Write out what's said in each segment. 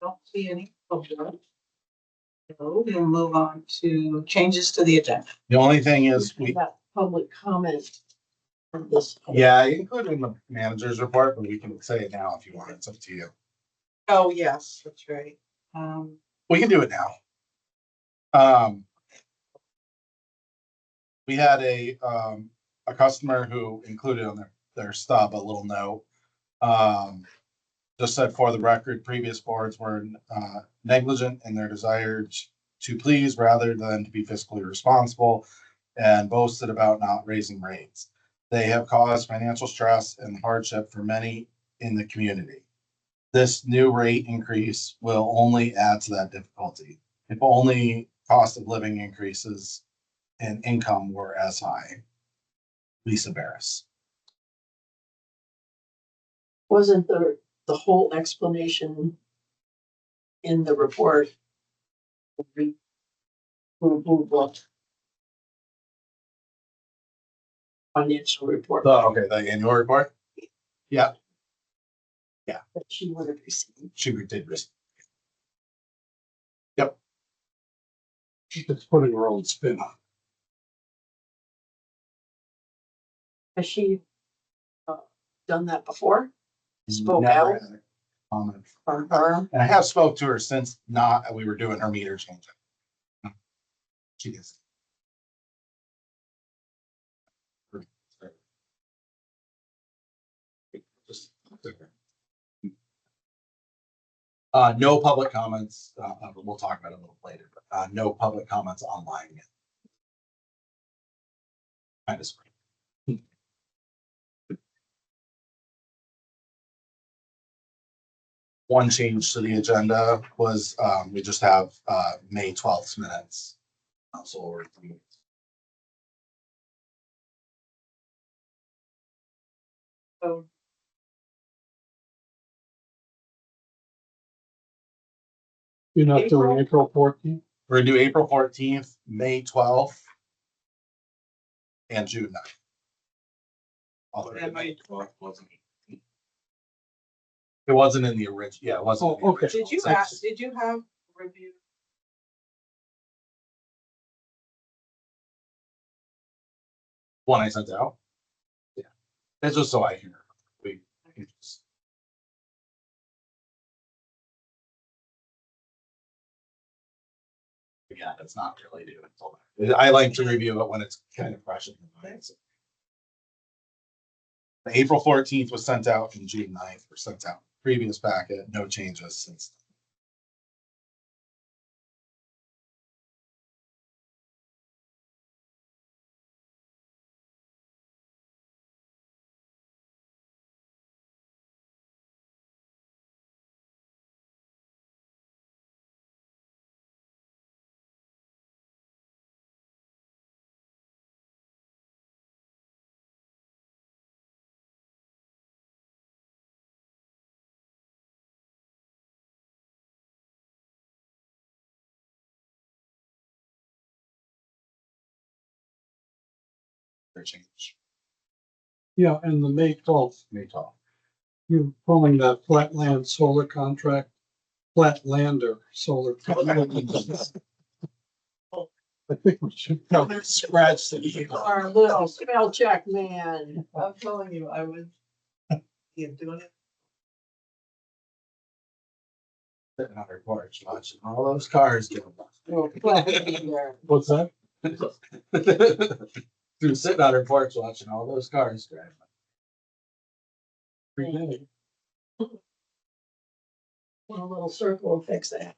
Don't see any. So we'll move on to changes to the agenda. The only thing is we, That public comment on this. yeah, I included in the manager's report, but we can say it now if you want. It's up to you. Oh, yes, that's right. We can do it now. We had a customer who included on their stub a little note. Just said, for the record, previous boards were negligent in their desire to please rather than to be fiscally responsible, and boasted about not raising rates. They have caused financial stress and hardship for many in the community. This new rate increase will only add to that difficulty. If only cost of living increases and income were as high. Lisa Barris. Wasn't the whole explanation in the report? What? Financial report Okay, the annual report? Yeah, that she would have received. she did. She's just putting her own spin on Has she done that before? Spoke Never out had a comment. from her? And I have spoke to her since we were doing her meter change. She is. No public comments. We'll talk about it a little later, but no public comments online yet. Kind of spring. One change to the agenda was we just have May 12th minutes. So So You're not doing April 14th? we're gonna do April 14th, May 12th, and June 9th. And May 12th wasn't. It wasn't in the original. Yeah, it wasn't. in the Oh, okay. original. did you have review? One I sent out? Yeah. It's just so I can. We can just. Yeah, it's not really due until then. I like to review it when it's kind of fresh in the mind. The April 14th was sent out and June 9th were sent out. Previous packet, no changes since. For change. Yeah, and the May 12th, May 12th. you're pulling that Flatland solar contract, Flatlander solar. I think we should probably scratch the. Our little spell check man. I'm telling you, I was doing it. Sitting on her porch watching all those cars go by. What's that? Through sitting on her porch watching all those cars drive by. Every day. Put a little circle and fix that.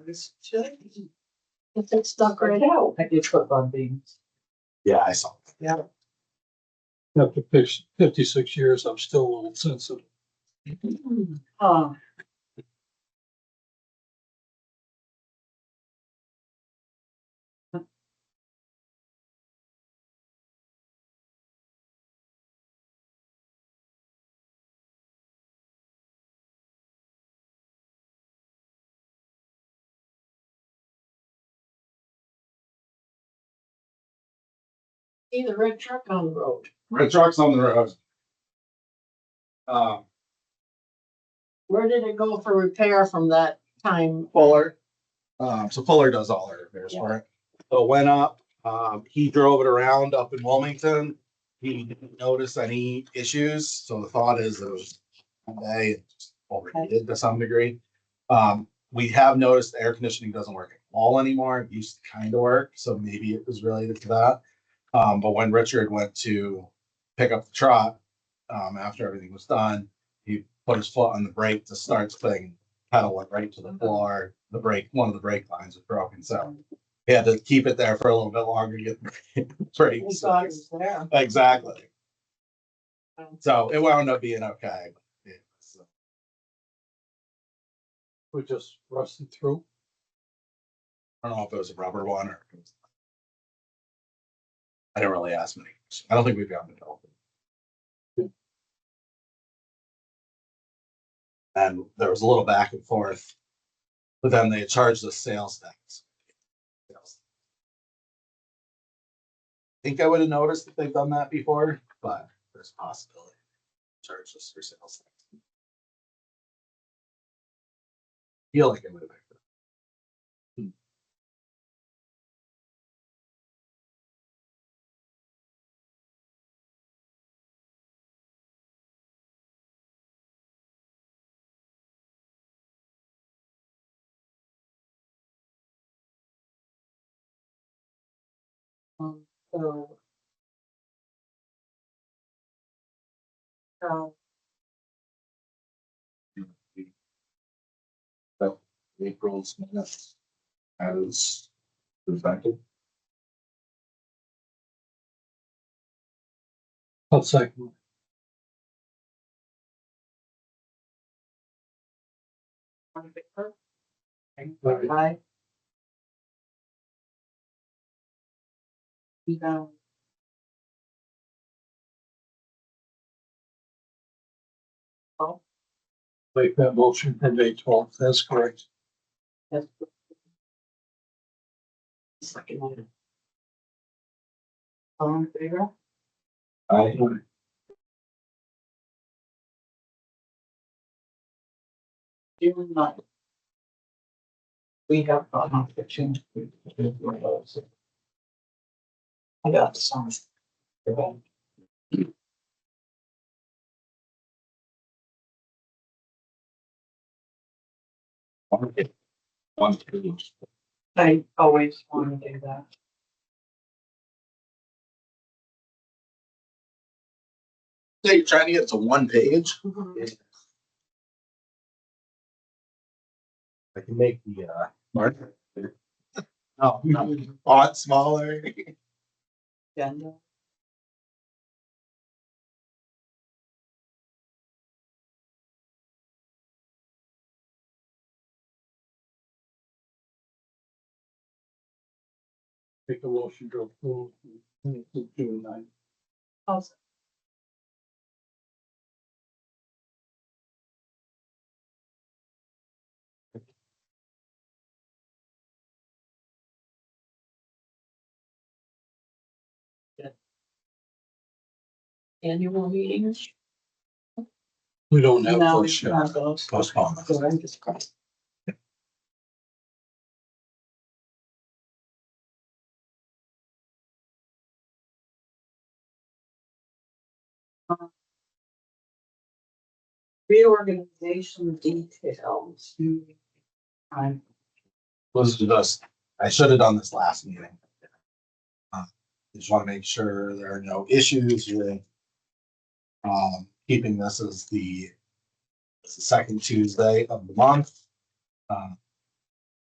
It's chilly. It stuck right out. I did flip on beans. Yeah, I saw. Yeah. After 56 years, I'm still a little sensitive. See the red truck on the road. Red trucks on the road. Where did it go for repair from that time? Fuller. So Fuller does all our repairs Yeah. for it. So it went up, he drove it around up in Wilmington. He didn't notice any issues, so the thought is it was one day it just overheated to some degree. We have noticed the air conditioning doesn't work at all anymore. It used to kind of work, so maybe it was related to that. But when Richard went to pick up the truck, after everything was done, he put his foot on the brake to start the thing, pedal went right to the floor. The brake, one of the brake lines was broken, so he had to keep it there for a little bit longer to get the brake. We thought it was there. Exactly. So it wound up being okay. But it was, We just rusted through. I don't know if it was a rubber one or. I didn't really ask many. I don't think we've gotten it all. And there was a little back and forth. But then they charged us sales tax. I think I would have noticed if they've done that before, but there's a possibility. Charge us for sales tax. Feel like it would have been. So. But April's minutes as presented. I'll second. Aye. You go. Make that motion for May 12th. That's correct. Yes. Second one. All in favor? June 9th. We have on the change. I got some. One, two. I always want to do that. So you're trying to get to one page? I can make the marker. Oh, no, font smaller. Agenda. Make a motion to approve June 9th. Also. Annual meetings? We don't have No, those we yet. have those. Postpone. So I'm just crossing. Reorganization details. I'm Was just, I should have done this last meeting. Just want to make sure there are no issues with keeping this as it's the second Tuesday of the month.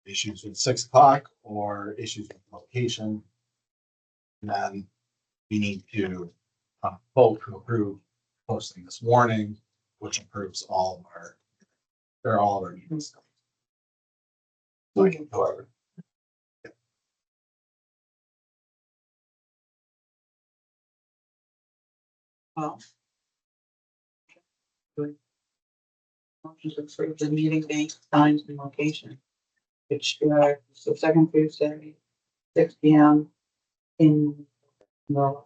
Issues with 6 o'clock or issues with location. And then we need to vote to approve posting this warning, which approves all of our meetings. So I can go over. well. Good. Motions approve the meeting date, times and location. Which is the second Tuesday, 6 P.M. in the.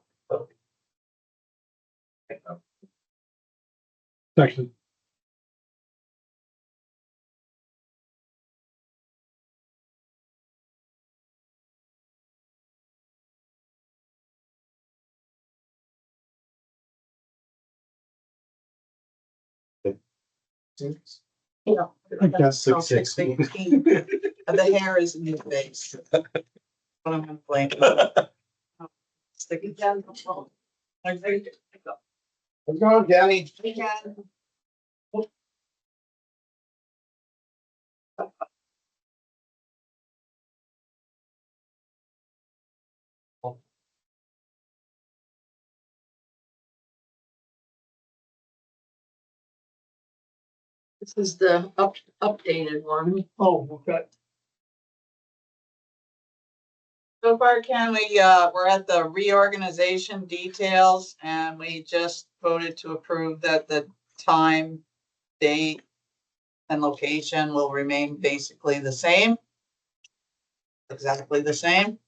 Second. Yeah. That's So 6:16. 6:16. The hair is in your face. But I'm gonna blame. Stick it down. How's it going, Danny? This is the updated one. Oh, okay. So far, Ken, we're at the reorganization details and we just voted to approve that the time, date, and location will remain basically the same. Exactly the same.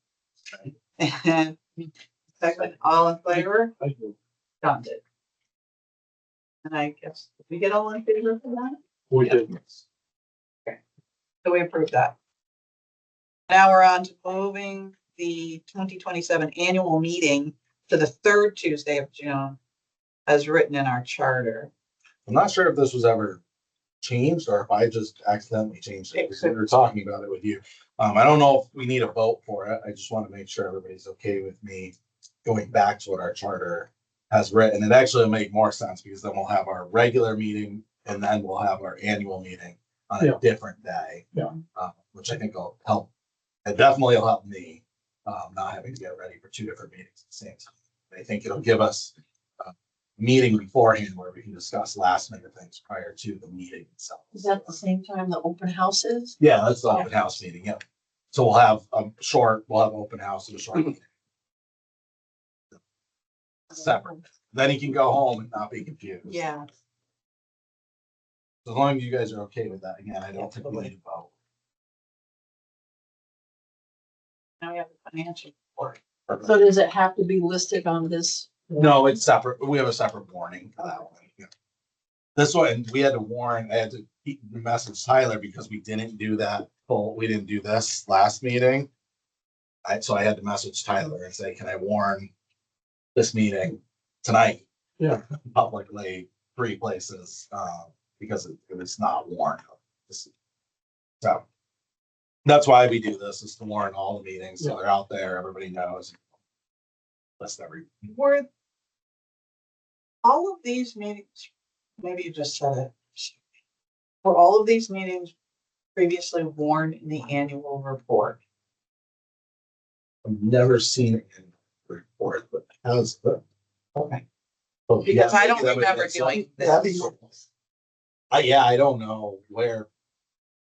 And second, all in favor? I do. Done it. And I guess, did we get all in favor for that? We Yeah. did. So we approved that. Now we're on to moving the 2027 annual meeting to the third Tuesday of June, as written in our charter. I'm not sure if this was ever changed or if I just accidentally changed it, because we were talking about it with you. I don't know if we need a vote for it. I just want to make sure everybody's okay with me going back to what our charter has written. It actually will make more sense because then we'll have our regular meeting and then we'll have our annual meeting on a Yeah. different day. Yeah. Which I think will help. It definitely will help me, not having to get ready for two different meetings at the same time. I think it'll give us a meeting beforehand where we can discuss last minute things prior to the meeting itself. Is that the same time the open house is? Yeah, that's the open house meeting, yeah. So we'll have we'll have open house and a short meeting. Separate. Then he can go home and not be confused. Yeah. As long as you guys are okay with that, again, I don't think we need to vote. Now we have the financial report. So does it have to be listed on this? No, it's separate. We have a separate warning for that one. Yeah. This one, we had to warn, I had to message Tyler because we didn't do that. We didn't do this last meeting. So I had to message Tyler and say, can I warn this meeting tonight? Yeah. Publicly, 3 places, because it was not warned. So that's why we do this, is to warn all the meetings, so they're out there, everybody knows. List every. Were all of these meetings, maybe you just said it. Were all of these meetings previously warned in the annual report? I've never seen it in the report, but how's the. Okay. Oh, Because yeah, I don't that would- remember doing this. Yeah, I don't know where.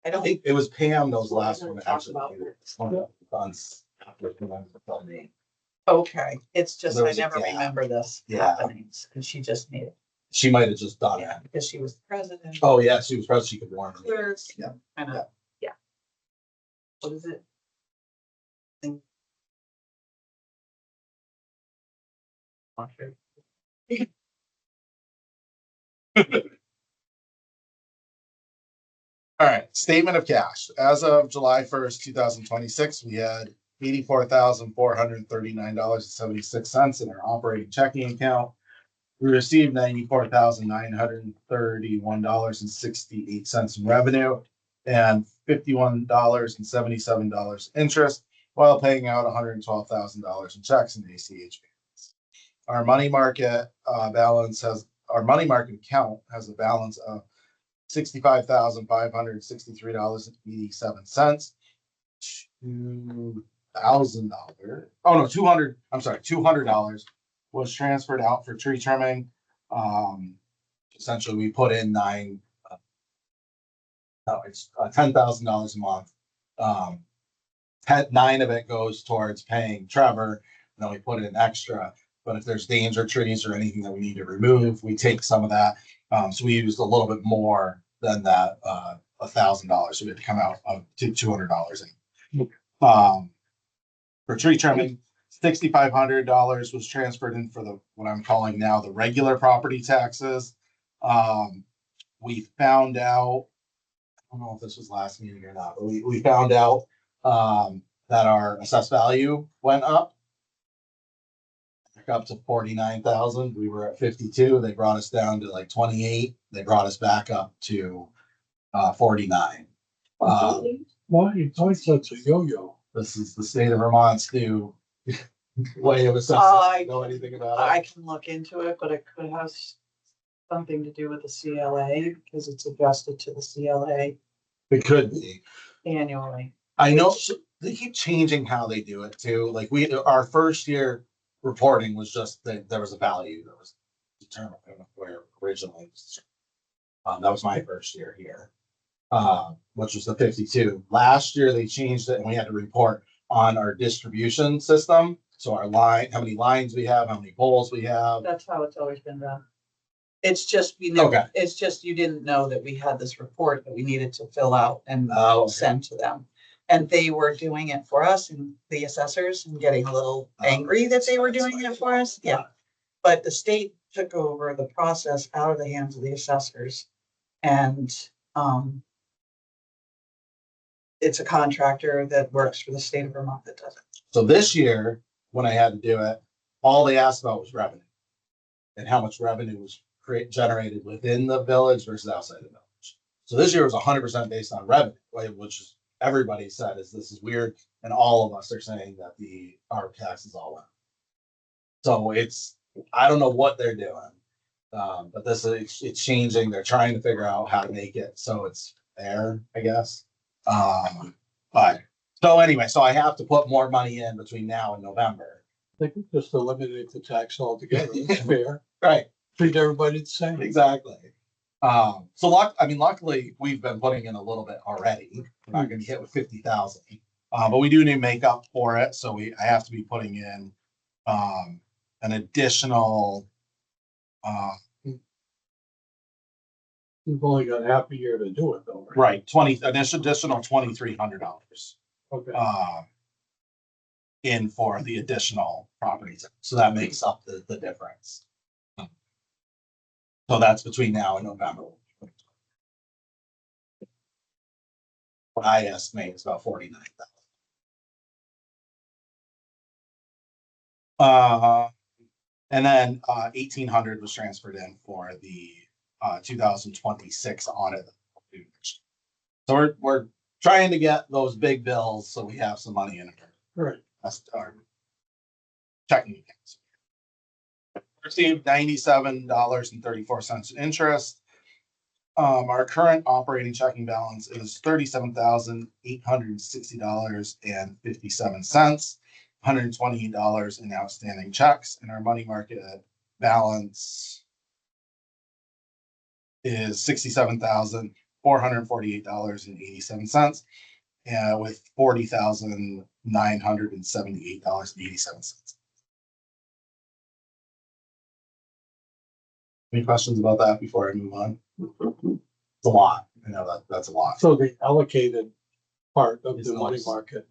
I I don't, think it was Pam, those last one. Talk Actually, about months after Pam told me. okay, it's just, There I was a never gap. remember this Yeah. happening, because she just made it. She might have just done it. Yeah, because she was the president. Oh, yeah, she was president, she could warn me. Clerk, Yeah. kind of, yeah. What is it? All right, statement of cash. As of July 1st, 2026, we had $84,439.76 in our operating checking account. We received $94,931.68 in revenue and $51.77 interest, while paying out $112,000 in checks and ACH payments. Our money market our money market account has a balance of $65,563.87. $200 was transferred out for tree trimming. Essentially, we put in it's $10,000 a month. 9 of it goes towards paying Trevor, and then we put in extra. But if there's danger trees or anything that we need to remove, we take some of that. So we used a little bit more than that, $1,000. So we had to come out of $200 in. For tree trimming, $6,500 was transferred in for what I'm calling now the regular property taxes. We found out, I don't know if this was last meeting or not, but we found out, that our assessed value went up. Up to 49,000. We were at 52. They brought us down to like 28. They brought us back up to 49. Why such a yo-yo? This is the state of Vermont's new way of assessing. Know anything about it? I can look into it, but it could have something to do with the CLA because it's adjusted to the CLA It could be. annually. I know they keep changing how they do it too. Like our first year reporting was just that there was a value that was determined where originally. That was my first year here, which was the 52. Last year they changed it and we had to report on our distribution system. So our line, how many lines we have, how many poles we have. That's how it's always been done. It's just, it's just, you didn't know that we had this report that we needed to fill out and send to them. And they were doing it for us and the assessors and getting a little angry that they were doing it for us. Yeah. But the state took over the process out of the hands of the assessors. And it's a contractor that works for the state of Vermont that does it. So this year, when I had to do it, all they asked about was revenue and how much revenue was generated within the village versus outside the village. So this year was 100% based on revenue, which is everybody said is this is weird, and all of us are saying that our taxes all went. So I don't know what they're doing, but it's changing. They're trying to figure out how to make it so it's fair, I guess. But so anyway, so I have to put more money in between now and November. They could just eliminate the tax altogether. It's fair. Right. Treat everybody the same. Exactly. Luckily we've been putting in a little bit already. We're not going to hit with 50,000, but we do need to make up for it. So I have to be putting in an additional. You've only got half a year to do it though. Right, additional $2,300. Okay. In for the additional properties, so that makes up the difference. So that's between now and November. What I estimate is about 49,000. And then 1,800 was transferred in for the 2026 audit. So we're trying to get those big bills so we have some money in it. Right. That's our checking accounts. Received $97.34 in interest. Our current operating checking balance is $37,860.57. $128 in outstanding checks, and our money market balance is $67,448.87, and with $40,978.87. Any questions about that before I move on? It's a lot. I know that's a lot. So the allocated part of Is the money those. market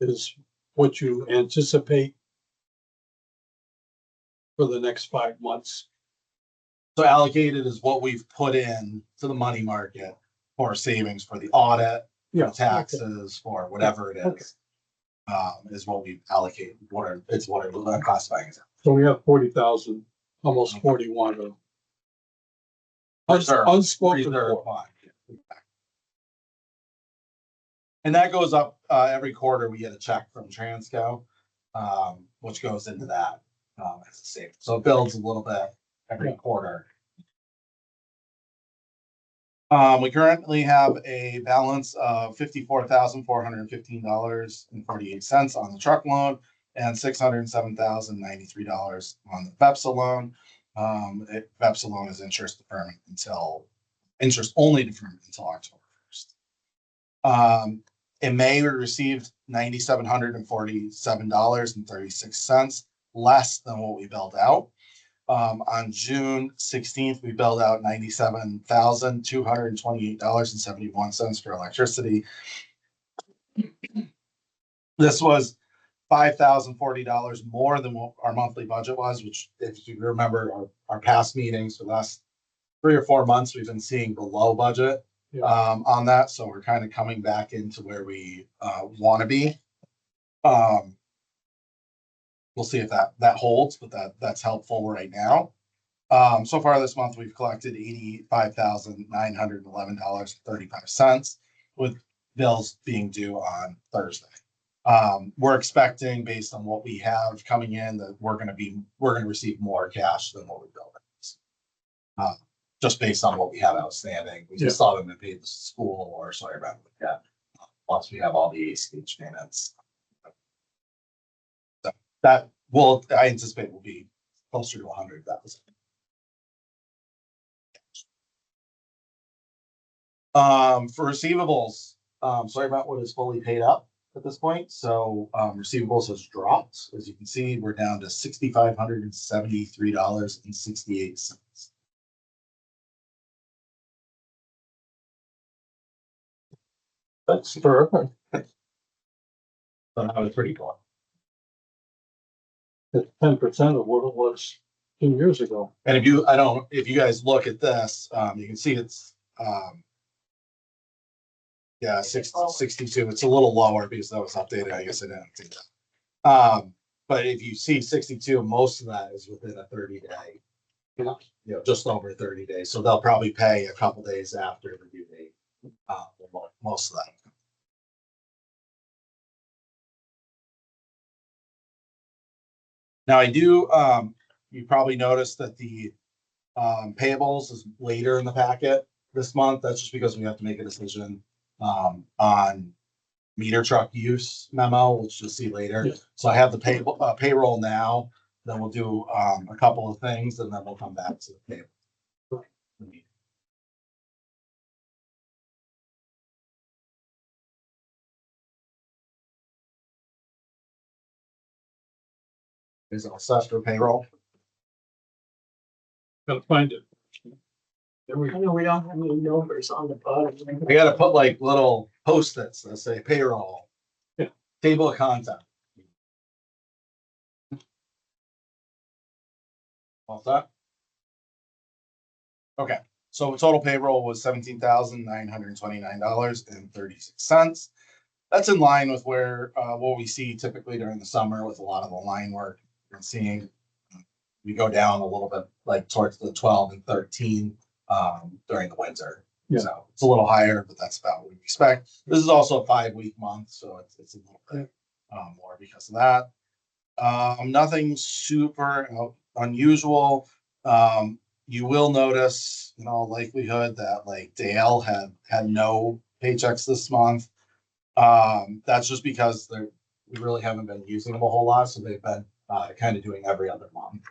is what you anticipate for the next 5 months. So allocated is what we've put in to the money market for savings for the audit, Yeah. taxes, for whatever it is. Is what we've allocated. It's what I'm classifying as. So we have 40,000, almost 41 of Reserve. unspoken Reserve for. fund. And that goes up every quarter. We get a check from Transco, which goes into that as a savings. So it builds a little bit every quarter. We currently have a balance of $54,415.48 on the truck loan and $607,093 on the VEPSA loan. VEPSA loan is interest only deferment until October 1st. In May, we received $9,747.36, less than what we billed out. On June 16th, we billed out $97,228.71 for electricity. This was $5,040 more than what our monthly budget was, which, if you remember our past meetings for the last 3 or 4 months, we've been seeing below budget Yeah. on that. So we're kind of coming back into where we want to be. We'll see if that holds, but that's helpful right now. So far this month, we've collected $85,911.35 with bills being due on Thursday. We're expecting, based on what we have coming in, that we're going to receive more cash than what we billed. Just based on what we have outstanding. We just saw them to pay the school, or sorry about that. Plus we have all the ACH payments. So that I anticipate will be closer to 100,000. For receivables, sorry about what is fully paid up at this point. So receivables has dropped. As you can see, we're down to $6,573.68. That's terrific. So that was pretty cool. It's 10% of what it was 2 years ago. And if you guys look at this, you can see it's, yeah, 62. It's a little lower because that was updated. I guess I didn't see that. But if you see 62, most of that is within a 30-day, just over 30 days. So they'll probably pay a couple days after the due date. Most of that. Now I do, you probably noticed that the payables is later in the packet this month. That's just because we have to make a decision on meter truck use memo, which you'll see later. Yeah. So I have the payroll now, then we'll do a couple of things, and then we'll come back to the payable. Is it all set for payroll? Gotta find it. There we I go. know we don't have any numbers on the bottom. I gotta put like little post-its that say payroll. Yeah. Table of content. All set? Okay, so total payroll was $17,929.36. That's in line with where what we see typically during the summer with a lot of the line work we're seeing. We go down a little bit, like towards the 12 and 13 during the winter. Yeah. So it's a little higher, but that's about what we expect. This is also a 5-week month, so it's a little bit more because of that. Nothing super unusual. You will notice in all likelihood that like Dale had no paychecks this month. That's just because we really haven't been using them a whole lot, so they've been kind of doing every other month.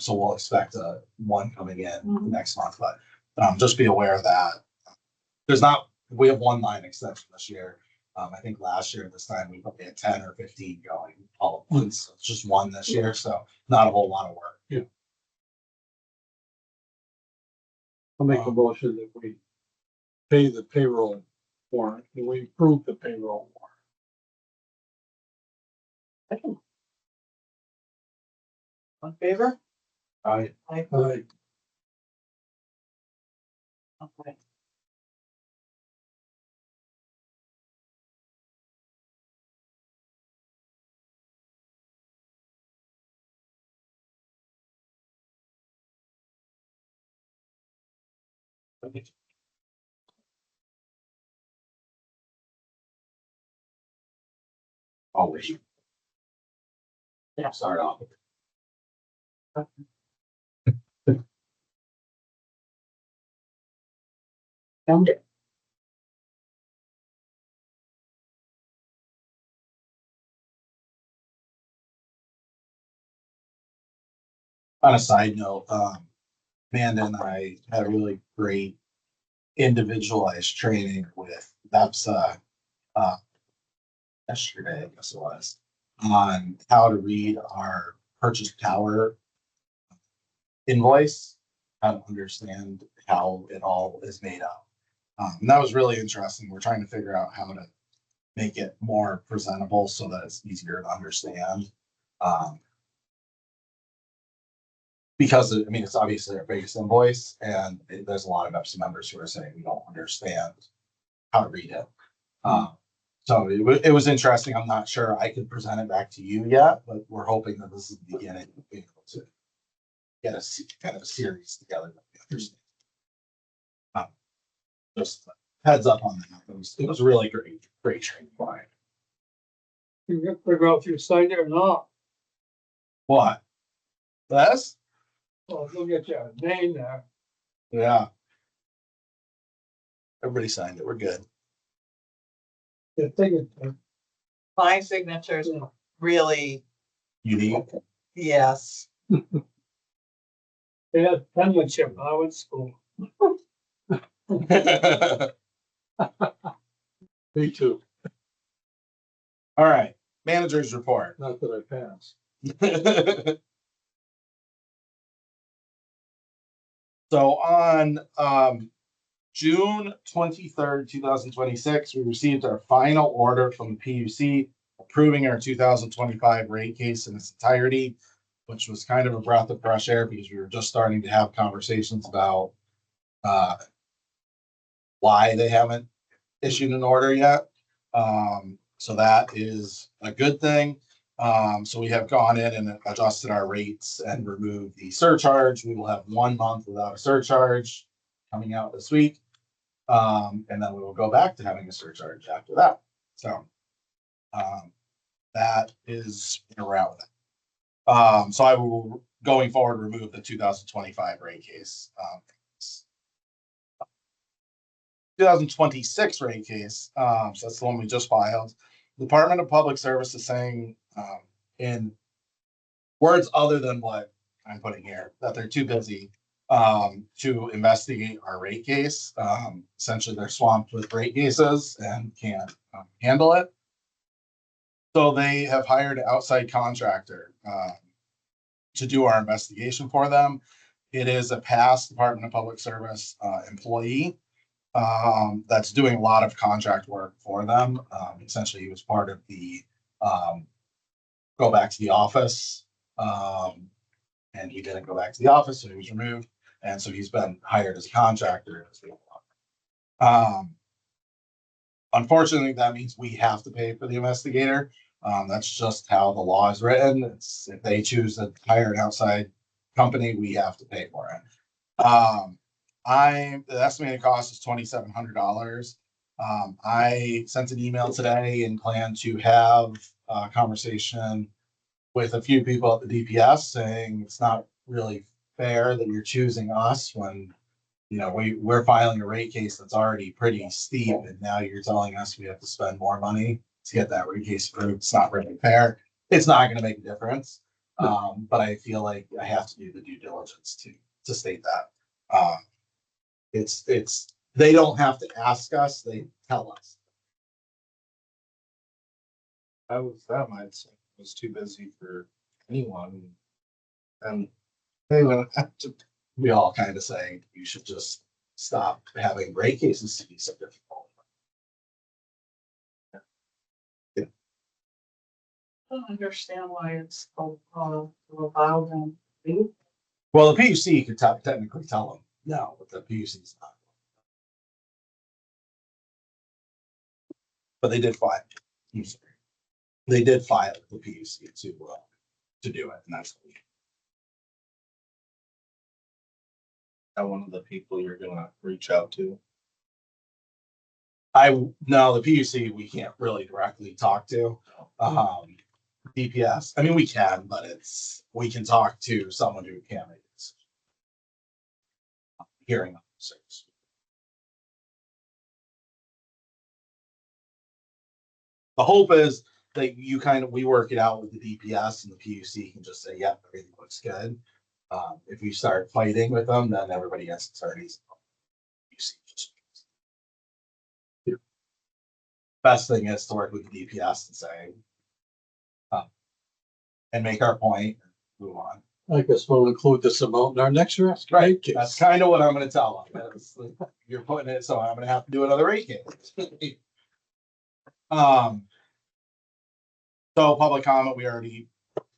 So we'll expect one coming in next month, but just be aware of that. We have one line extension this year. I think last year this time we probably had 10 or 15 going all at once. So it's just one this year, so not a whole lot of work. Yeah. I'll make a motion that we pay the payroll warrant, and we approve the payroll warrant. On favor? I Okay. always. Yeah. Start off. Found it. On a side note, Amanda and I had a really great individualized training with BEPSA yesterday, I guess it was, on how to read our purchase power invoice, how to understand how it all is made up. And that was really interesting. We're trying to figure out how to make it more presentable so that it's easier to understand. because, I mean, it's obviously our biggest invoice, and there's a lot of EPSI members who are saying we don't understand how to read it. So it was interesting. I'm not sure I could present it back to you yet, but we're hoping that this is the beginning of being able to get kind of a series together that we understand. Just heads up on that. It was really great training. You can figure out if you signed it or not. What? This? Well, look at your name there. Yeah. Everybody signed it. We're good. The thing is, My signature's yeah. really, Unique. yes. They had penmanship when I went to school. Me too. All right. Manager's report. Not that I passed. So on June 23rd, 2026, we received our final order from the PUC approving our 2025 rate case in its entirety, which was kind of a breath of fresh air because we were just starting to have conversations about why they haven't issued an order yet. So that is a good thing. So we have gone in and adjusted our rates and removed the surcharge. We will have 1 month without a surcharge coming out this week. And then we will go back to having a surcharge after that. So that is around that. So I will, going forward, remove the 2025 rate case. 2026 rate case, so that's the one we just filed. The Department of Public Service is saying, in words other than what I'm putting here, that they're too busy to investigate our rate case. Essentially, they're swamped with rate cases and can't handle it. So they have hired an outside contractor to do our investigation for them. It is a past Department of Public Service employee that's doing a lot of contract work for them. Essentially, he was part of the go back to the office, and he didn't go back to the office, so he was removed, and so he's been hired as a contractor. Unfortunately, that means we have to pay for the investigator. That's just how the law is written. It's if they choose to hire an outside company, we have to pay for it. The estimated cost is $2,700. I sent an email today and plan to have a conversation with a few people at the DPS saying it's not really fair that you're choosing us when, you know, we're filing a rate case that's already pretty steep, and now you're telling us we have to spend more money to get that rate case approved. It's not really fair. It's not going to make a difference. But I feel like I have to do the due diligence to state that. It's they don't have to ask us, they tell us. I was that mindset. Was too busy for anyone. And They don't have to. We all kind of say you should just stop having rate cases to be so difficult. I don't understand why it's so allow them to do. Well, the PUC could technically tell them no, but the PUC is not. But they did file. I'm sorry. They did file with the PUC to do it, and that's what we. one of the people you're gonna reach out to. No, the PUC we can't really directly talk to. DPS, I mean, we can, but we can talk to someone who can make a decision. Hearing officers. The hope is that we work it out with the DPS and the PUC can just say, yep, everything looks good. If we start fighting with them, then everybody gets attorneys. Best thing is to work with the DPS and say, and make our point and move on. I guess we'll include this amount in our next rate case. That's kind of what I'm gonna tell them. You're putting it, so I'm gonna have to do another rate case. So public comment, we already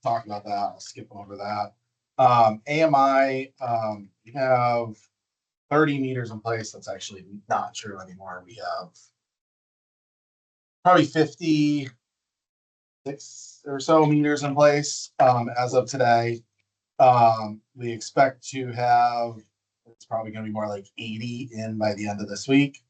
talked about that. I'll skip over that. AMI, we have 30 meters in place. That's actually not true anymore. We have probably 56 or so meters in place, as of today. We expect to have, it's probably gonna be more like 80 in by the end of this week.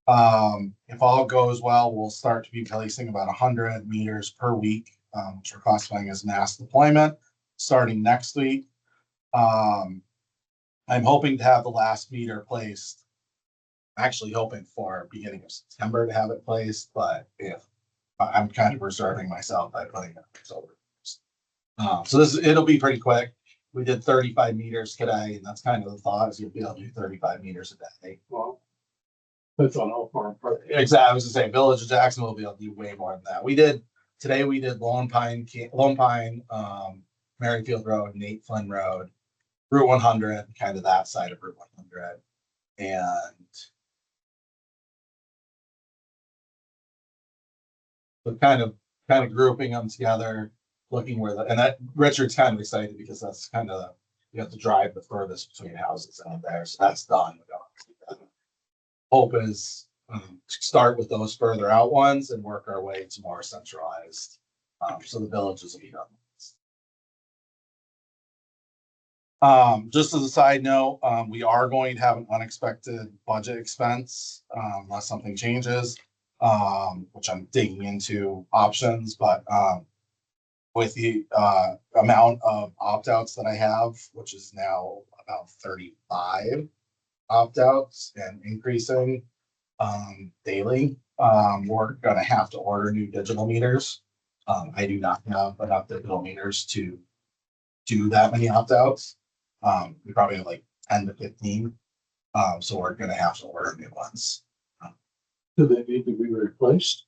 If all goes well, we'll start to be placing about 100 meters per week, which we're classifying as mass deployment, starting next week. I'm hoping to have the last meter placed. Actually hoping for beginning of September to have it placed, but if I'm kind of reserving myself by putting it October. So it'll be pretty quick. We did 35 meters today, and that's kind of the thought is you'll be able to do 35 meters a day. Well, that's on how far apart. Exactly. I was gonna say Village of Jacksonville will be able to do way more than that. Today we did Lone Pine, Merrifield Road, Nate Flynn Road, Route 100, kind of that side of Route 100. And so kind of grouping them together, looking where and that Richard's kind of excited because that's kind of, you have to drive the furthest between houses out there. So that's done. Hope is to start with those further out ones and work our way to more centralized. So the villages will be done. Just as a side note, we are going to have an unexpected budget expense, unless something changes, which I'm digging into options, but, with the, amount of opt-outs that I have, which is now about 35 opt-outs and increasing, daily, we're gonna have to order new digital meters. I do not have enough digital meters to do that many opt-outs. We probably have like 10 to 15. So we're gonna have to order new ones. Do they need to be replaced?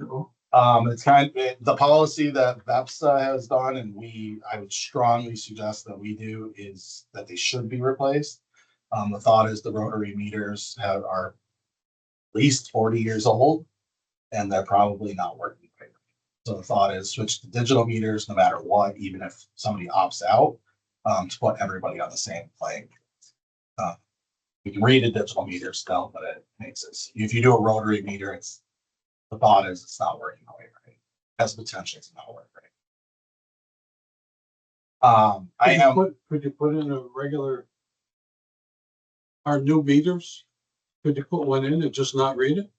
No. It's the policy that VEPSA has done, and I would strongly suggest that we do, is that they should be replaced. The thought is the rotary meters are at least 40 years old, and they're probably not working right. So the thought is switch to digital meters no matter what, even if somebody opts out, to put everybody on the same playing field. We can read a digital meter still, but it makes it, if you do a rotary meter, the thought is it's not working right. Has potential to not work right. Could you put in a regular, our new meters? Could you put one in and just not read it?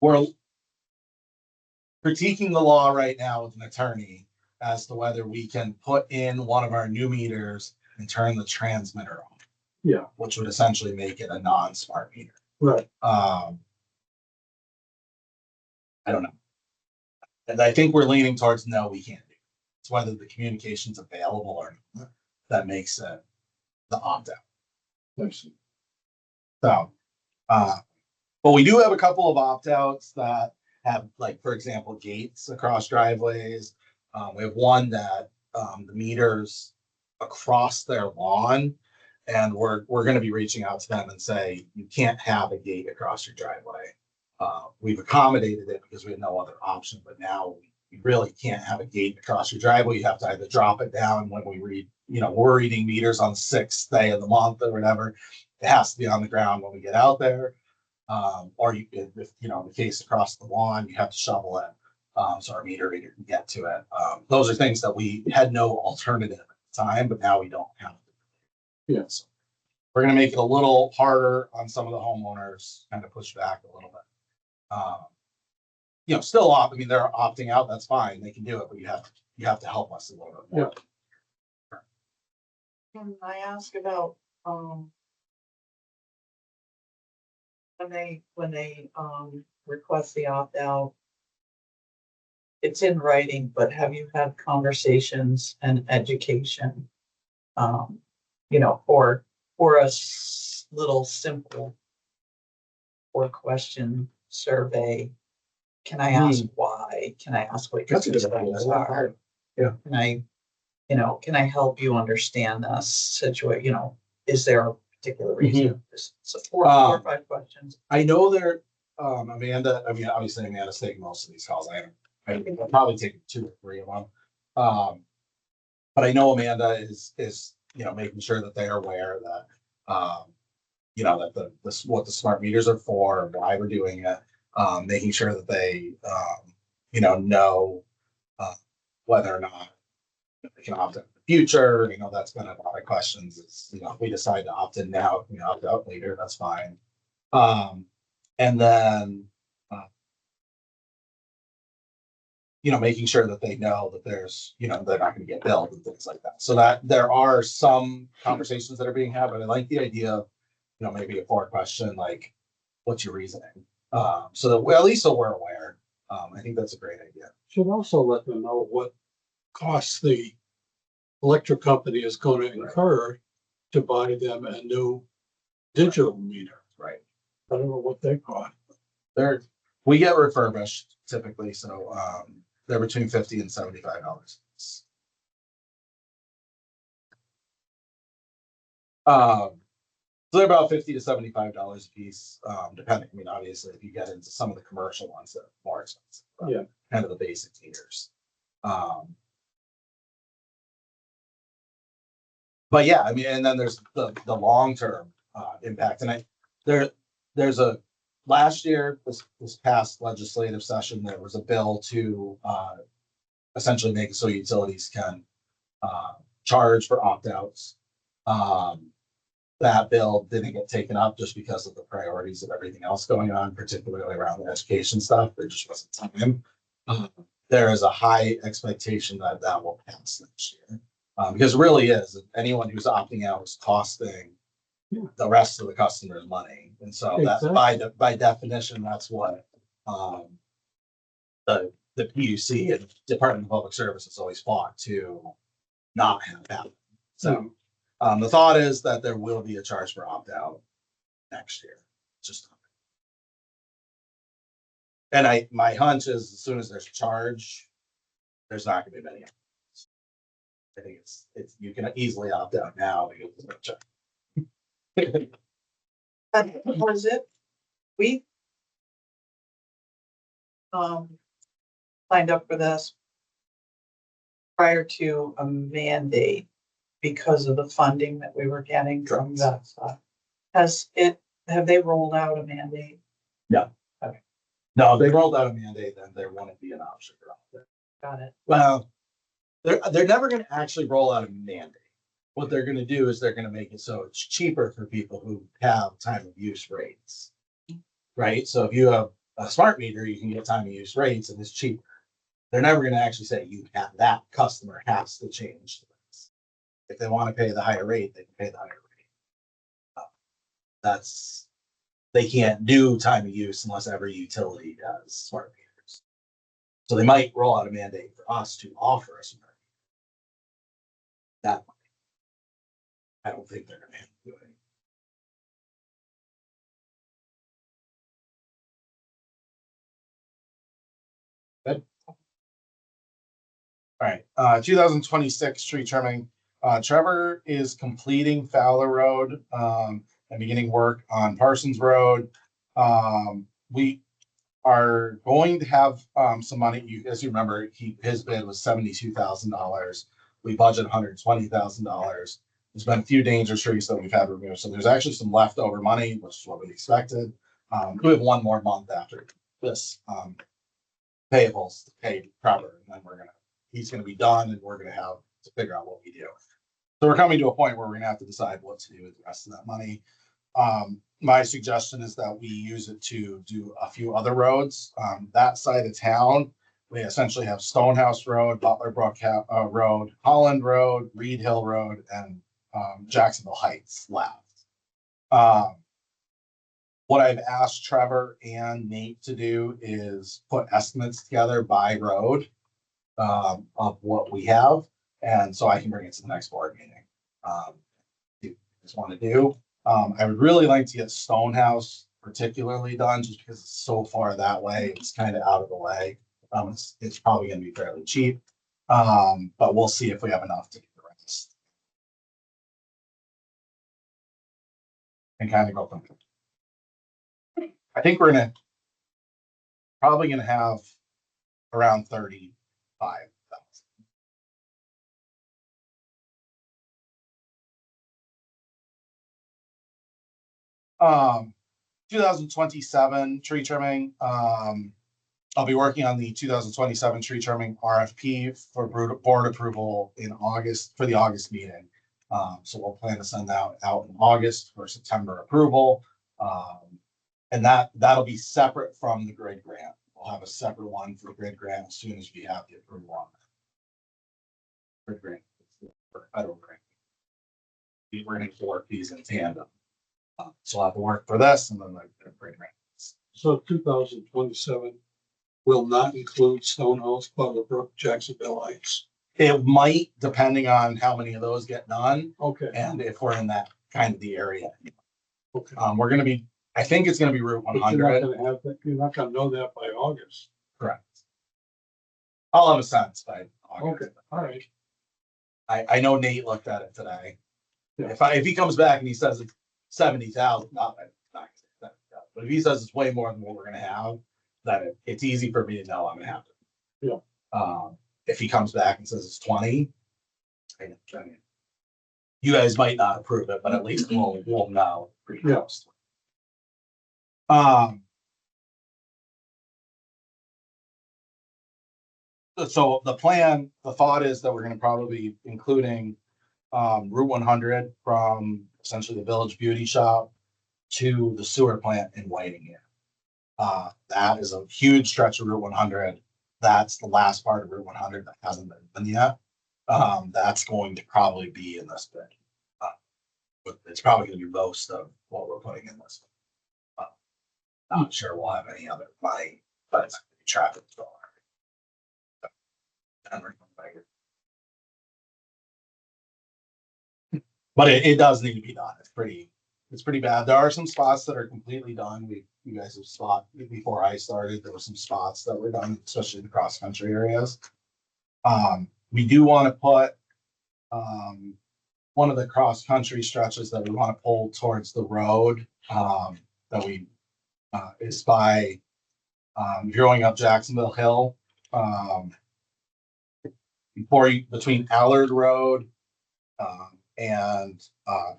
We're critiquing the law right now with an attorney as to whether we can put in one of our new meters and turn the transmitter on. Yeah. Which would essentially make it a non-smart meter. Right. I don't know. And I think we're leaning towards no, we can't do it. It's whether the communication's available or not that makes it the opt-out. I see. So, but we do have a couple of opt-outs that have, like, for example, gates across driveways. We have one that the meters across their lawn, and we're going to be reaching out to them and say, you can't have a gate across your driveway. We've accommodated it because we had no other option, but now we really can't have a gate across your driveway. You have to either drop it down when we read, we're reading meters on the 6th day of the month or whatever. It has to be on the ground when we get out there. Or if the case across the lawn, you have to shovel it. So our meter reader can get to it. Those are things that we had no alternative at the time, but now we don't have to. Yes. We're going to make it a little harder on some of the homeowners, kind of push back a little bit. Still opt. I mean, they're opting out. That's fine. They can do it, but you have to help us a little bit more. Can I ask about, when they request the opt-out? It's in writing, but have you had conversations and education? For a little simple 4-question survey. Can I ask why? Can I ask what your concerns are? Yeah. Can I help you understand this situation? Is there a particular reason? So 4 or 5 questions. I know there, Amanda, I mean, obviously Amanda's taking most of these calls. I've probably taken 2 or 3 of them. But I know Amanda is making sure that they're aware that, that what the smart meters are for, why we're doing it, making sure that they, know whether or not they can opt in the future. That's been a lot of questions. Is, if we decide to opt in now, we can opt out later, that's fine. And then, making sure that they know that there's, they're not going to get billed and things like that. So that there are some conversations that are being had, but I like the idea of, maybe a forward question, like, what's your reasoning? So that at least so we're aware. I think that's a great idea. Should also let them know what costs the electric company is going to incur to buy them a new digital meter. Right. I don't know what they cost. We get refurbished typically, so they're between $50 and $75. So they're about $50 to $75 a piece, depending. I mean, obviously, if you get into some of the commercial ones, that are more expensive. Yeah. Kind of the basic meters. But yeah, I mean, and then there's the long term impact, and there's a last year, this past legislative session, there was a bill to essentially make it so utilities can charge for opt-outs. That bill didn't get taken up just because of the priorities of everything else going on, particularly around the education stuff. There just wasn't time. There is a high expectation that that will pass next year. Because it really is, anyone who's opting out is costing the rest of the customers money. And so that's by definition, that's what the PUC and Department of Public Service has always fought to not have happen. So the thought is that there will be a charge for opt-out next year. Just and my hunch is as soon as there's a charge, there's not gonna be many. I think it's you can easily opt out now because there's no charge. Was it? We signed up for this prior to a mandate because of the funding that we were getting from the have they rolled out a mandate? No. Okay. No, they rolled out a mandate, then there won't be an option for opt-out. Got it. Well, they're never going to actually roll out a mandate. What they're going to do is they're going to make it so it's cheaper for people who have time of use rates, right? So if you have a smart meter, you can get time of use rates and it's cheaper. They're never going to actually say you have that customer has to change the rates. If they want to pay the higher rate, they can pay the higher rate. They can't do time of use unless every utility has smart meters. So they might roll out a mandate for us to offer a smart meter. That I don't think they're going to do it. Good. All right, 2026 tree trimming. Trevor is completing Fowler Road and beginning work on Parsons Road. We are going to have some money. As you remember, his bid was $72,000. We budget $120,000. There's been a few dangerous trees that we've had removed, so there's actually some leftover money, which is what we expected. We have one more month after this payables to pay Trevor, and then he's gonna be done, and we're gonna have to figure out what we do. So we're coming to a point where we're gonna have to decide what to do with the rest of that money. My suggestion is that we use it to do a few other roads. That side of town, we essentially have Stonehouse Road, Butler Brook Road, Holland Road, Reed Hill Road, and Jacksonville Heights left. What I've asked Trevor and Nate to do is put estimates together by road of what we have, and so I can bring it to the next board meeting. Just want to do. I would really like to get Stonehouse particularly done, just because it's so far that way. It's kind of out of the way. It's probably going to be fairly cheap, but we'll see if we have enough to do the rest. And kind of go from there. I think we're probably gonna have around 35,000. 2027 tree trimming, I'll be working on the 2027 tree trimming RFP for board approval in August, for the August meeting. So we'll plan to send that out in August for September approval. And that'll be separate from the grid grant. We'll have a separate one for the grid grant as soon as we have the approval on that. Grid grant, federal grant. We're going to work these in tandem. So I'll have to work for this and then the grid grant. So 2027 will not include Stonehouse, Butlerbrook, Jacksonville Heights. It might, depending on how many of those get done Okay, and if we're in that kind of the area. okay. We're gonna be, I think it's gonna be Route But you're not 100. gonna have that, you're not gonna know that by August. Correct. I'll have a sense by August. Okay, all right. I know Nate looked at it today. Yeah. If he comes back and he says it's 70,000, not, but if he says it's way more than what we're gonna have, then it's easy for me to know I'm gonna have to. Yeah. If he comes back and says it's 20, I mean, you guys might not approve it, but at least we'll know pretty Yeah. close. So the plan, the thought is that we're gonna probably be including Route 100 from essentially the Village Beauty Shop to the sewer plant in Whitingham. That is a huge stretch of Route 100. That's the last part of Route 100 that hasn't been done yet. That's going to probably be in this bid. But it's probably gonna be most of what we're putting in this. Not sure we'll have any other money, but it's gonna be traffic. But it does need to be done. It's pretty bad. There are some spots that are completely done. You guys have spot before I started, there were some spots that were done, especially the cross country areas. We do want to put one of the cross country stretches that we want to pull towards the road that we is by growing up Jacksonville Hill. Between Allard Road and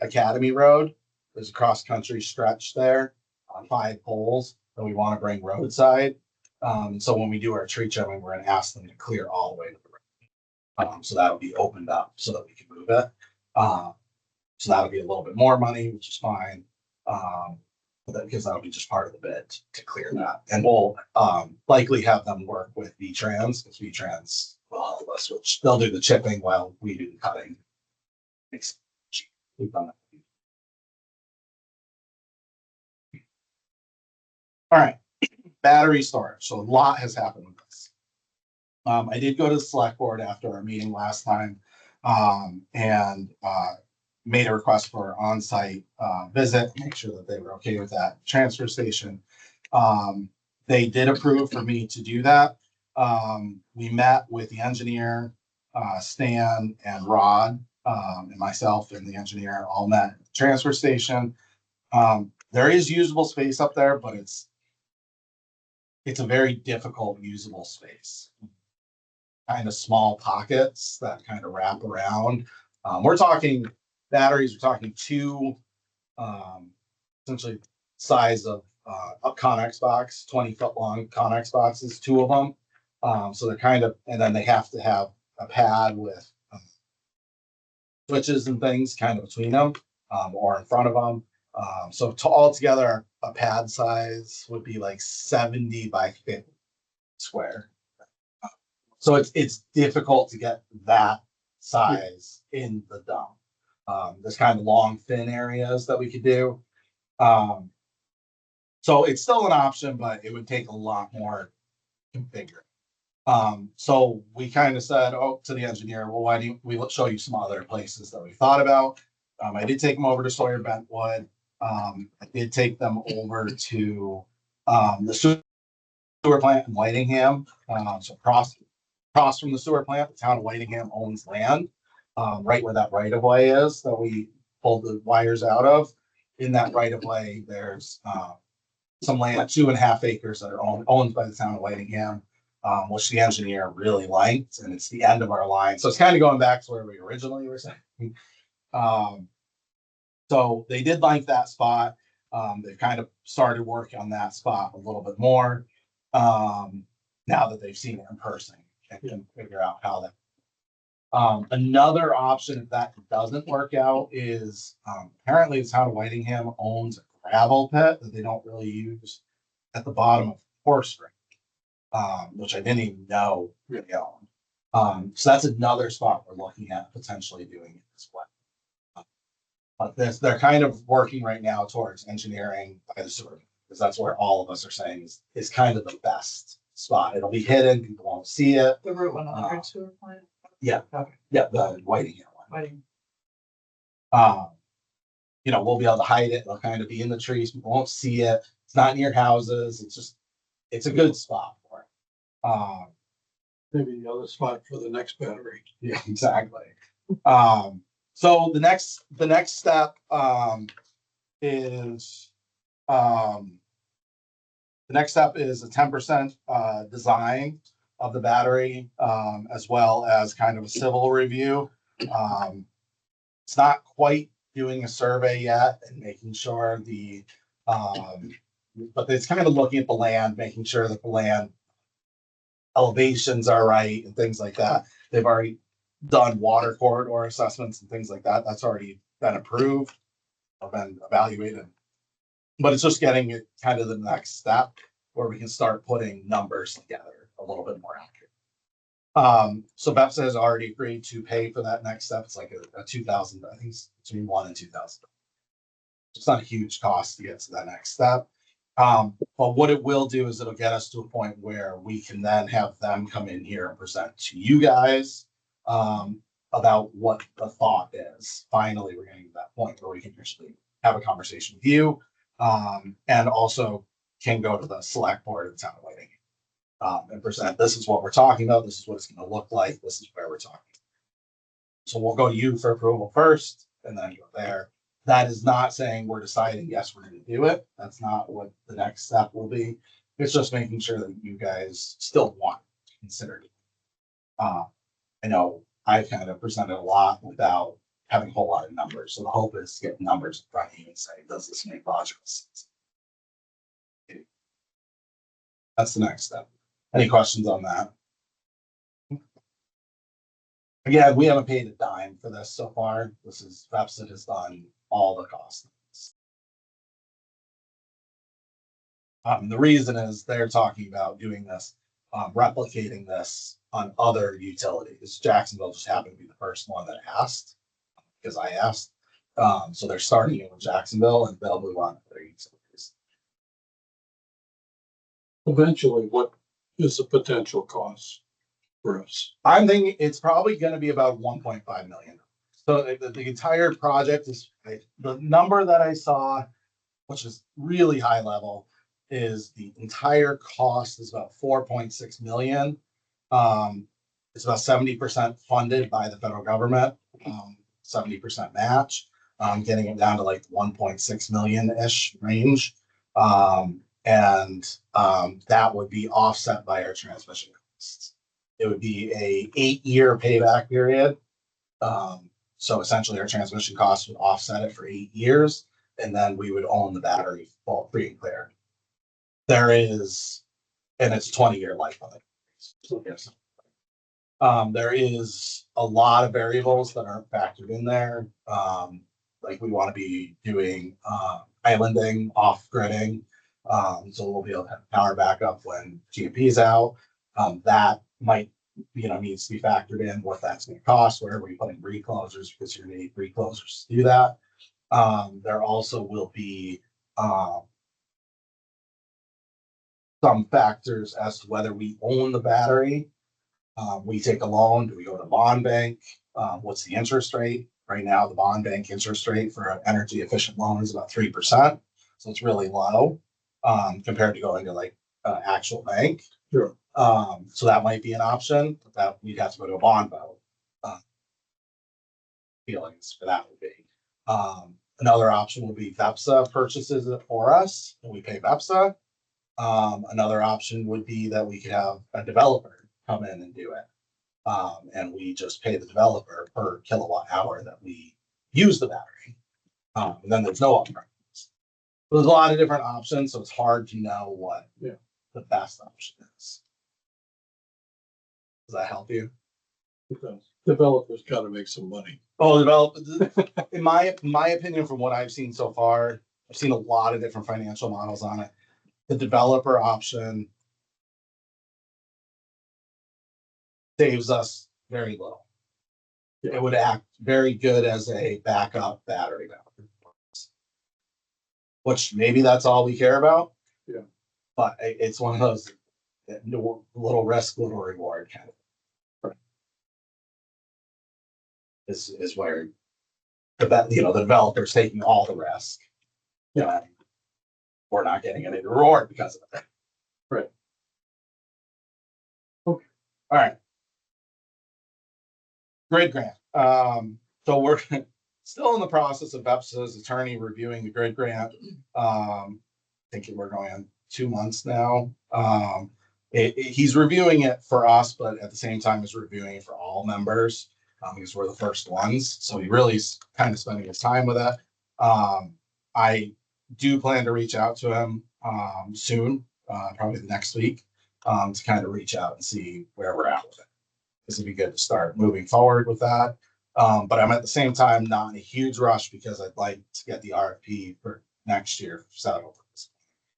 Academy Road, there's a cross country stretch there on 5 poles that we want to bring roadside. So when we do our tree trimming, we're going to ask them to clear all the way to the road. So that'll be opened up so that we can move it. So that'll be a little bit more money, which is fine. Because that'll be just part of the bid to clear that. And we'll likely have them work with V-Trans, because V-Trans will help us, which they'll do the chipping while we do the cutting. We've done that. All right, battery storage. So a lot has happened with this. I did go to the select board after our meeting last time and made a request for on-site visit, make sure that they were okay with that transfer station. They did approve for me to do that. We met with the engineer, Stan and Rod, and myself and the engineer all met at the transfer station. There is usable space up there, but it's a very difficult usable space. Kind of small pockets that kind of wrap around. We're talking batteries, we're talking 2 essentially size of Connex box, 20-foot long Connex boxes, 2 of them. So they're kind of, and then they have to have a pad with switches and things kind of between them or in front of them. So altogether, a pad size would be like 70 by 50 square. So it's difficult to get that size in the dump. There's kind of long, thin areas that we could do. So it's still an option, but it would take a lot more configuring. So we kind of said, to the engineer, well, why don't we show you some other places that we thought about? I did take them over to Sawyer Bentwood. I did take them over to the sewer plant in Whitingham. So across from the sewer plant, the town of Whitingham owns land right where that right of way is that we pulled the wires out of. In that right of way, there's some land, 2.5 acres that are owned by the town of Whitingham, which the engineer really liked, and it's the end of our line. So it's kind of going back to where we originally were saying. So they did like that spot. They've kind of started working on that spot a little bit more. Now that they've seen it in person and can figure out how that. Another option, if that doesn't work out, is apparently the town of Whitingham owns a gravel pit that they don't really use at the bottom of Horse Rink, which I didn't even know really owned. So that's another spot we're looking at potentially doing it as well. But they're kind of working right now towards engineering by the sewer, because that's where all of us are saying is kind of the best spot. It'll be hidden, people won't see it. The Route 100 sewer plant. Yeah, Okay. yeah, the Whitingham one. Waiting. We'll be able to hide it. It'll kind of be in the trees. People won't see it. It's not near houses. It's a good spot for it. Maybe the other spot for the next battery. Yeah, exactly. So the next step is a 10% design of the battery, as well as kind of a civil review. It's not quite doing a survey yet and making sure but it's kind of looking at the land, making sure that the land elevations are right and things like that. They've already done water corridor assessments and things like that. That's already been approved or been evaluated. But it's just getting it kind of the next step where we can start putting numbers together a little bit more accurate. So BEPSA has already agreed to pay for that next step. It's like a 2,000, I think it's between 1,000 and 2,000. It's not a huge cost to get to that next step. But what it will do is it'll get us to a point where we can then have them come in here and present to you guys about what the thought is. Finally, we're getting to that point where we can actually have a conversation with you, and also can go to the select board of the town of Whitingham and present, this is what we're talking about, this is what it's going to look like, this is where we're talking. So we'll go to you for approval first and then go there. That is not saying we're deciding, yes, we're going to do it. That's not what the next step will be. It's just making sure that you guys still want to consider it. I know I've kind of presented a lot without having a whole lot of numbers. So the hope is to get numbers in front of you and say, does this make logical sense? That's the next step. Any questions on that? Again, we haven't paid a dime for this so far. This is BEPSA has done all the costs. The reason is they're talking about doing this, replicating this on other utilities. Jacksonville just happened to be the first one that asked, because I asked. So they're starting it with Jacksonville and they'll move on to their utilities. Eventually, what is the potential cost for us? I'm thinking it's probably going to be about 1.5 million. So the entire project is, the number that I saw, which is really high level, is the entire cost is about 4.6 million. It's about 70% funded by the federal government, 70% match, getting it down to like 1.6 million-ish range. That would be offset by our transmission costs. It would be a 8-year payback period. So essentially our transmission costs would offset it for 8 years, and then we would own the battery full free and clear. And it's 20-year life on it. So yes. There is a lot of variables that aren't factored in there. Like we want to be doing islanding, off-gridding. So we'll be able to have power backup when GMP is out. That might, needs to be factored in, what that's going to cost, where are we putting reclosers, because you're going to need reclosers to do that. There also will be some factors as to whether we own the battery. We take a loan, do we go to bond bank? What's the interest rate? Right now, the bond bank interest rate for an energy efficient loan is about 3%. So it's really low compared to going to like actual bank. Sure. So that might be an option, but that we'd have to go to a bond vote. Feelings for that would be. Another option would be BEPSA purchases it for us and we pay BEPSA. Another option would be that we could have a developer come in and do it. And we just pay the developer per kilowatt hour that we use the battery. And then there's no upfront. There's a lot of different options, so it's hard to know what Yeah. the best option is. Does that help you? Because developers gotta make some money. Oh, in my opinion, from what I've seen so far, I've seen a lot of different financial models on it. The developer option saves us very little. It would act very good as a backup battery battery. Which maybe that's all we care about. Yeah. But it's one of those little risk, little reward kind of. Right. Is where the developer's taking all the risk. Yeah. We're not getting any reward because of it. Right. Okay. All right. Grid grant. So we're still in the process of EPSA's attorney reviewing the grid grant. Thinking we're going on 2 months now. He's reviewing it for us, but at the same time is reviewing it for all members. Because we're the first ones. So he really is kind of spending his time with it. I do plan to reach out to him soon, probably the next week, to kind of reach out and see where we're at with it. This would be good to start moving forward with that. But I'm at the same time not in a huge rush because I'd like to get the RFP for next year settled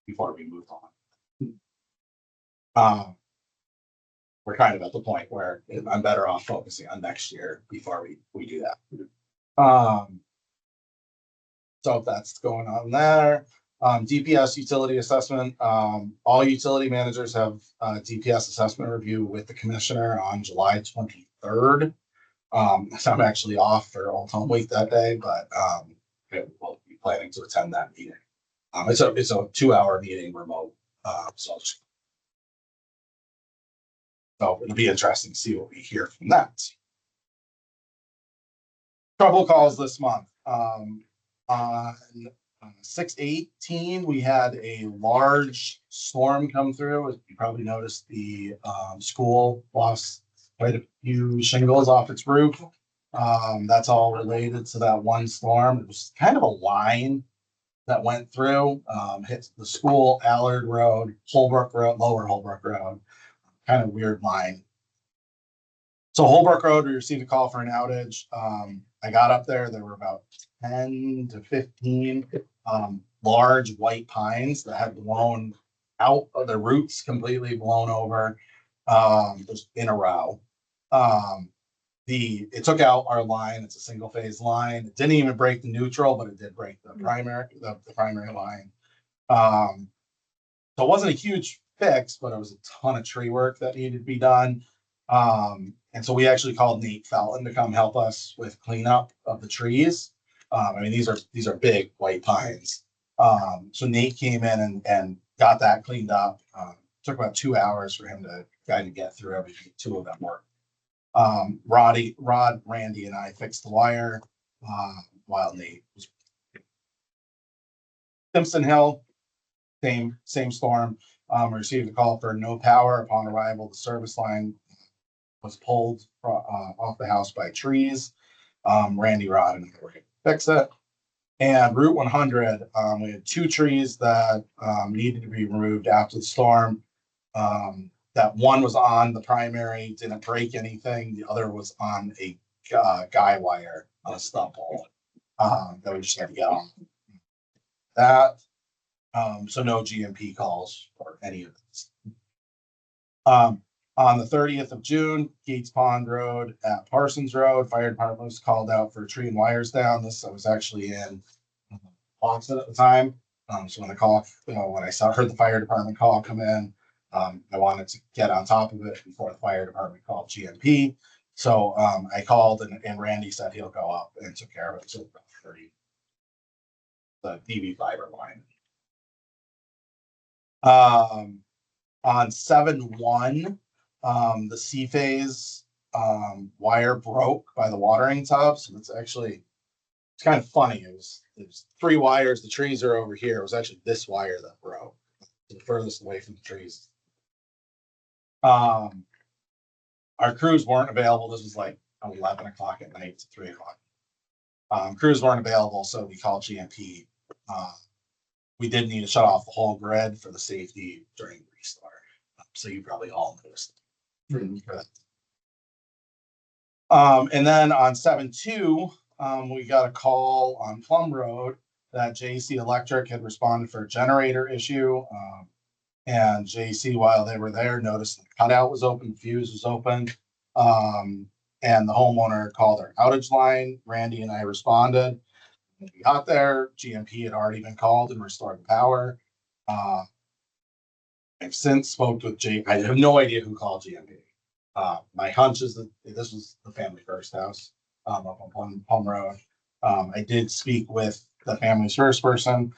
before we move on. We're kind of at the point where I'm better off focusing on next year before we do that. So that's going on there. DPS utility assessment. All utility managers have DPS assessment review with the commissioner on July 23rd. So I'm actually off for Old Home Week that day, but we'll be planning to attend that meeting. It's a 2-hour meeting remote. So it'll be interesting to see what we hear from that. Trouble calls this month. On 6/18, we had a large storm come through. As you probably noticed, the school lost quite a few shingles off its roof. That's all related to that one storm. It was kind of a line that went through, hit the school, Allard Road, Holbrook Road, Lower Holbrook Road. Kind of weird line. So Holbrook Road, we received a call for an outage. I got up there. There were about 10 to 15 large white pines that had blown out of their roots, completely blown over, just in a row. It took out our line. It's a single phase line. It didn't even break the neutral, but it did break the primary line. So it wasn't a huge fix, but it was a ton of tree work that needed to be done. And so we actually called Nate Felton to come help us with cleanup of the trees. I mean, these are big white pines. So Nate came in and got that cleaned up. Took about 2 hours for him to kind of get through everything. 2 of them worked. Randy, and I fixed the wire while Nate was. Simpson Hill, same storm. We received a call for no power upon arrival. The service line was pulled off the house by trees. Randy, Rod, and I were able to fix it. And Route 100, we had 2 trees that needed to be removed after the storm. That one was on the primary, didn't break anything. The other was on a guy wire on a stump pole that we just had to get on. That, so no GMP calls or any of this. On the 30th of June, Gates Pond Road at Parsons Road, fire department was called out for tree and wires down. I was actually in Boston at the time. So when I heard the fire department call come in, I wanted to get on top of it before the fire department called GMP. So I called and Randy said he'll go up and took care of it. So about 30, the DV fiber line. On 7/1, the C phase wire broke by the watering tub. So it's kind of funny. It was 3 wires. The trees are over here. It was actually this wire that broke, the furthest away from the trees. Our crews weren't available. This was like 11 o'clock at night to 3 o'clock. Crews weren't available, so we called GMP. we did need to shut off the whole grid for the safety during the restart. So you probably all noticed. And then on 7/2, we got a call on Plum Road that JC Electric had responded for a generator issue. And JC, while they were there, noticed the cutout was open, fuse was open. And the homeowner called our outage line. Randy and I responded. When we got there, GMP had already been called and restored the power. I've since spoke with I have no idea who called GMP. My hunch is that this was the Family First house up on Plum Road. I did speak with the Family's First person,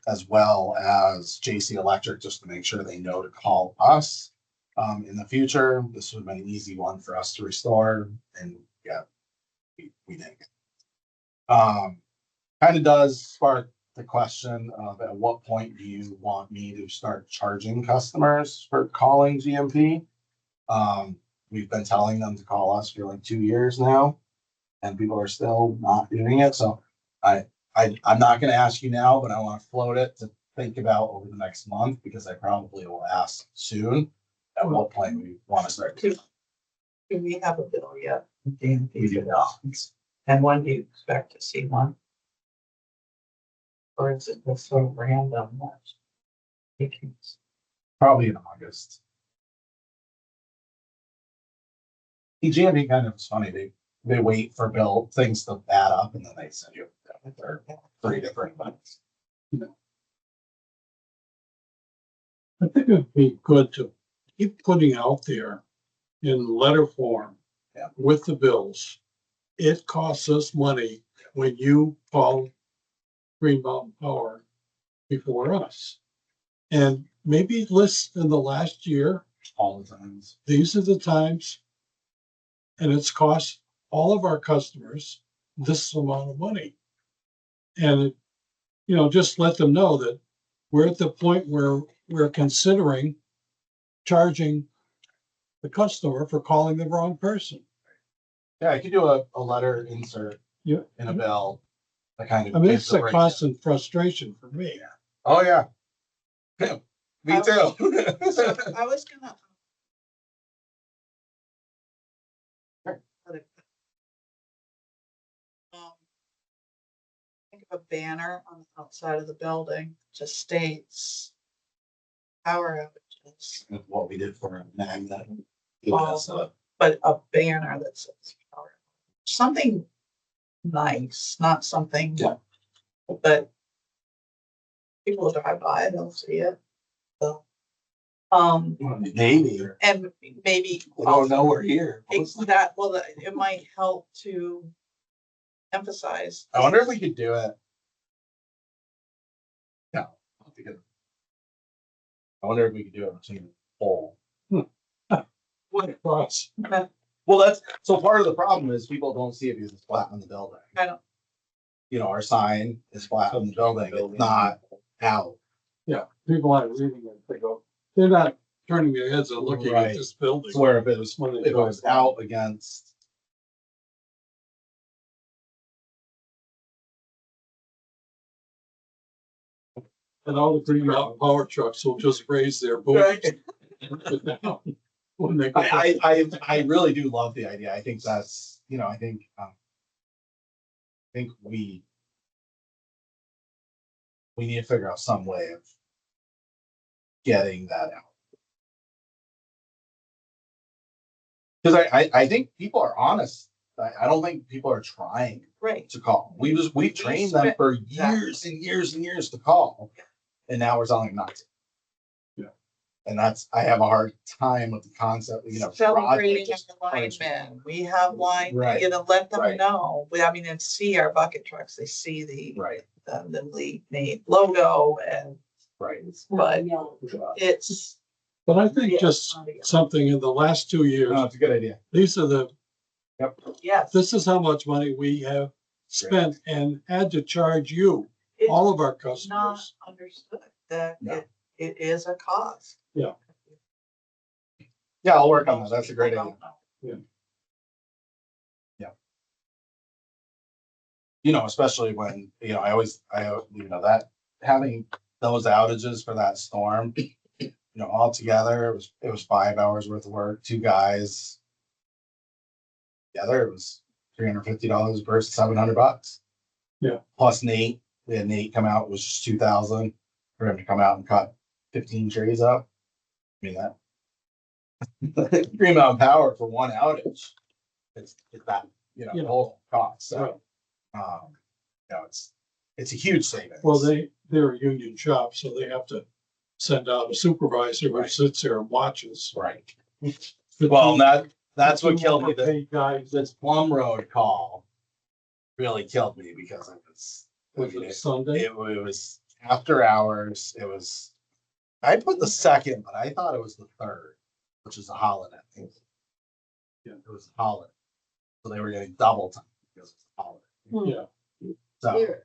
as well as JC Electric, just to make sure they know to call us in the future. This would have been an easy one for us to restore, and yeah, we didn't. Kind of does spark the question of at what point do you want me to start charging customers for calling GMP? We've been telling them to call us for like 2 years now, and people are still not doing it. So I'm not going to ask you now, but I want to float it to think about over the next month, because I probably will ask soon at what point we want to start. Do we have a bill yet? We do not. And when do you expect to see one? Or is it just so random? Probably in August. GMP kind of is funny. They wait for things to add up, and then they send you their 3 different ones. I think it'd be good to keep putting out there in letter form. Yeah. With the bills. It costs us money when you call Green Mountain Power before us. And maybe list in the last year, All the times. these are the times. And it's cost all of our customers this amount of money. And, just let them know that we're at the point where we're considering charging the customer for calling the wrong person. Yeah, I could do a letter insert Yeah. in a bill. That kind of. I mean, gives it's the a breakdown. constant frustration for me. Oh, yeah. Yeah, me too. I was gonna. Think of a banner on the outside of the building, just states power outages, That's what we did for Magnet. but a banner that says power. Something nice, not something. Yeah. But people drive by, they'll see it. So, Maybe. and maybe. I don't know we're here. It might help to emphasize. I wonder if we could do it. No. I wonder if we could do it between the pole. What across? Well, that's, so part of the problem is people don't see it because it's flat on the building. I don't, Our sign is flat on the building, it's not out. Yeah, people aren't reading it. They go, they're not turning their heads and looking Right. at this building. It's where if it was out against. And all the Green Mountain Power trucks will just raise their boots. When they go back. I really do love the idea. I think that's, I think we need to figure out some way of getting that out. Because I think people are honest. I don't think people are trying right. to call. We've trained them for years and years and years to call, and now we're telling them not to. Yeah. And I have a hard time with the concept, Celebrating just alignment. We have line, Right. Let them Right. know. And see our bucket trucks, they see the right, Lindley made logo and, right. but it's. But I think just something in the last 2 years, No, it's a good idea. these are Yes. this is how much money we have spent and had to charge you, all of our It's not customers. understood that No. it is a cost. Yeah, I'll work on that. That's a great idea. Especially when, that having those outages for that storm, all together, it was 5 hours worth of work, two guys. Together, it was $350 versus $700. Yeah. Plus Nate, we had Nate come out, it was just 2,000 for him to come out and cut 15 trees up. I mean, that Green Mountain Power for one outage, it's that, whole cost. So, it's a huge savings. Well, they're a union shop, so they have to send out a supervisor who Right. sits there and watches. Right. The Well, two- that's the what two killed me. underpaid guys, This Plum Road call really killed me because it was, was it Sunday? it was after hours. I put the second, but I thought it was the third, which is a holiday. Yeah, it was a holiday. So they were getting double time because it's a holiday. Yeah, So,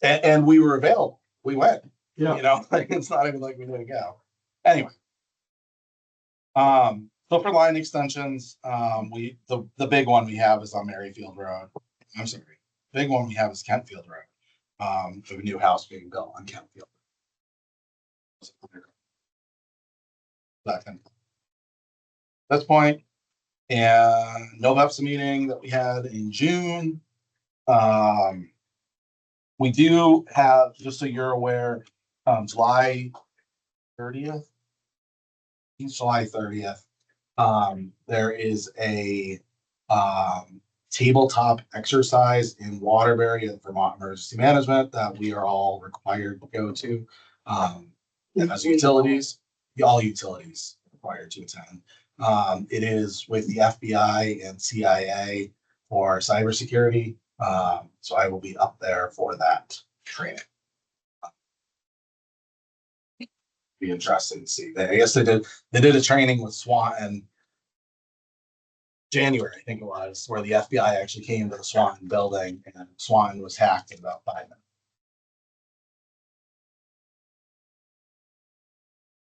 and we were available. We went, yeah. it's not even like we didn't go. Anyway. So for line extensions, the big one we have is on Maryfield Road. I'm sorry. Big one we have is Kentfield Road. For a new house being built on Kentfield. This point, and NOVEPS meeting that we had in June. We do have, just so you're aware, July 30th. July 30th. There is a tabletop exercise in Waterbury at Vermont Emergency Management that we are all required to go to. As utilities, all utilities required to attend. It is with the FBI and CIA for cybersecurity. So I will be up there for that training. Be interesting to see. I guess they did a training with Swanton January, I think it was, where the FBI actually came to the Swanton building and Swanton was hacked in about 5 minutes.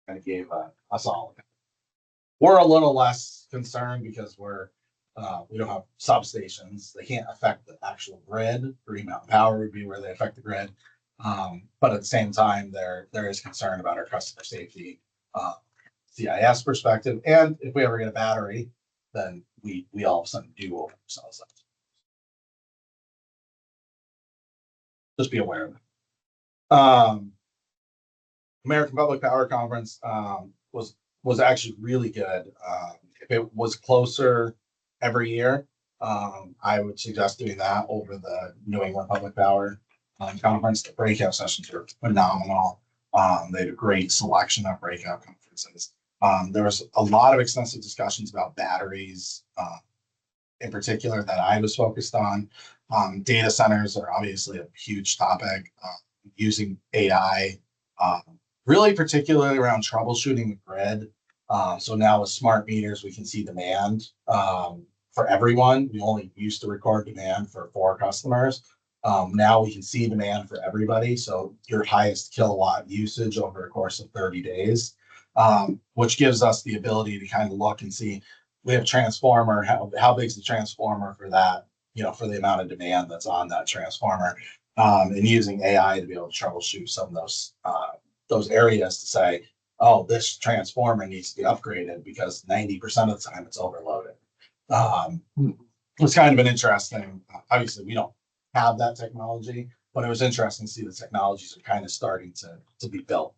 And it gave us all. We're a little less concerned because we don't have substations. They can't affect the actual grid. Green Mountain Power would be where they affect the grid. But at the same time, there is concern about our customer safety, CIS perspective. And if we ever get a battery, then we all of a sudden do over ourselves. Just be aware of it. American Public Power Conference was actually really good. If it was closer every year, I would suggest doing that over the New England Public Power Conference. The breakout sessions were phenomenal. They had a great selection of breakout conferences. There was a lot of extensive discussions about batteries, in particular, that I was focused on. Data centers are obviously a huge topic. Using AI, really particularly around troubleshooting the grid. So now with smart meters, we can see demand for everyone. We only used to record demand for 4 customers. Now we can see demand for everybody. So your highest kilowatt usage over a course of 30 days, which gives us the ability to kind of look and see, we have a transformer, how big is the transformer for that, for the amount of demand that's on that transformer, and using AI to be able to troubleshoot some of those areas to say, oh, this transformer needs to be upgraded because 90% of the time it's overloaded. It's kind of an interesting, obviously we don't have that technology, but it was interesting to see the technologies are kind of starting to be built.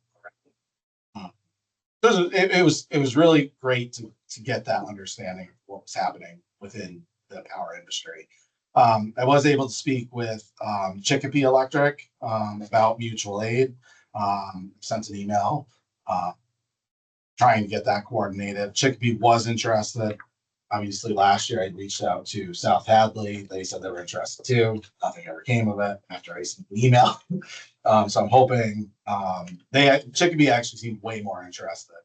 It was really great to get that understanding of what was happening within the power industry. I was able to speak with Chicopee Electric about mutual aid. Sent an email trying to get that coordinated. Chicopee was interested. Obviously, last year I reached out to South Hadley. They said they were interested too. Nothing ever came of it after I sent an email. So I'm hoping Chicopee actually seemed way more interested.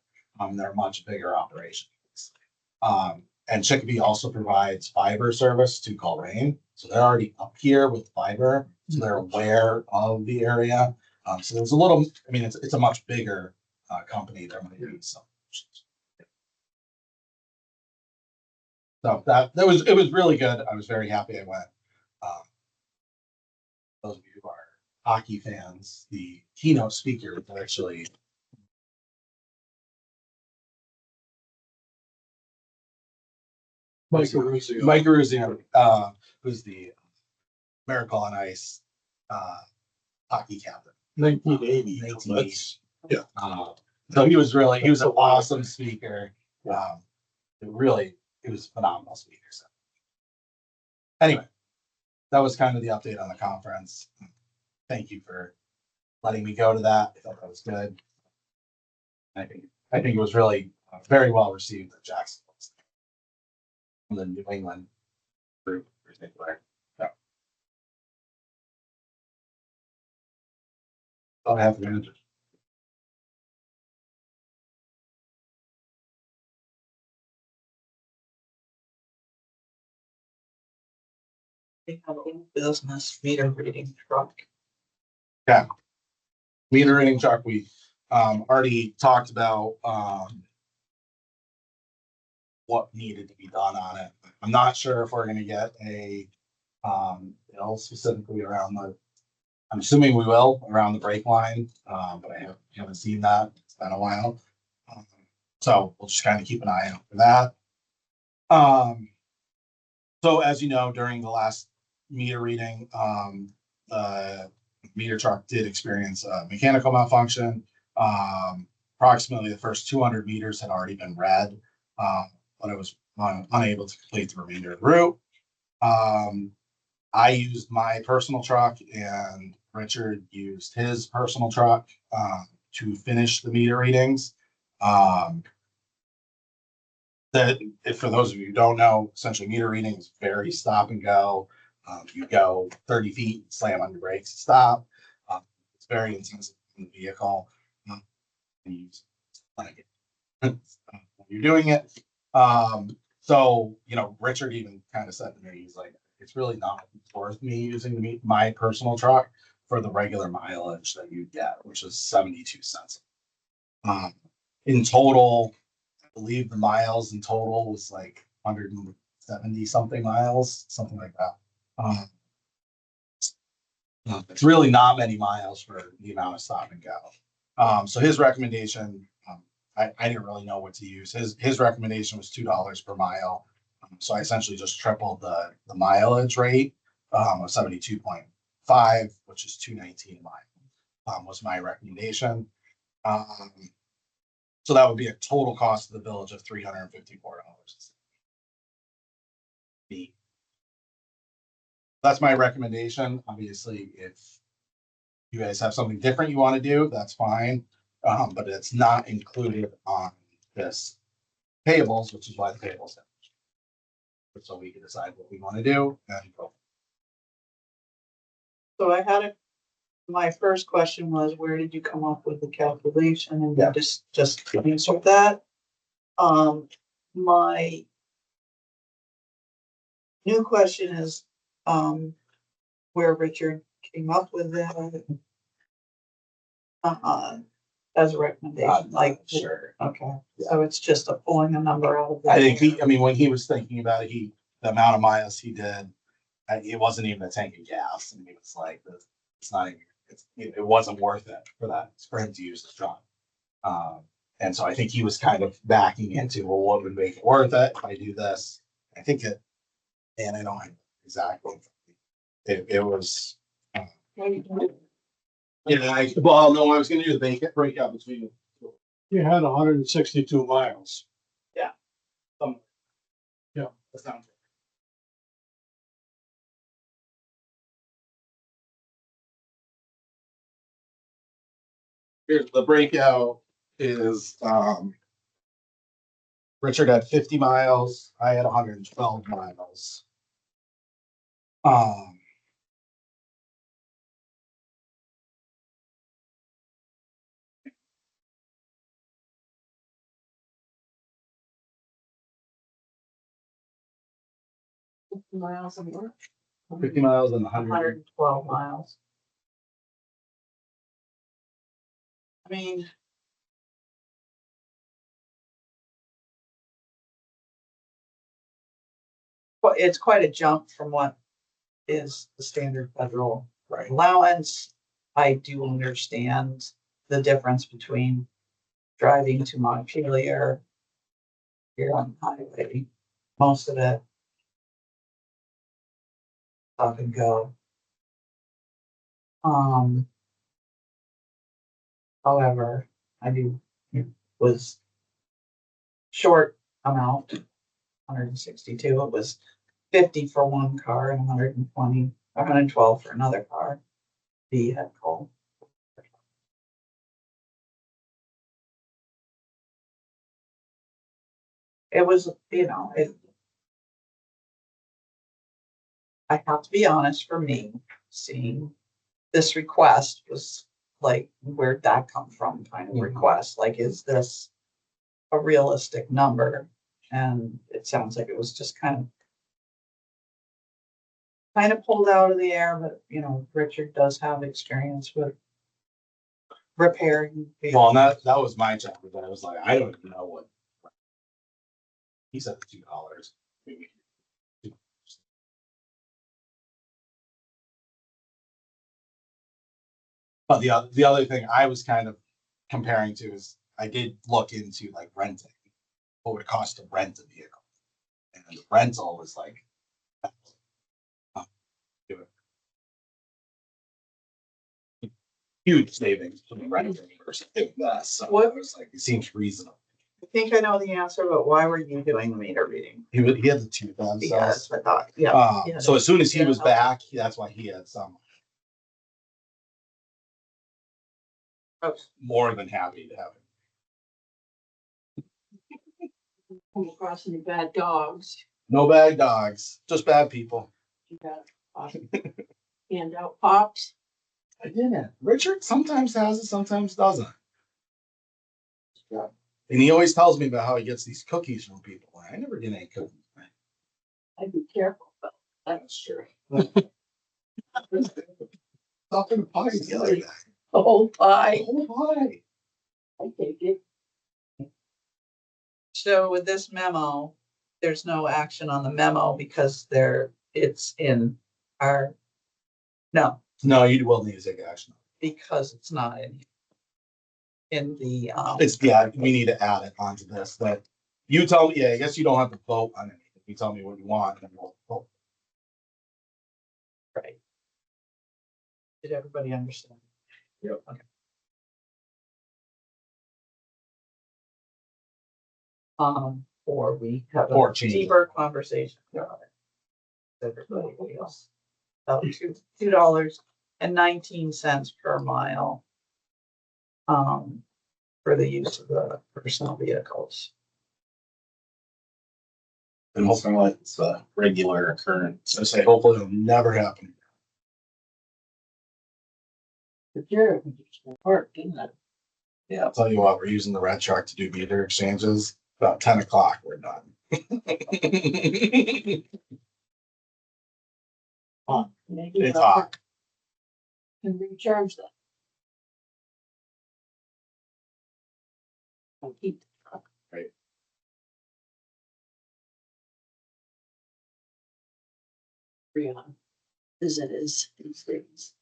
They're a much bigger operation. And Chicopee also provides fiber service to Coleraine. So they're already up here with fiber. So they're aware of the area. So there's a little, it's a much bigger company. There might be some. So it was really good. I was very happy I went. Those of you who are hockey fans, the keynote speaker was actually Mike Aruzio. Mike Aruzio, who's the Miracle on Ice hockey captain. 1980. 1980. That's, yeah. So he was an awesome speaker. It was a phenomenal speaker. So anyway, that was kind of the update on the conference. Thank you for letting me go to that. I thought that was good. I think it was really very well received at Jacksonville. From the New England group in particular. So. All I have to do. We have a business meter reading truck. Meter reading truck, we already talked about what needed to be done on it. I'm not sure if we're gonna get a bill specifically around I'm assuming we will around the brake line, but I haven't seen that. It's been a while. So we'll just kind of keep an eye out for that. So as you know, during the last meter reading, the meter truck did experience a mechanical malfunction. Approximately the first 200 meters had already been read, but I was unable to complete the remainder of the route. I used my personal truck and Richard used his personal truck to finish the meter readings. That if for those of you who don't know, essentially meter reading is very stop and go. You go 30 feet, slam on your brakes, stop. It's very intensive in the vehicle. When you're doing it. So, Richard even kind of said to me, he's like, it's really not worth me using my personal truck for the regular mileage that you get, which is 72 cents. In total, I believe the miles in total was like 170 something miles, something like that. It's really not many miles for the amount of stop and go. So his recommendation, I didn't really know what to use. His recommendation was $2 per mile. So I essentially just tripled the mileage rate of 72.5, which is $2.19 a mile, was my recommendation. So that would be a total cost of the village of $354. That's my recommendation. Obviously, if you guys have something different you want to do, that's fine. But it's not included on this payables, which is why the payables. So we can decide what we want to do and go. So my first question was, where did you come up with the calculation? And Yeah. you just answered that. My new question is, where Richard came up with that. As a recommendation, like, Sure. okay, so it's just a pulling a number out of. I think when he was thinking about it, the amount of miles he did, it wasn't even a tank of gas. And he was like, it's not even, it wasn't worth it for him to use the truck. And so I think he was kind of backing into, well, what would make it worth it if I do this? I think and I don't know exactly. It was. Yeah, I was going to do the breakout between. You had 162 miles. That sounds. Here's the breakout is Richard had 50 miles. I had 112 miles. Miles and what? 50 miles and 100. 112 miles. I mean. Well, it's quite a jump from what is the standard federal allowance. I do understand the difference between driving to Montpelier here on the highway, most of it stop and go. However, it was short amount, 162. It was 50 for one car and 120, 112 for another car vehicle. It was, I have to be honest, for me, seeing this request was like, where'd that come from kind of request? Like, is this a realistic number? And it sounds like it was just kind of pulled out of the air, but Richard does have experience with repairing. Well, and that was my job, but I was like, I don't even know what. He said $2, maybe. But the other thing I was kind of comparing to is I did look into like renting, what would it cost to rent a vehicle? And the rental was like huge savings from the renting versus doing this. So What- I was like, it seems reasonable. I think I know the answer, but why were you doing the meter reading? He had the two of them. Yes, I thought, yeah. Yeah. So as soon as he Yeah. was back, that's why he had some. I was more than happy to have it. Come across any bad dogs. No bad dogs, just bad people. You got hand out pops. I didn't. Richard sometimes has it, sometimes doesn't. Yeah. And he always tells me about how he gets these cookies from people. I never get any cookies. I'd be careful about That's true. Talking to pie the other day. the whole pie. Oh, pie. I take it. So with this memo, there's no action on the memo because it's in our, no, No, you will need to take action. because it's not in the, We need to add it onto this, but you tell me, I guess you don't have to vote on anything. You tell me what you want and we'll vote. right. Did everybody understand? Yep. Okay. Or we have Or a change it. deeper conversation. about it. Everybody else. $2.19 per mile. For the use of the personal vehicles. And hopefully like it's a regular occurrence. I say hopefully it'll never happen. The sheriff work, didn't it? Yeah, I'll tell you what, we're using the red shark to do meter exchanges. About 10 o'clock, we're done. Maybe It's I hot. can recharge that. I'll keep the truck. Right. Free on, as it is these days.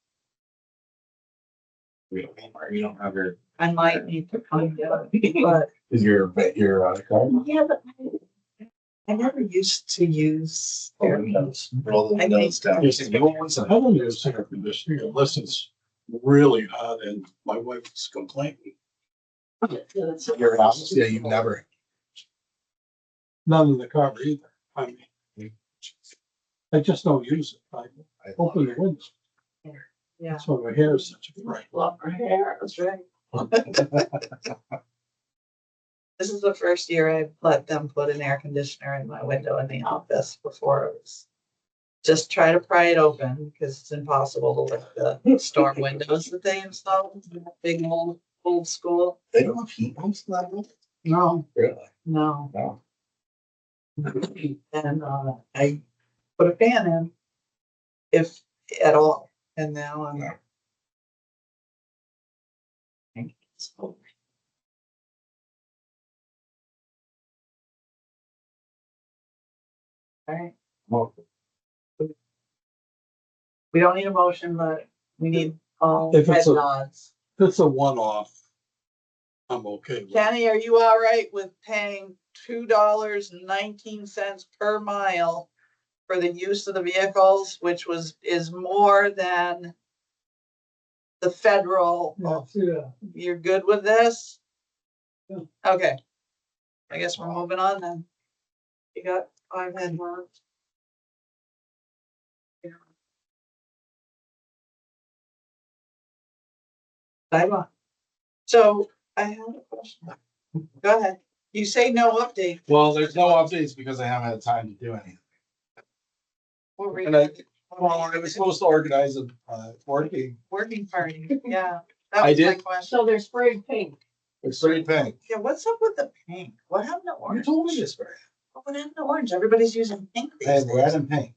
You don't have your, I might need to find out, but is your card? yeah, but I never used to use air conditioning. Roll the I windows think- down. You want some? I don't use air conditioning unless it's really hot and my wife's complaining. Your house? Yeah, you've never. None in the car either. I mean, I just don't use it. I open the windows. Yeah, That's why my hair is such a bright. Love her hair. that's right. This is the first year I let them put an air conditioner in my window in the office. Before it was just try to pry it open because it's impossible to lift the storm windows that they installed. Big old school. They don't have heat pumps in that one? No, Really? no. No. And I put a fan in, if at all, and now I'm. No. All right, Well, we don't need a motion, but we need If Head it's a, nods. if it's a one-off, I'm okay with it. Kenny, are you all right with paying $2.19 per mile for the use of the vehicles, which is more than the federal? Yeah. You're good with this? Yeah. Okay. I guess we're moving on then. You got 5 head nods. Sidewalk. So I have a question. Go ahead. You say no update. Well, there's no updates because I haven't had time to do anything. And I was supposed to organize a working. Working party, yeah. That I was my did. question. So they're sprayed pink. It's straight pink. Yeah, what's up with the pink? What happened to You orange? told me this, Barry. What happened to orange? Everybody's using pink I these had red days. and pink.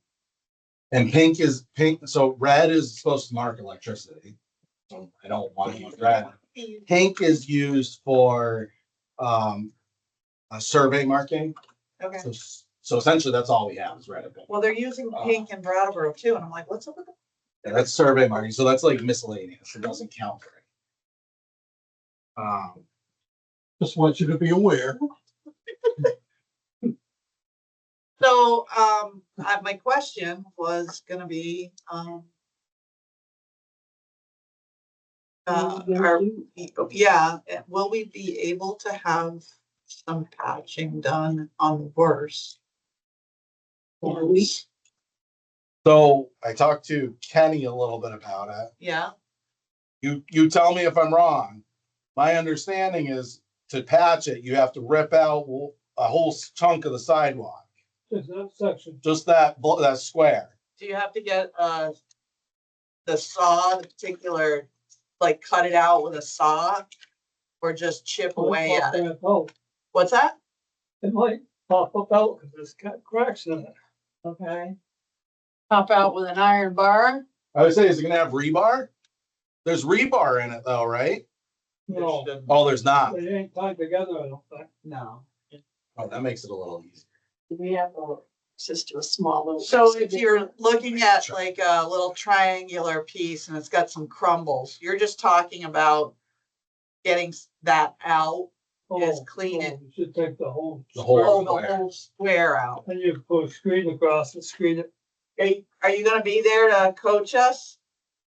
And pink is pink, so red is supposed to mark electricity. So I don't want to use red. Pink is used for a survey marking. Okay, So essentially that's all we have is red and pink. well, they're using pink in Brattleboro too, and I'm like, what's up with the? Yeah, that's survey marking, so that's like miscellaneous. It doesn't count for it. Just want you to be aware. So, my question was gonna be, will we be able to have some patching done on the worst? So I talked to Kenny a little bit about it. Yeah, You tell me if I'm wrong. My understanding is to patch it, you have to rip out a whole chunk of the sidewalk, Just that section. just that square. do you have to get, the saw, the particular, like cut it out with a saw? Or just chip away at it? Oh, What's that? it might pop up out because there's got cracks in it. Okay. Pop out with an iron bar. I would say, is it gonna have rebar? There's rebar in it though, right? No, Oh, there's not. they ain't tied together, I don't think. No. Oh, that makes it a little easier. We have access to a small little. So if you're looking at like a little triangular piece and it's got some crumbles, you're just talking about getting that out, is clean it. You should take the whole. The whole pull square. the whole square out. And you put a screen across and screen it. Are you gonna be there to coach us?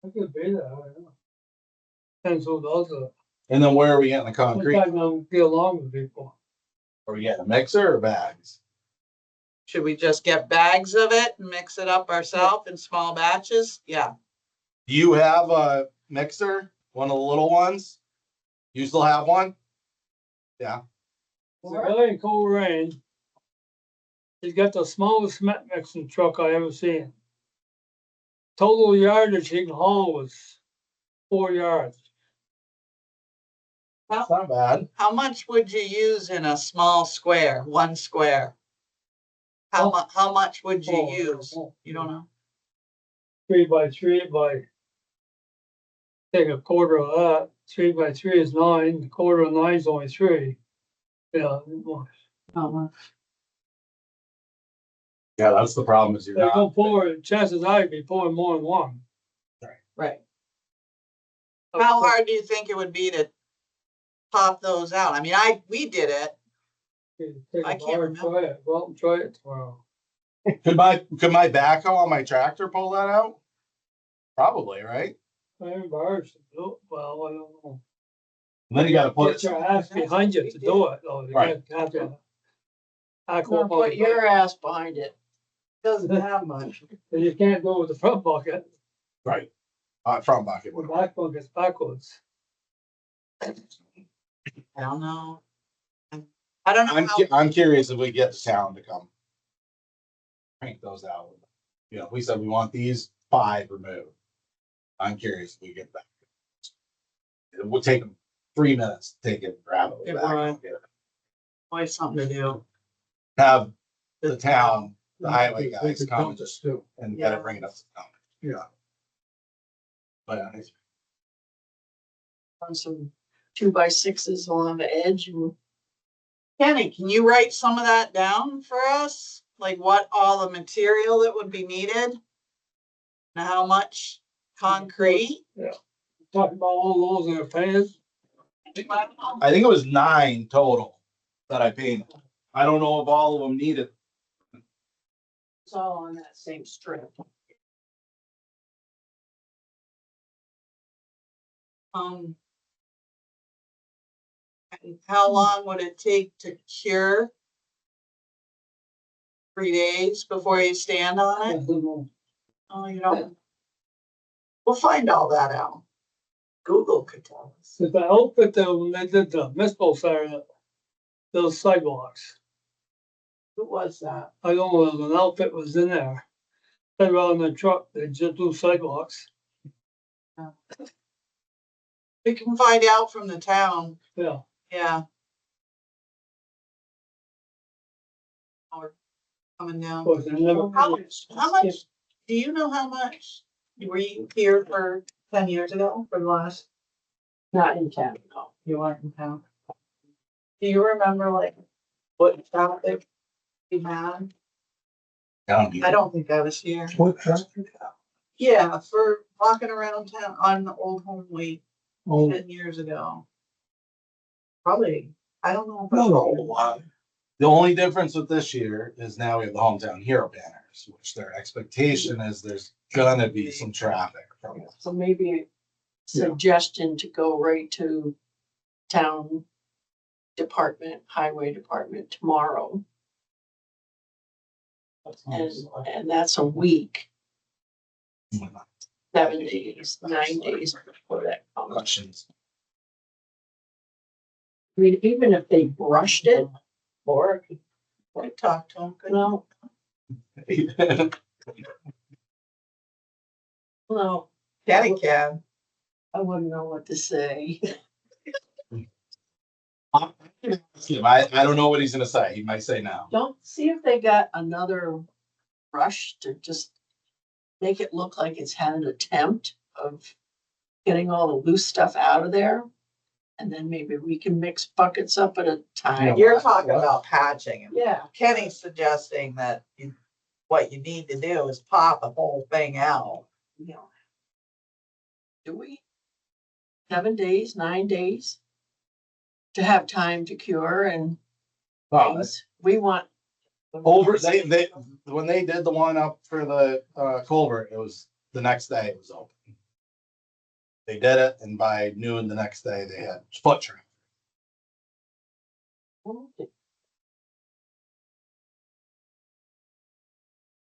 I could be there, I don't know. Depends who does it. And then where are we getting the concrete? Sometimes I don't get along with people. Are we getting a mixer or bags? Should we just get bags of it and mix it up ourselves in small batches? Yeah. Do you have a mixer? One of the little ones? You still have one? Yeah. It's a guy in Coleraine. He's got the smallest cement mixing truck I ever seen. Total yardage he can haul was 4 yards. That's not bad. How much would you use in a small square, one square? How much would you Oh, I don't use? know. You don't know? 3 by 3 by. Take a quarter of that. 3 by 3 is 9. A quarter of 9 is only 3. Yeah. Yeah, that's the problem is you're They're not. gonna pour, chances are you'd be pouring more than one. Right. How hard do you think it would be to pop those out? I mean, we did it. Take I a can't bar and remember. try it. Go out and try it tomorrow. Could my backhoe on my tractor pull that out? Probably, right? Iron bars to do it. Well, I don't know. And then you gotta put Get your ass behind you to do it, though. You Right. can't have to. Or put your ass behind it. Doesn't have much. You can't go with the front bucket. right. Front bucket. The back bucket's backwards. I don't know. I don't know how. I'm curious if we get the town to come crank those out. You know, we said we want these 5 removed. I'm curious if we get that. It would take them 3 minutes to take it, grab it. It back, would. Always something to do. Have the town, the highway They guys could come dump this too. and Yeah. gotta bring it up to town. Yeah. But On some 2 by 6s along the edge and Kenny, can you write some of that down for us? Like what all the material that would be needed? And how much concrete? Yeah. talking about all those in the fans. I think it was 9 total that I painted. I don't know if all of them needed. It's all on that same strip. And how long would it take to cure? 3 days before you stand on it? Oh, you don't. We'll find all that out. Google could tell us. Cause the outfit that when they did the municipal side, those sidewalks, Who was that? I don't know, if an outfit was in there. They run the truck, they just do sidewalks, We can find out from the town, yeah. yeah. Or coming Of down. course, they never. How much, do you know how much? Were you here for 10 years ago for the last, Not in town, no. you weren't in town? Do you remember like what traffic we had? I don't think I was here. What traffic? Yeah, for walking around town on the old home week Oh, 10 years ago. Probably, I don't know. if I not a was whole here. lot. The only difference with this year is now we have the hometown hero banners, which their expectation is there's gonna be some traffic from it. So maybe a suggestion to go right to town department, highway department tomorrow. And that's a week, 7 days, 9 days before that comes. Questions? I mean, even if they brushed it, or, We talked to him. no, no, Daddy can. I wouldn't know what to say. I don't know what he's gonna say. He might say no. Don't see if they got another brush to just make it look like it's had an attempt of getting all the loose stuff out of there. And then maybe we can mix buckets up at a time. You're talking about patching. Yeah, Kenny's suggesting that what you need to do is pop the whole thing out. you know. Do we? 7 days, 9 days? To have time to cure and Well, things. We want. over, they, when they did the one up for the, culvert, it was the next day it was open. They did it and by noon the next day they had foot traffic.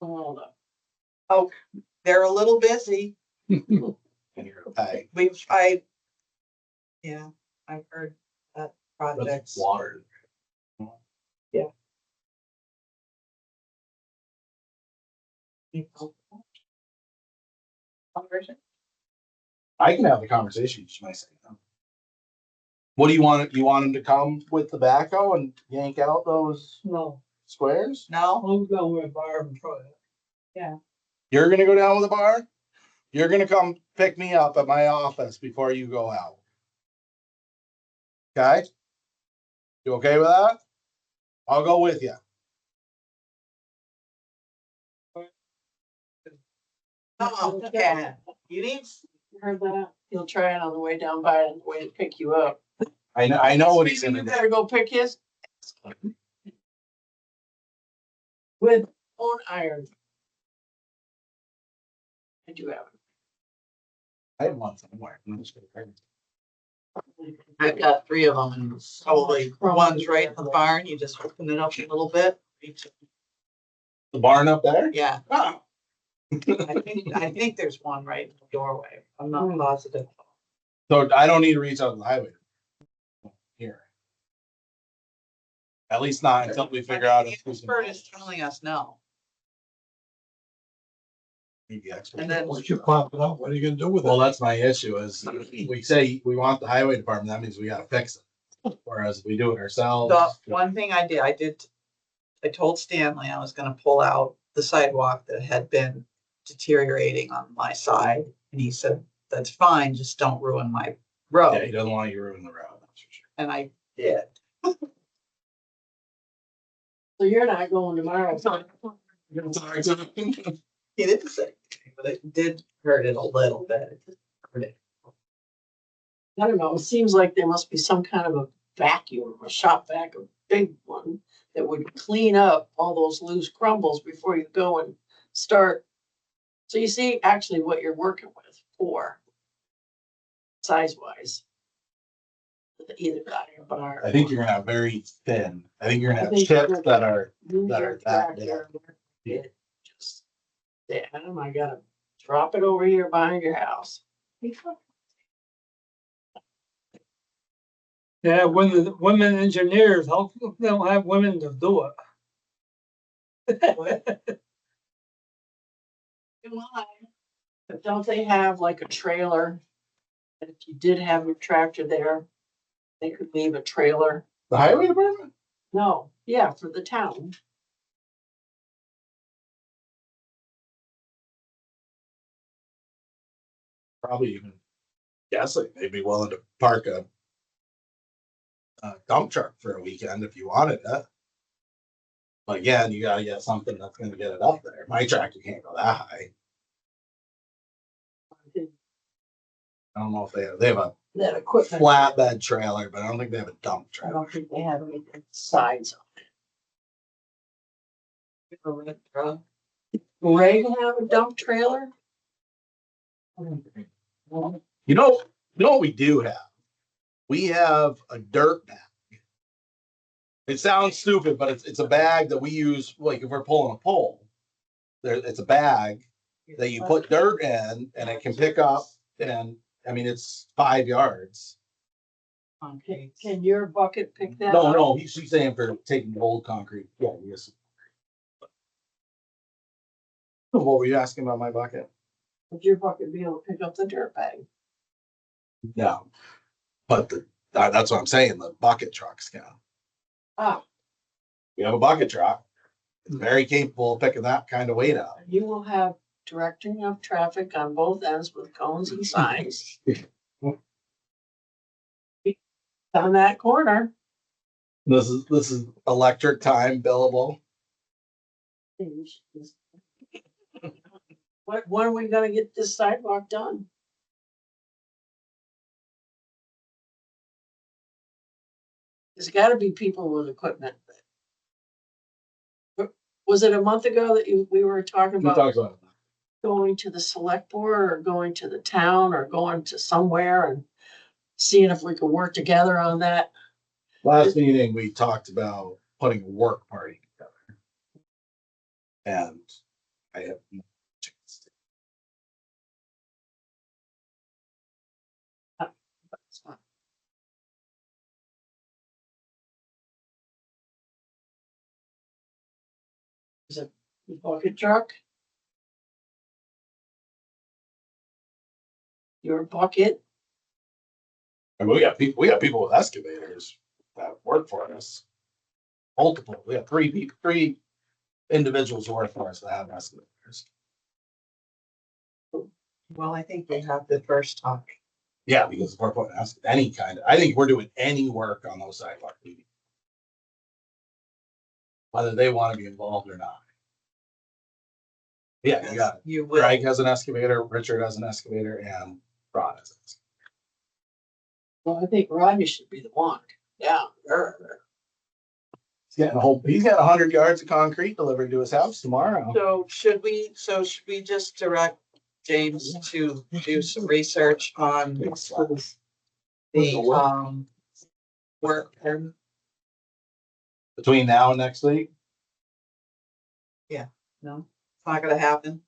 Hold up. Oh, they're a little busy. And you're okay. Yeah, I've heard that That's project's. water. I can have the conversation, you just might say no. What do you want? You want him to come with the backhoe and yank out those No, squares? No, I'm going with bar and try it. You're gonna go down with the bar? You're gonna come pick me up at my office before you go out. Okay? You okay with that? I'll go with you. no, Ken, you need, Heard that? He'll try it on the way down by on the way to pick you up. I know what he's Maybe gonna you do. better go pick his. With own iron. I do have I have one somewhere. I'm just gonna grab it. I've got 3 of them and probably one's right in the barn. You just open it up a little bit. The barn up there? Yeah, Oh. I think there's one right in the doorway. I'm not positive. So I don't need to reach out to the highway. Here. At least not until we figure out. The if we can- expert is telling us no. Maybe expert. And then Once you pop it out, what are you gonna do with Well, it? that's my issue is we say we want the highway department, that means we gotta fix it. Whereas if we do it ourselves. the one thing I told Stanley I was gonna pull out the sidewalk that had been deteriorating on my side. And he said, that's fine, just don't ruin my Yeah, road. he doesn't want you to ruin the road, that's for sure. And I did. So you're not going tomorrow. He didn't say, anything, but it did hurt it a little bit. It just hurt it. I don't know, it seems like there must be some kind of a vacuum, a shop vac, a big one that would clean up all those loose crumbles before you go and start. So you see actually what you're working with for size wise. Either that or bar. I think you're gonna have very thin, I think you're gonna I have think chips you're- that are, Use that your are that tractor, big. it just, damn, I gotta drop it over here behind your house. Yeah, women engineers, how come they don't have women to do it? But don't they have like a trailer? And if you did have your tractor there, they could leave a trailer. The highway department? No, yeah, for the town. Probably even guessing they'd be willing to park a dump truck for a weekend if you wanted it. But again, you gotta get something that's gonna get it up there. My tractor can't go that high. I don't know if they have a That equipment. flatbed trailer, but I don't think they have a dump I trailer. don't think they have anything sides on it. Reagan have a dump trailer? You know what we do have? We have a dirt bag. It sounds stupid, but it's a bag that we use, like if we're pulling a pole. It's a bag that you put dirt in and it can pick up, and I mean, it's 5 yards. Can your bucket pick that No, up? no, she's saying for taking the old concrete. Yeah, yes. What were you asking about my bucket? Would your bucket be able to pick up the dirt bag? No, but that's what I'm saying. The bucket trucks can. Ah, We have a bucket truck. It's very capable of picking that kind of weight up. you will have directing of traffic on both ends with cones and signs. On that corner. This is electric time billable. When are we gonna get this sidewalk done? There's gotta be people with equipment. Was it a month ago that we were talking Who about talks about it? going to the select board or going to the town or going to somewhere and seeing if we could work together on that? Last meeting, we talked about putting a work party together. And I have no chance to. Is it the bucket truck? Your bucket? And we got people with excavators that work for us. Multiple, we have three individuals who work for us that have excavators. Well, I think we have the first talk. Yeah, because we're putting any kind of, I think we're doing any work on those sidewalk meetings. Whether they want to be involved or not. Yeah, you got it. You will. Greg has an excavator, Richard has an excavator, and Rod has an excavator. Well, I think Rodney should be the one. Yeah. He's got 100 yards of concrete delivered to his house tomorrow. So should we just direct James to do some research on the work and Between now and next week? no, it's not gonna happen.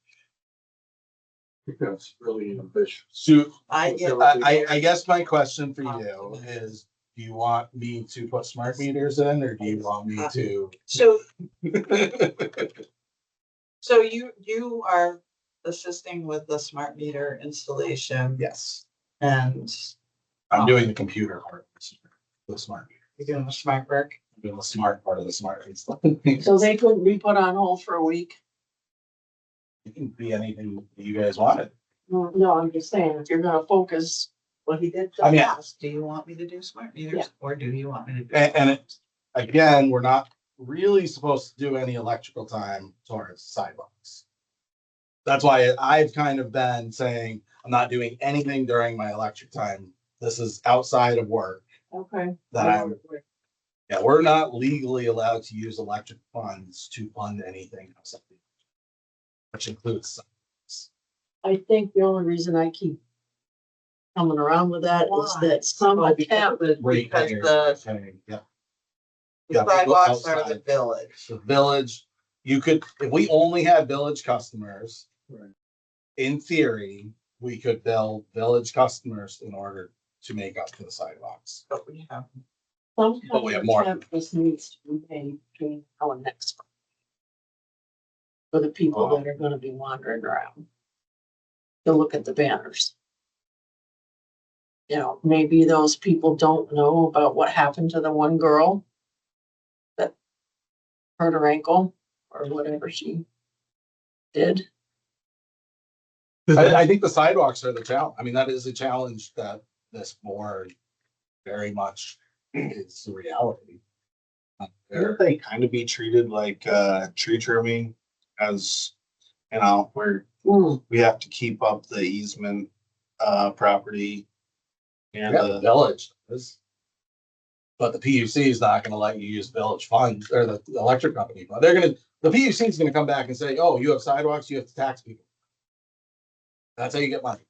That's really ambitious. So I get, I guess my question for you is, do you want me to put smart meters in, or do you want me to? so you are assisting with the smart meter installation Yes, and I'm doing the computer part of the smart meter. you're doing the smart work. I'm doing the smart part of the smart install. So they couldn't be put on hold for a week? It can be anything that you guys wanted. No, I'm just saying, if you're gonna focus, Well, he did I mean, ask, do you want me to do smart meters Yeah. or do you want me to do? And it, again, we're not really supposed to do any electrical time towards sidewalks. That's why I've kind of been saying, I'm not doing anything during my electric time This is outside of work Okay. that yeah, we're not legally allowed to use electric funds to fund anything outside, which includes. I think the only reason I keep coming around with that is that some Oh, because attempt, the, because the Yeah. the Yeah, people sidewalks are the outside. village. The village, you could, if we only had village customers. Right. In theory, we could build village customers in order to make up for the sidewalks. But we have. some But we kind have of more. attempt this needs to be made between now and next spring. For the people that are gonna be wandering around. To look at the banners. You know, maybe those people don't know about what happened to the one girl. That hurt her ankle or whatever she did. I think the sidewalks are the challenge. I mean, that is a challenge that this board very much is the reality. Shouldn't they kind of be treated like tree trimming as, you know, where we have to keep up the easement property and Yeah, the village is. But the PUC is not gonna let you use village funds or the electric company, but the PUC is gonna come back and say, oh, you have sidewalks, you have to tax people. That's how you get money.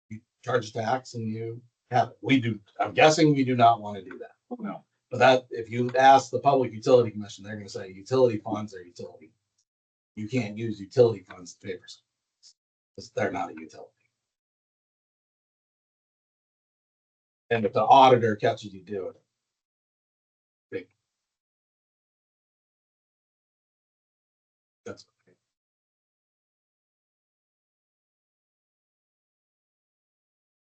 You charge a tax and you have it. We do, I'm guessing we do not want to do that. No. But that, if you ask the Public Utility Commission, they're gonna say utility funds are utility. You can't use utility funds to pay for something. Because they're not a utility. And if the auditor catches you doing it. Big. That's okay.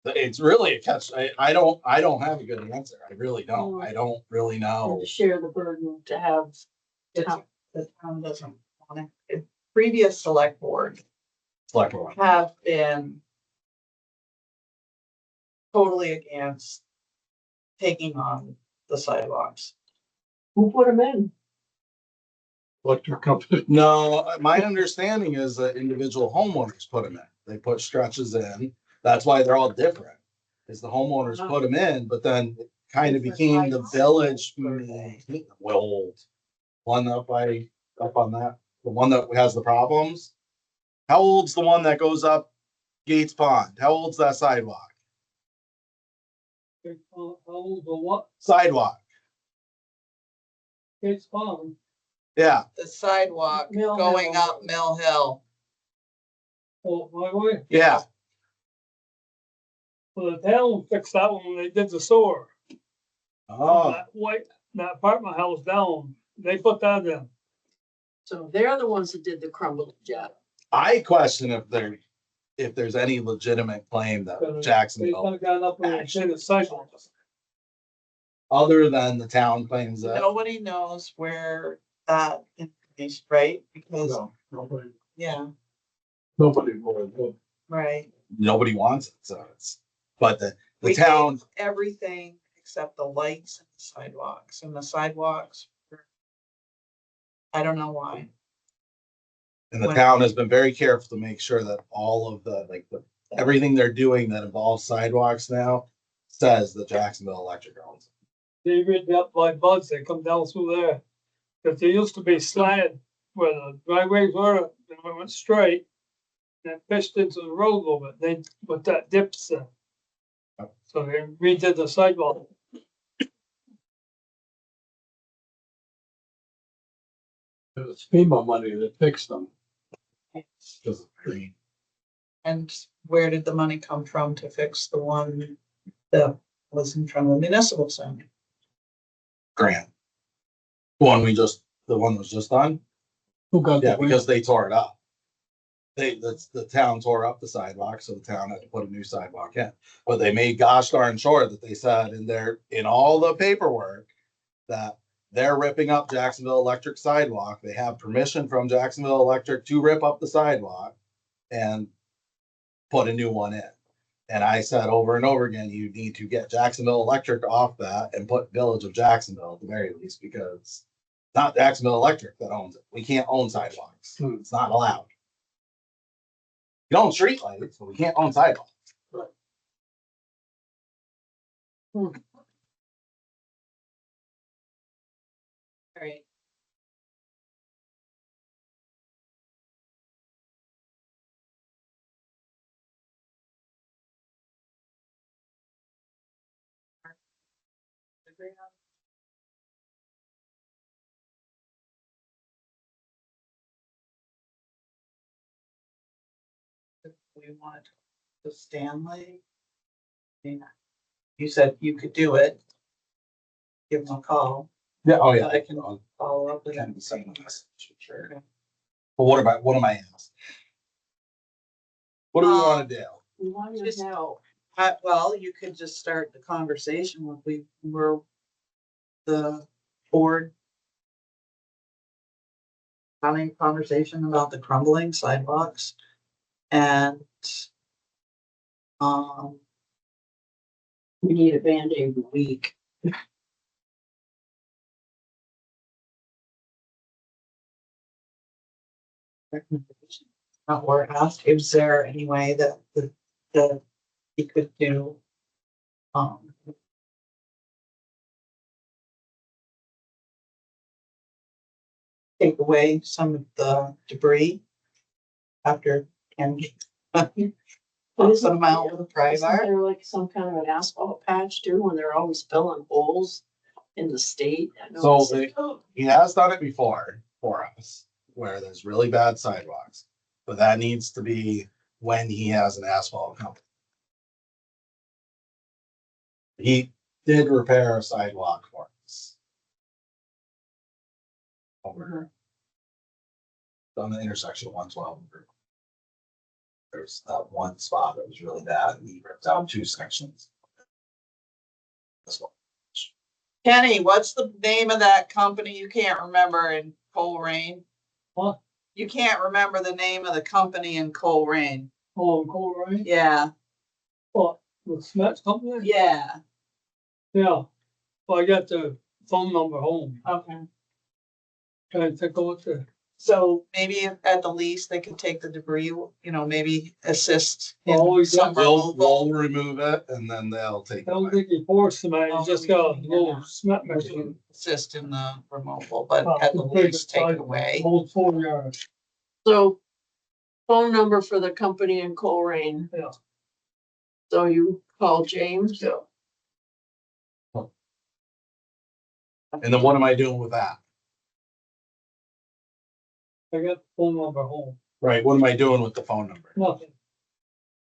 It's really a catch. I don't have a good answer. I really don't. I don't really And know. to share the burden to have. The town doesn't want it. Previous select board Select board. have been totally against taking on the sidewalks. Who put them in? Electric company. No, my understanding is that individual homeowners put them in. They put stretches in. That's why they're all different. Is the homeowners put them in, but then it kind of became the village. Well, one up on that, the one that has the problems. How old's the one that goes up Gates Pond? How old's that sidewalk? How old or what? Sidewalk. It's fine. Yeah. The sidewalk Mill going Hill. up Mill Hill. Oh, my way. Yeah. Well, the town fixed that one when they did the sewer. Oh, That apartment house down, they put that in. So they're the ones that did the crumbled job. I question if there's any legitimate claim that They Jacksonville, kind of got up and did the sidewalks. other than the town claims that. Nobody knows where that information, right? Because, No, nobody will. right. Nobody wants it, so it's, but the We town, gave everything except the lights and the sidewalks, and the sidewalks. I don't know why. and the town has been very careful to make sure that all of everything they're doing that involves sidewalks now says that Jacksonville Electric owns it. They rigged up by buds, they come down through there. Cause there used to be slanted where the driveways were, and we went straight. And fished into the road a little bit, they put that dips there. So they redid the sidewalk. It was FEMA money that fixed them. Because of green. And where did the money come from to fix the one that was in front of the municipal center? Grant. The one that was just done? Who got Yeah, the grant? because they tore it up. The town tore up the sidewalk, so the town had to put a new sidewalk in. But they made gosh darn sure that they said in all the paperwork that they're ripping up Jacksonville Electric sidewalk. They have permission from Jacksonville Electric to rip up the sidewalk and put a new one in. And I said over and over again, you need to get Jacksonville Electric off that and put Village of Jacksonville at the very least, because it's not Jacksonville Electric that owns it. We can't own sidewalks. It's not allowed. You own streetlights, but we can't own sidewalks. Right. We wanted to Stanley. You said you could do it. Give him a call. Yeah, oh yeah. I can follow up with Can him. be sending a message, sure. Okay. But what am I asking? What do we wanna do? We want to Just- know. Well, you could just start the conversation with we were the board. Having a conversation about the crumbling sidewalks and We need a Band-Aid a week. recommendation. Or asked, is there any way that he could do? Um. Take away some of the debris after and But put isn't- them out with a pry Isn't bar. there like some kind of an asphalt patch too, when they're always filling holes in the state? I know So it's- he has done it before for us, where there's really bad sidewalks. But that needs to be when he has an asphalt company. He did repair a sidewalk for us. Over on the intersection of 112. There's that one spot that was really bad, and he ripped out 2 sections. That's all. Kenny, what's the name of that company you can't remember in Coleraine? What? You can't remember the name of the company in Coleraine. Oh, cool, right? Yeah, What, the Smith's company? yeah, Yeah. Well, I got the phone number home. okay. Can I take a look at? So maybe at the least, they could take the debris, you know, maybe assist Oh, in yeah. some We'll removal. remove it and then they'll take I it don't away. think he poured cement, Oh, he just we got a can, little yeah. cement machine. Assist in the removal, but Oh, at the it's big least take size, it away. Old 4 yard, So phone number for the company in Coleraine. yeah. So you call James? Yeah. And then what am I doing with that? I got the phone number home, Right, what am I doing with the phone number? nothing.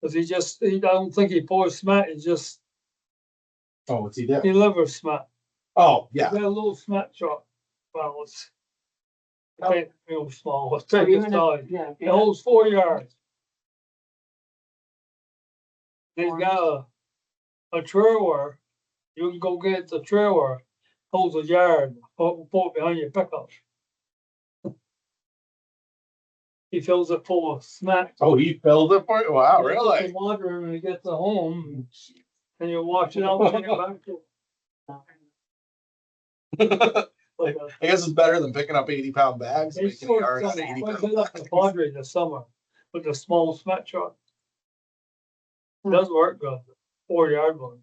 Cause I don't think he pours cement, he just Oh, what's he do? delivers cement. Oh, He yeah, got a little cement truck. Well, it's. Oh. It's real small, it's Or take his even if- time. Yeah. It holds 4 yards. He's got a trailer, you can go get the trailer, holds a yard, put it behind your pickup. He fills it full of cement. oh, he filled it for you? Wow, He puts really? the water when he gets it home, and you wash it out, and you back to. I guess it's better than picking up 80-pound bags and They making a sort yard out of some, 80 I pound did up the bags. Padre this summer with the small cement truck. It does work good, 4 yard one.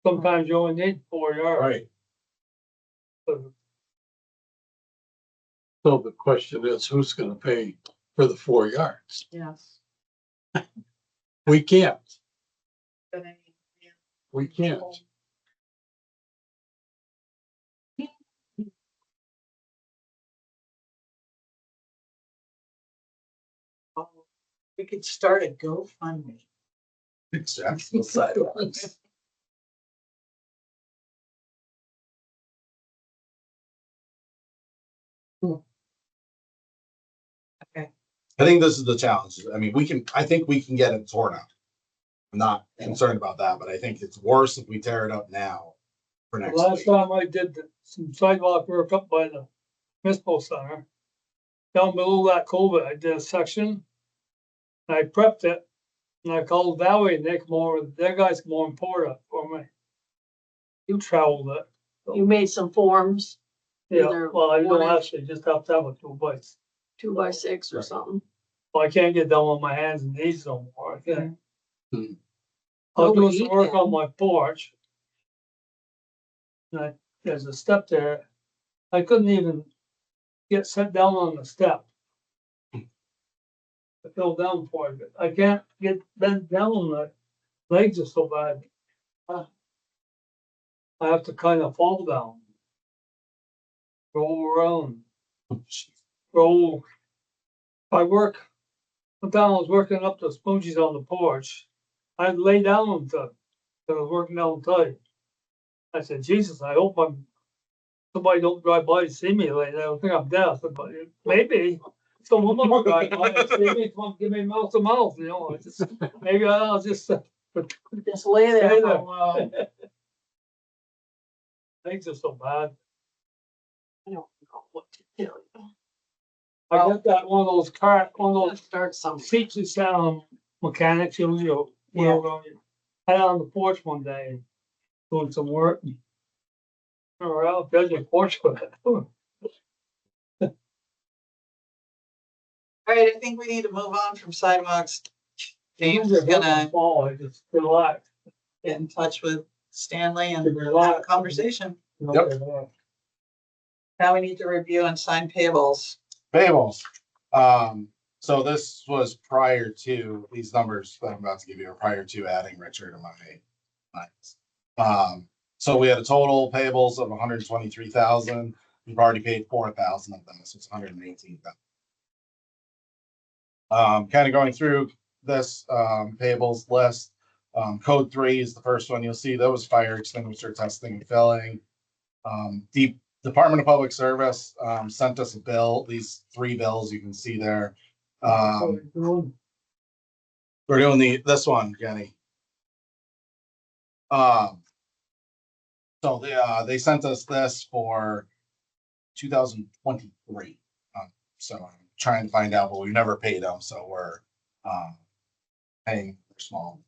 Sometimes you only need 4 yards. Right, So the question is, who's gonna pay for the 4 yards? Yes. We can't, But I mean, yeah. we can't. We could start a GoFundMe. exactly, sidewalks. Okay. I think this is the challenge. I mean, I think we can get it torn up. I'm not concerned about that, but I think it's worse if we tear it up now for next Last week. time I did some sidewalk work up by the municipal center. Down below that culvert, I did a section. I prepped it, and I called Valley, and they come over, their guys come over and poured it for me. You traveled it. You made some forms, Yeah, Either well, I don't 1 inch- actually, just have to have a 2 bites. 2x6 or Right. something. Well, I can't get down on my hands and knees no more, I can't. Hmm. I was doing Nobody some work can. on my porch. there's a step there. I couldn't even get set down on the step. I fell down for it. I can't get bent down. My legs are so bad. I have to kind of fall down. Roll around. Roll. I work. One time I was working up the sponges on the porch. I'd lay down to, I was working outside. I said, Jesus, I hope somebody don't drive by and see me like that. I don't think I'm deaf, but maybe someone will drive by and see me, come give me mouth to mouth, you know. Maybe I'll just Just lay there Stay for there. a while. things are so bad. I don't know what to tell you. I got that one of those one of Let's those start somewhere. seats that sound mechanics, you know, Yeah. had on the porch one day and doing some work. Or out there's a porch for that. All right, I think we need to move on from sidewalks. James is gonna Fall, I just relax. get in touch with Stanley and have a Relax. conversation. Yep. Now we need to review and sign payables. Payables. So this was prior to, these numbers that I'm about to give you are prior to adding Richard and my. So we had a total payables of 123,000. We've already paid 4,000 of them, so it's 118,000. Kind of going through this payables list. Code 3 is the first one you'll see. That was fire extinguisher testing and filling. The Department of Public Service sent us a bill. These 3 bills you can see there. We're doing this one, Jenny. So they sent us this for 2023. So I'm trying to find out, but we never paid them, so we're paying for small.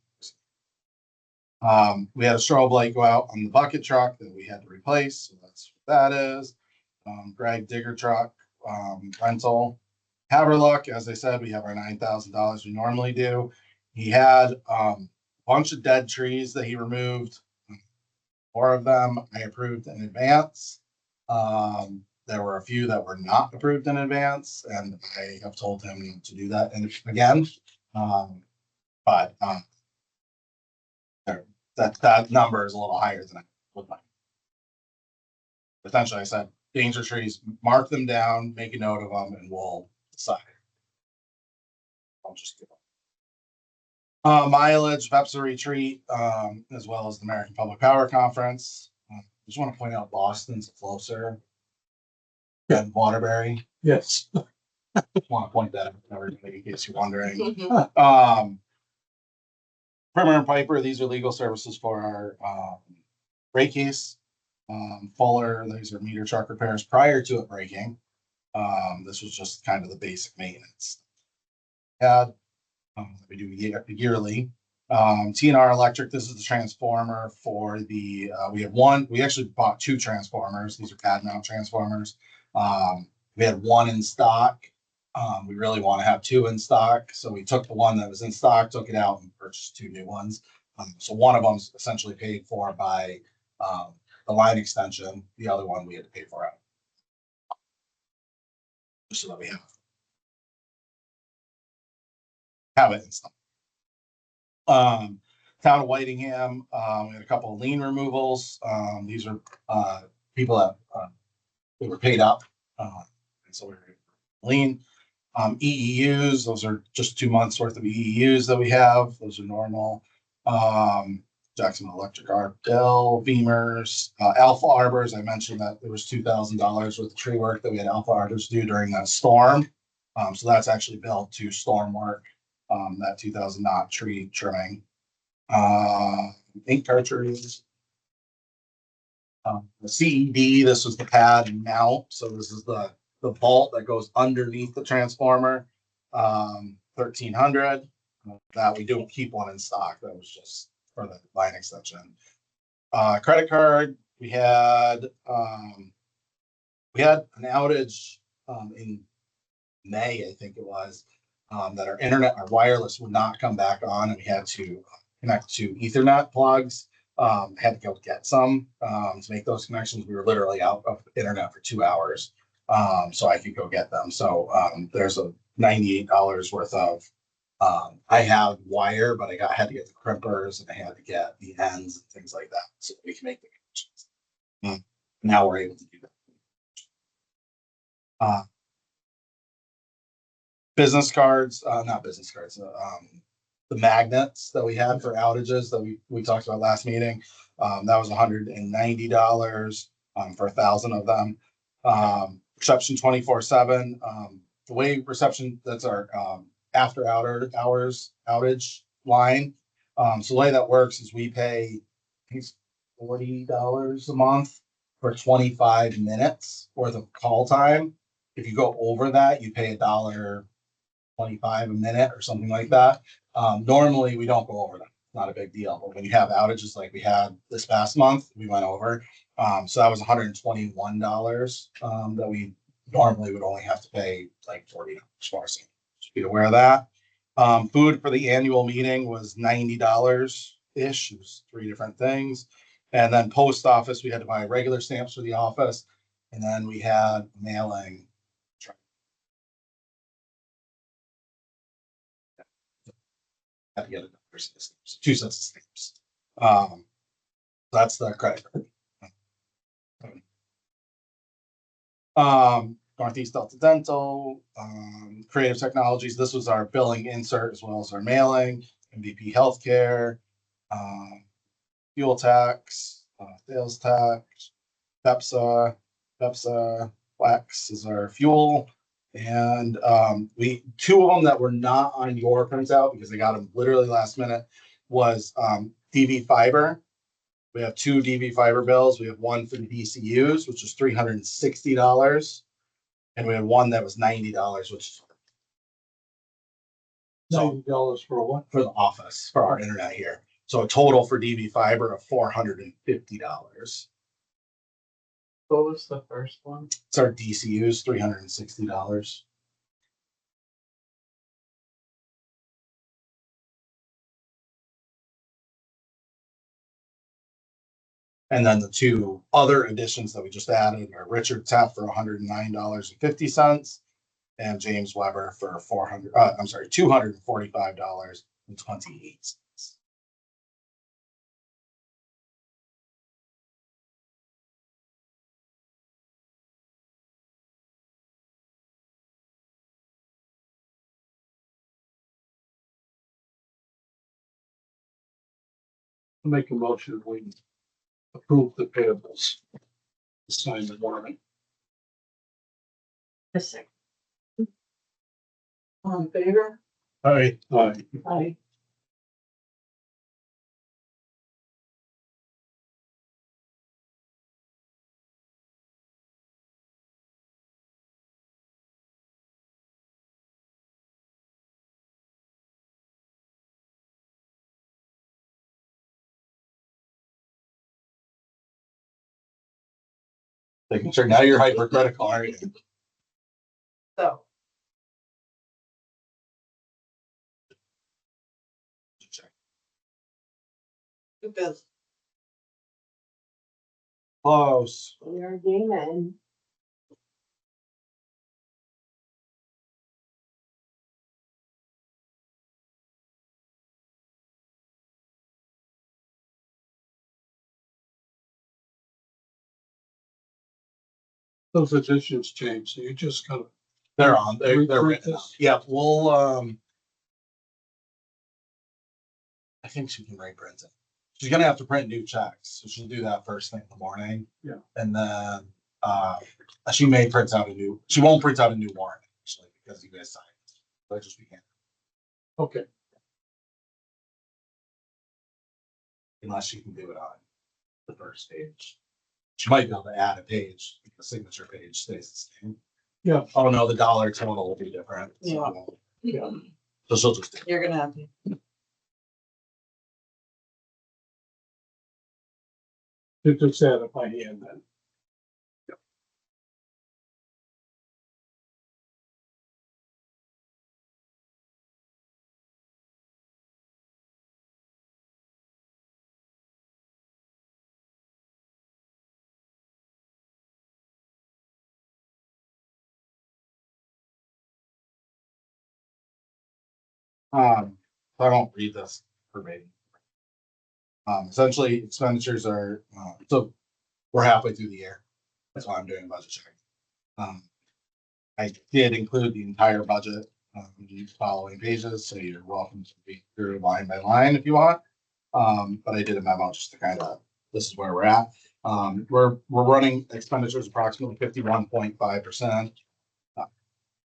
We had a strobe light go out on the bucket truck that we had to replace, so that's what that is. Greg digger truck rental. Haverluck, as I said, we have our $9,000 we normally do. He had a bunch of dead trees that he removed. 4 of them I approved in advance. There were a few that were not approved in advance, and I have told him to do that again. But that number is a little higher than I would like. Essentially, I said, danger trees, mark them down, make a note of them, and we'll decide. I'll just do it. Mileage, VEPSA retreat, as well as the American Public Power Conference. Just want to point out Boston's closer than Waterbury. Yes. Want to point that out to everybody in case you're wondering. Primer and Piper, these are legal services for our rate case. Fuller, these are meter truck repairs prior to it breaking. This was just kind of the basic maintenance. We do yearly. TNR Electric, this is the transformer for the, we actually bought 2 transformers. These are pad mount transformers. We had 1 in stock. We really want to have 2 in stock. So we took the one that was in stock, took it out and purchased 2 new ones. So one of them's essentially paid for by the line extension. The other one we had to pay for out. Just so that we have it in stock. Town of Whitingham, we had a couple of lien removals. These are people that they were paid up, and so we were lien. EEUs, those are just 2 months worth of EEUs that we have. Those are normal. Jackson Electric Arc Dell, Beamers, Alpha Arbors. I mentioned that there was $2,000 worth of tree work that we had Alpha Arbors do during that storm. So that's actually billed to storm work. That 2,000 knot tree trimming. Ink cartridges. The CED, this was the pad and mount. So this is the bolt that goes underneath the transformer. 1,300. That we don't keep one in stock. That was just for the line extension. Credit card. We had an outage in May, I think it was, that our internet, our wireless would not come back on, and we had to connect to Ethernet plugs. Had to go get some, to make those connections. We were literally out of internet for 2 hours. So I could go get them. So, there's a $98 worth of, I have wire, but had to get the crimpers and I had to get the ends and things like that. So we can make the connections. Now we're able to do that. Business cards, not business cards, the magnets that we had for outages that we talked about last meeting. That was $190, for 1,000 of them. Reception 24/7, the way reception, that's our, after hours outage line. So the way that works is we pay, I think it's $40 a month for 25 minutes worth of call time. If you go over that, you pay $1.25 a minute or something like that. Normally we don't go over that. Not a big deal. But when you have outages like we had this past month, we went over. So that was $121 that we normally would only have to pay like $40 for. So just be aware of that. Food for the annual meeting was $90-ish. It was 3 different things. And then post office, we had to buy regular stamps for the office. And then we had mailing. Had to get a 2 sets of stamps. That's the credit card. Northeast Delta Dental, Creative Technologies. This was our billing insert as well as our mailing. MVP Healthcare, fuel tax, sales tax, Pepsa, Wax is our fuel. And 2 of them that were not on your printout because they got them literally last minute was DV Fiber. We have 2 DV Fiber bills. We have one for the DCUs, which is $360, and we have one that was $90, which is $90 for what? for the office for our internet here. So a total for DV Fiber of $450. What was the first one? It's our DCUs, $360. And then the 2 other additions that we just added are Richard Tapp for $109.50 and James Weber for $245.28. Make a motion, we approve the payables. Sign the warrant. A second. All in favor? Aye. Aye. Aye. Making sure now you're hypercritical, aren't you? So, new business. Close. We are gaming. Those additions change, so you just gotta, They're on. They're Reprint written out. this? Yeah, we'll I think she can reprint it. She's gonna have to print new checks, so she'll do that first thing in the morning. Yeah. And then she may print out she won't print out a new warrant actually because you guys signed it. But just we can't okay, unless she can do it on the first page. She might be able to add a page, the signature page stays the same. Yeah. Oh no, the dollar total will be different. So, yeah. so she'll just do it. You're gonna have to. It just add it by hand then. So I won't read this verbatim. Essentially expenditures are, so we're halfway through the year. That's why I'm doing a budget check. I did include the entire budget, the following pages, so you're welcome to read through line by line if you want. But I did a memo just to kind of, this is where we're at. We're running expenditures approximately 51.5%.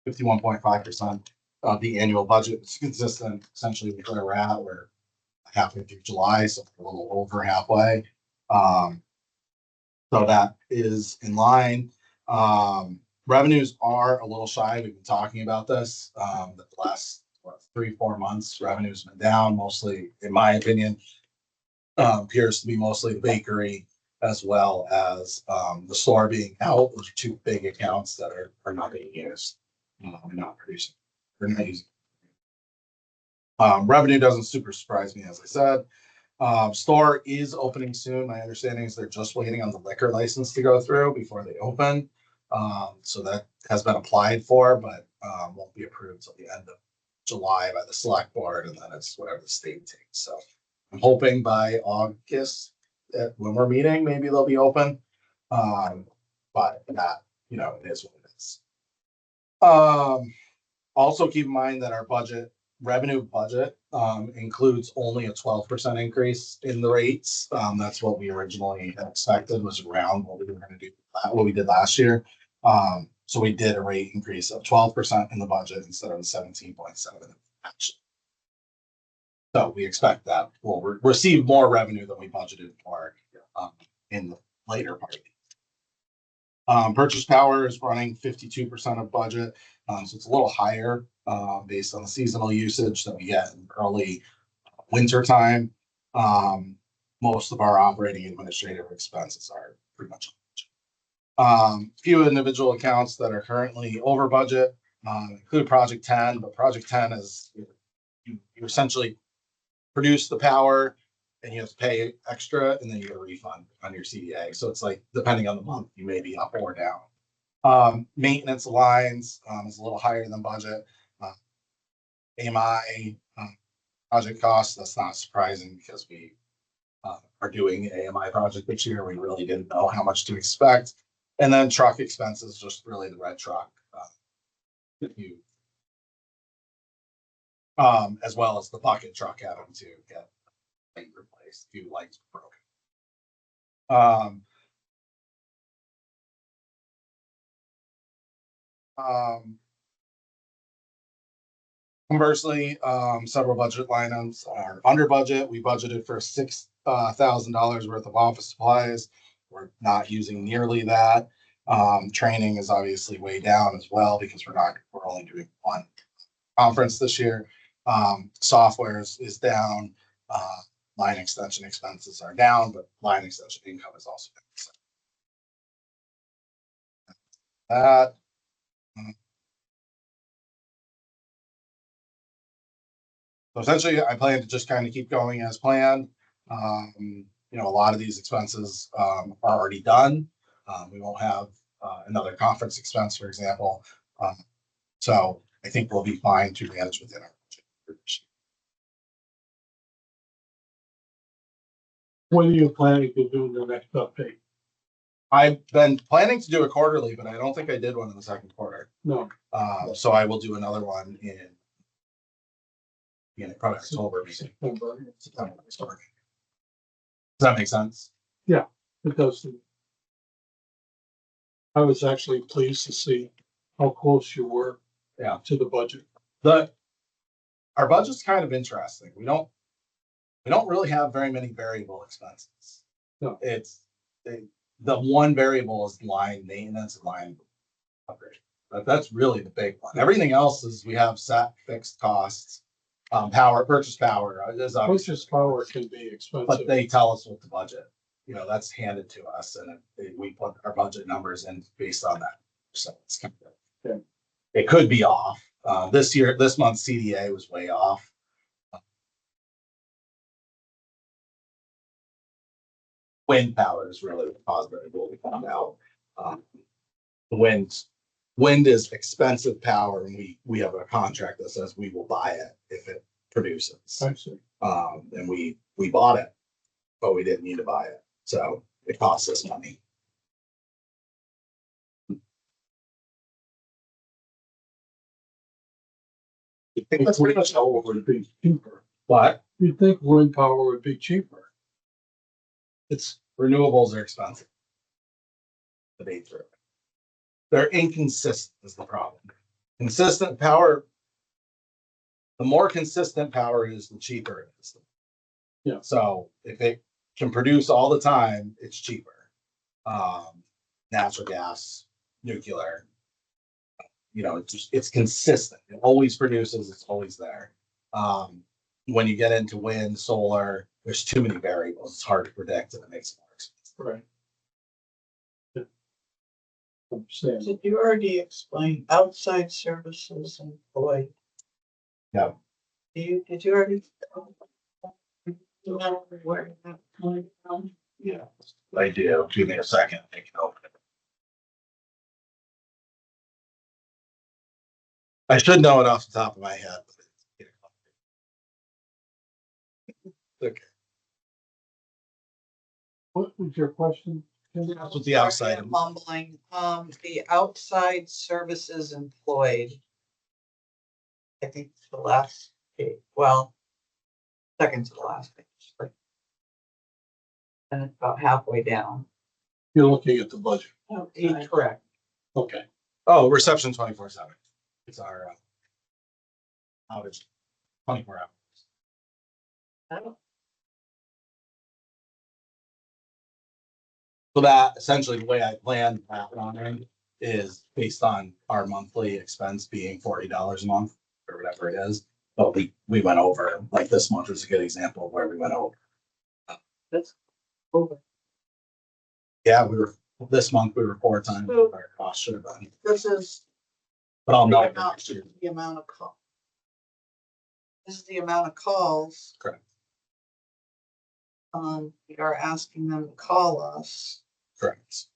51.5% of the annual budget. It's consistent essentially with where we're at. We're halfway through July, so a little over halfway. So that is in line. Revenues are a little shy. We've been talking about this. The last 3-4 months, revenue's been down, mostly, in my opinion, appears to be mostly the bakery as well as the store being out. Those are two big accounts that are not being used, not producing. They're not using. Revenue doesn't super surprise me, as I said. Store is opening soon. My understanding is they're just waiting on the liquor license to go through before they open. So that has been applied for, but won't be approved till the end of July by the select board, and then it's whatever the state takes. So I'm hoping by August that when we're meeting, maybe they'll be open. But that, it is what it is. Also keep in mind that our revenue budget includes only a 12% increase in the rates. That's what we originally had expected, was around what we were going to do, what we did last year. So we did a rate increase of 12% in the budget instead of the 17.7 actually. So we expect that we'll receive more revenue than we budgeted for in the later part of the year. Purchase power is running 52% of budget. So it's a little higher based on the seasonal usage that we get in early winter time. Most of our operating administrative expenses are pretty much few individual accounts that are currently over budget include Project 10, but Project 10 is you essentially produce the power and you have to pay extra and then you get a refund on your CDA. So it's like, depending on the month, you may be up or down. Maintenance lines is a little higher than budget. AMI project costs, that's not surprising because we are doing the AMI project this year. We really didn't know how much to expect. And then truck expenses, just really the red truck. As well as the bucket truck having to get replaced, a few lights broken. Conversely, several budget line items are under budget. We budgeted for $6,000 worth of office supplies. We're not using nearly that. Training is obviously way down as well because we're only doing one conference this year. Software is down. Line extension expenses are down, but line extension income is also down. That. So essentially, I plan to just kind of keep going as planned. A lot of these expenses are already done. We won't have another conference expense, for example. So I think we'll be fine to manage within our budget. When are you planning to do the next update? I've been planning to do it quarterly, but I don't think I did one in the second quarter. No. So I will do another one in probably October, maybe. September. Does that make sense? Yeah, it does. I was actually pleased to see how close you were to the budget. Our budget's kind of interesting. We don't really have very many variable expenses. No. It's the one variable is line maintenance and line upgrade. But that's really the big one. Everything else is we have set fixed costs. Purchase power is obviously. Purchase power can be expensive. But they tell us what the budget, that's handed to us, and we put our budget numbers in based on that. So it's kind of, it could be off. This month's CDA was way off. Wind power is really positive. What we found out, the wind is expensive power, and we have a contract that says we will buy it if it produces. I see. And we bought it, but we didn't need to buy it. So it costs us money. I think that's pretty much all. Would be cheaper. But You'd think wind power would be cheaper. renewables are expensive. The day through. They're inconsistent is the problem. Consistent power, the more consistent power is, the cheaper it is. Yeah. So if it can produce all the time, it's cheaper. Natural gas, nuclear, it's consistent. It always produces, it's always there. When you get into wind, solar, there's too many variables. It's hard to predict and it makes it more expensive. Right. Yeah. Understand. Did you already explain outside services employed? Yeah. Did you already? Where that coming from? Yeah, I do. Give me a second. I can open it. I should know it off the top of my head. Okay. What was your question? That's what the outside. Sorry, I'm mumbling, the outside services employed. I think it's the last page, well, second to the last page. And it's about halfway down. You're looking at the budget. Correct. Okay. Oh, reception 24/7. It's our outage 24 hours. So that essentially the way I planned that running is based on our monthly expense being $40 a month or whatever it is. But we went over, like this month is a good example of where we went over. That's over. Yeah, this month we were 4 times what our cost should have been. This is But I'll the know amount, next year. the amount of call. This is the amount of calls. Correct. We are asking them to call us. Correct.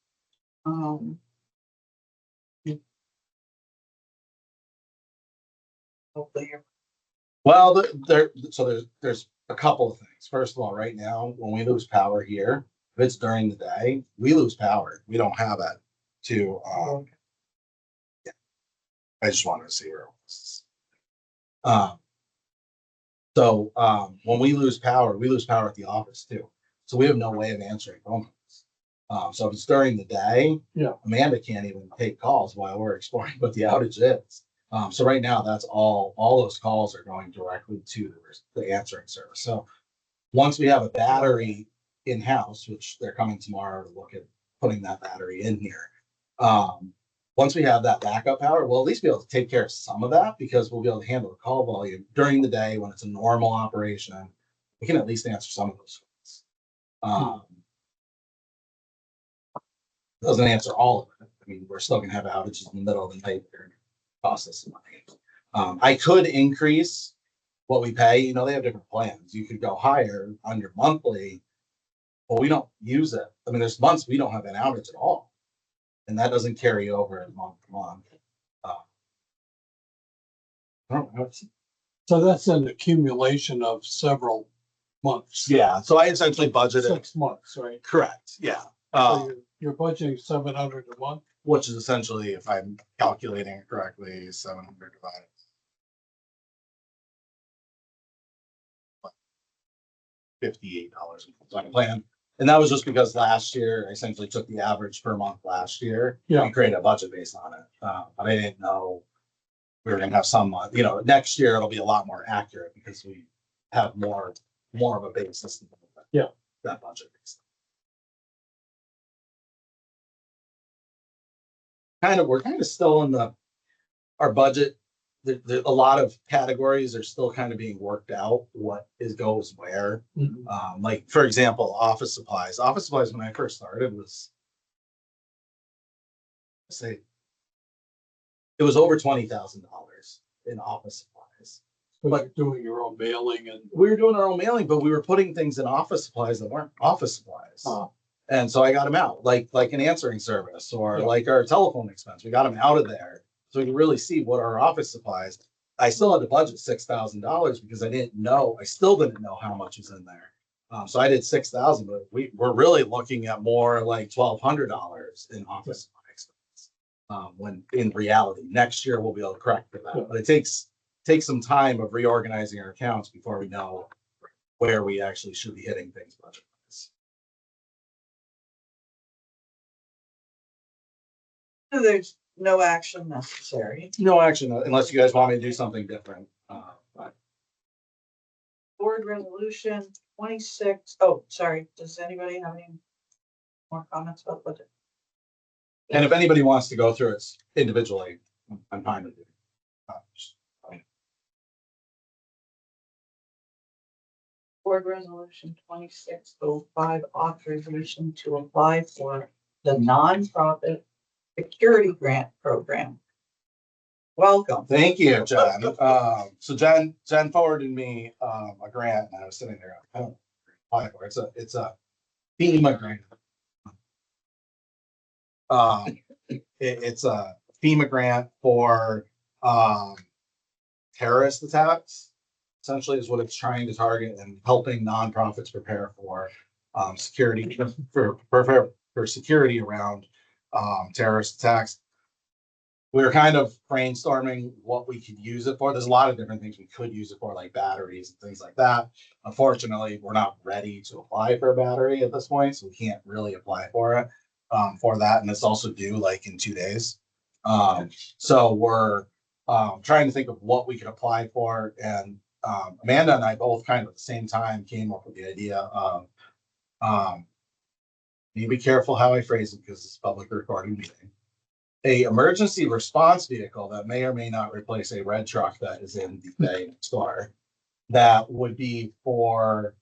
Hopefully you're. Well, there's a couple of things. First of all, right now, when we lose power here, if it's during the day, we lose power. We don't have it to, yeah. I just wanted to see where it was. When we lose power at the office too. So we have no way of answering phone calls. So if it's during the day, Yeah. Amanda can't even take calls while we're exploring what the outage is. So right now, that's all those calls are going directly to the answering service. So once we have a battery in-house, which they're coming tomorrow to look at putting that battery in here. Once we have that backup power, we'll at least be able to take care of some of that because we'll be able to handle the call volume during the day when it's a normal operation. We can at least answer some of those calls. Doesn't answer all of it. I mean, we're still gonna have outages in the middle of the night. Cost us some money. I could increase what we pay. They have different plans. You could go higher under monthly, but we don't use it. I mean, there's months we don't have an outage at all, and that doesn't carry over month to month. I don't know. So that's an accumulation of several months. Yeah. So I essentially budgeted. 6 months, right? Correct. Yeah. So you're budgeting 700 a month. Which is essentially, if I'm calculating it correctly, 700 divided. $58 on plan. And that was just because last year I essentially took the average per month last year. Yeah. And created a budget based on it. But I didn't know we were gonna have some, next year it'll be a lot more accurate because we have more of a base system. Yeah. That budget based. We're kind of still in our budget. A lot of categories are still kind of being worked out. What goes where? Like for example, office supplies. Office supplies when I first started was, it was over $20,000 in office supplies. But you're doing your own mailing and. We were doing our own mailing, but we were putting things in office supplies that weren't office supplies. And so I got them out, like an answering service or like our telephone expense. We got them out of there so we can really see what our office supplies. I still had to budget $6,000 because I still didn't know how much was in there. So I did 6,000, but we're really looking at more like $1,200 in office supply expense. When in reality, next year we'll be able to correct for that, but it takes some time of reorganizing our accounts before we know where we actually should be hitting things budget-wise. There's no action necessary. No action unless you guys want me to do something different. But Board resolution 26. Oh, sorry. Does anybody have any more comments about the budget? And if anybody wants to go through it individually, I'm fine with it. Board resolution 2605, authorization to apply for the nonprofit security grant program. Welcome. Thank you, Jen. So Jen forwarded me a grant, and I was sitting there. I don't apply for it. It's a FEMA grant. It's a FEMA grant for terrorist attacks. Essentially, is what it's trying to target, and helping nonprofits prepare for security for security around terrorist attacks. We were kind of brainstorming what we could use it for. There's a lot of different things we could use it for, like batteries and things like that. Unfortunately, we're not ready to apply for a battery at this point, so we can't really apply for it for that. And it's also due like in 2 days. So we're trying to think of what we could apply for. And Amanda and I both kind of at the same time came up with the idea of, need to be careful how I phrase it because it's a public recording meeting. A emergency response vehicle that may or may not replace a red truck that is in the bay store, that would be for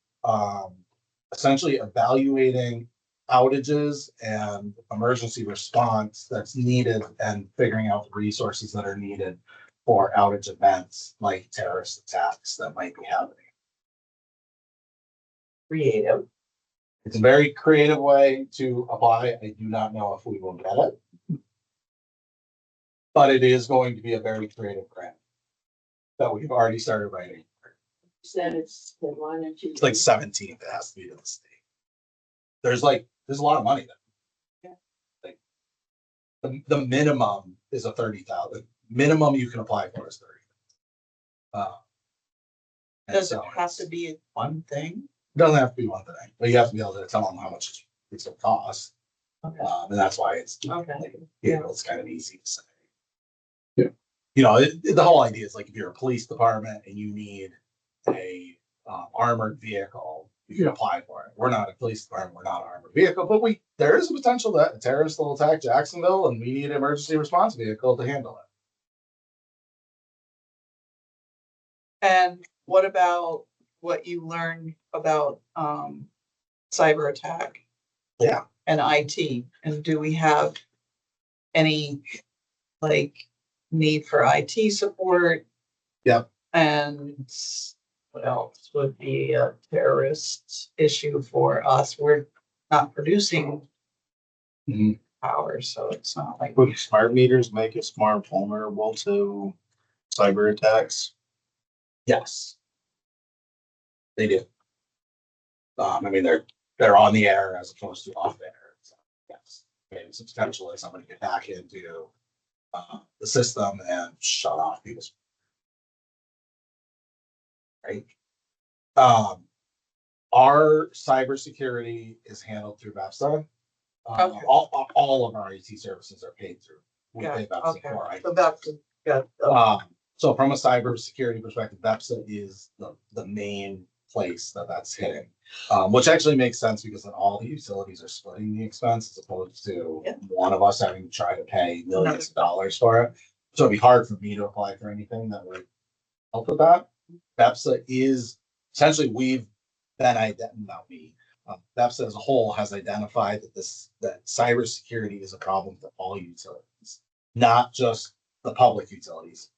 essentially evaluating outages and emergency response that's needed and figuring out the resources that are needed for outage events like terrorist attacks that might be happening. Creative. It's a very creative way to apply. I do not know if we will get it, but it is going to be a very creative grant that we've already started writing. You said it's the one that you. It's like 17th. It has to be to the state. There's a lot of money there. Like the minimum is a 30,000. Minimum you can apply for is 30. And Does it so have to be one thing? doesn't have to be one thing, but you have to be able to tell them how much it's going to cost. Okay. And that's why it's Okay. it's kind of easy to say. Yeah. You know, the whole idea is like if you're a police department and you need a armored vehicle, you can apply for it. We're not a police department, we're not an armored vehicle, but there is a potential that a terrorist will attack Jacksonville and we need an emergency response vehicle to handle it. And what about what you learned about cyber attack? Yeah. And IT, and do we have any like need for IT support? Yep. And what else would be a terrorist issue for us? We're not producing Mhm. power, so it's not like. Would smart meters make us more vulnerable to cyber attacks? Yes. They do. I mean, they're on the air as opposed to off air. So, yes, maybe it's potential that somebody could hack into the system and shut off people's. Right. Our cybersecurity is handled through VEPSA. Okay. All of our IT services are paid through. We Yeah, pay VEPSA okay. for IT. So that's good. So from a cybersecurity perspective, VEPSA is the main place that's hitting, which actually makes sense because then all the utilities are splitting the expense as opposed to one of us having to try to pay millions of dollars for it. So it'd be hard for me to apply for anything that would help with that. VEPSA is essentially VEPSA as a whole has identified that cybersecurity is a problem for all utilities, not just the public utilities.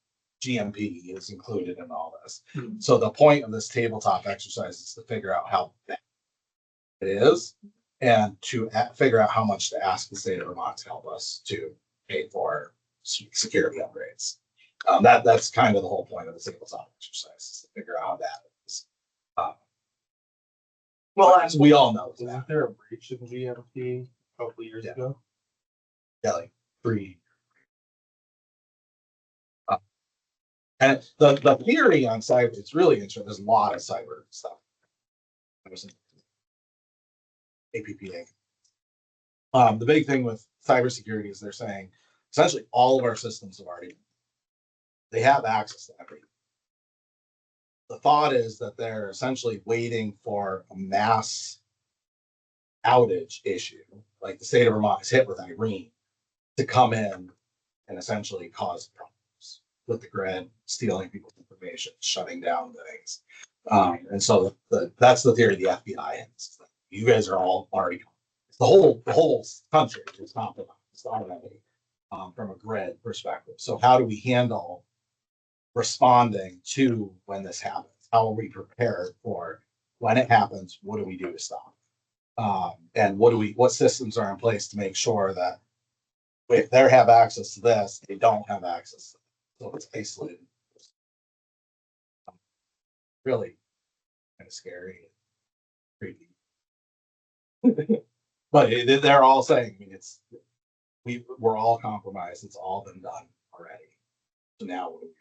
GMP is included in all this. So the point of this tabletop exercise is to figure out how bad it is and to figure out how much to ask the state of Vermont to help us to pay for security upgrades. That's kind of the whole point of the single stop exercise, is to figure out how bad it is. Well, As we all know that. Wasn't there a breach in GMP a couple years Yeah. ago? Yeah, like free. And the theory on cyber, it's really interesting. There's a lot of cyber stuff. There's APPA. The big thing with cybersecurity is they're saying essentially all of our systems have already, they have access to everything. The thought is that they're essentially waiting for a mass outage issue, like the state of Vermont is hit with Irene, to come in and essentially cause problems with the grid, stealing people's information, shutting down things. And so that's the theory the FBI has. You guys are all already, the whole country is compromised already, from a grid perspective. So how do we handle responding to when this happens? How are we prepared for when it happens? What do we do to stop? And what systems are in place to make sure that if they have access to this, they don't have access to it. So it's isolated. Really kind of scary, creepy. But they're all saying, I mean, we're all compromised. It's all been done already. So now what do we do?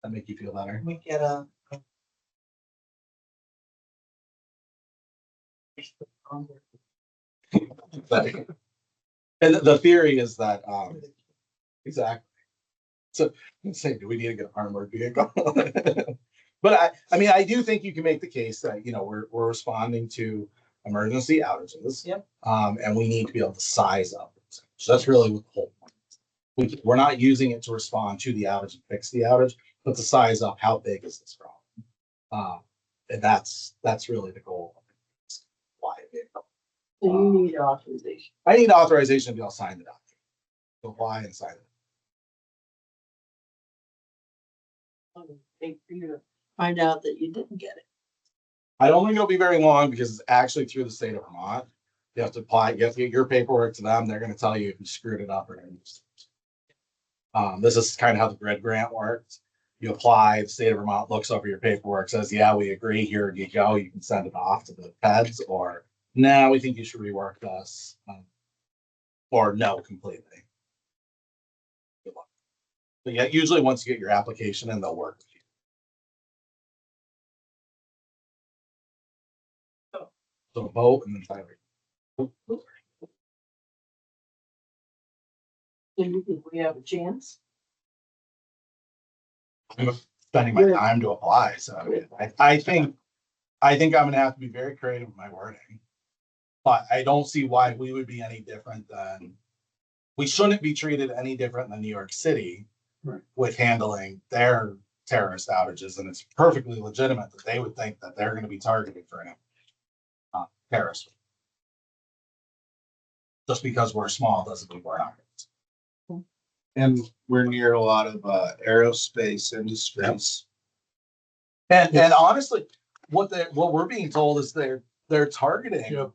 That make you feel better? We get a. And the theory is that, exactly. So let's say, do we need to get an armored vehicle? But I mean, I do think you can make the case that, we're responding to emergency outages. Yep. And we need to be able to size up. So that's really what the whole point is. We're not using it to respond to the outage and fix the outage, but to size up how big is this problem. And that's really the goal. Why vehicle. so you need authorization. I need authorization to be able to sign the document. To apply and sign it. Wait for you to find out that you didn't get it. I don't think it'll be very long because it's actually through the state of Vermont. You have to apply, you have to get your paperwork to them. They're gonna tell you if you screwed it up or not. This is kind of how the grid grant works. You apply, the state of Vermont looks over your paperwork, says, yeah, we agree, here you go. You can send it off to the feds, or no, we think you should rework this. Or no, completely. Good luck. But yeah, usually once you get your application in, they'll work with you. So vote and then Tyler. Do you think we have a chance? I'm spending my time to apply, so I think I'm gonna have to be very creative with my wording. But I don't see why we would be any different than, we shouldn't be treated any different than New York City. Right. With handling their terrorist outages, and it's perfectly legitimate that they would think that they're gonna be targeted for terrorists. Just because we're small doesn't mean we're not. And we're near a lot of aerospace industries. And honestly, what we're being told is they're targeting. Jeff,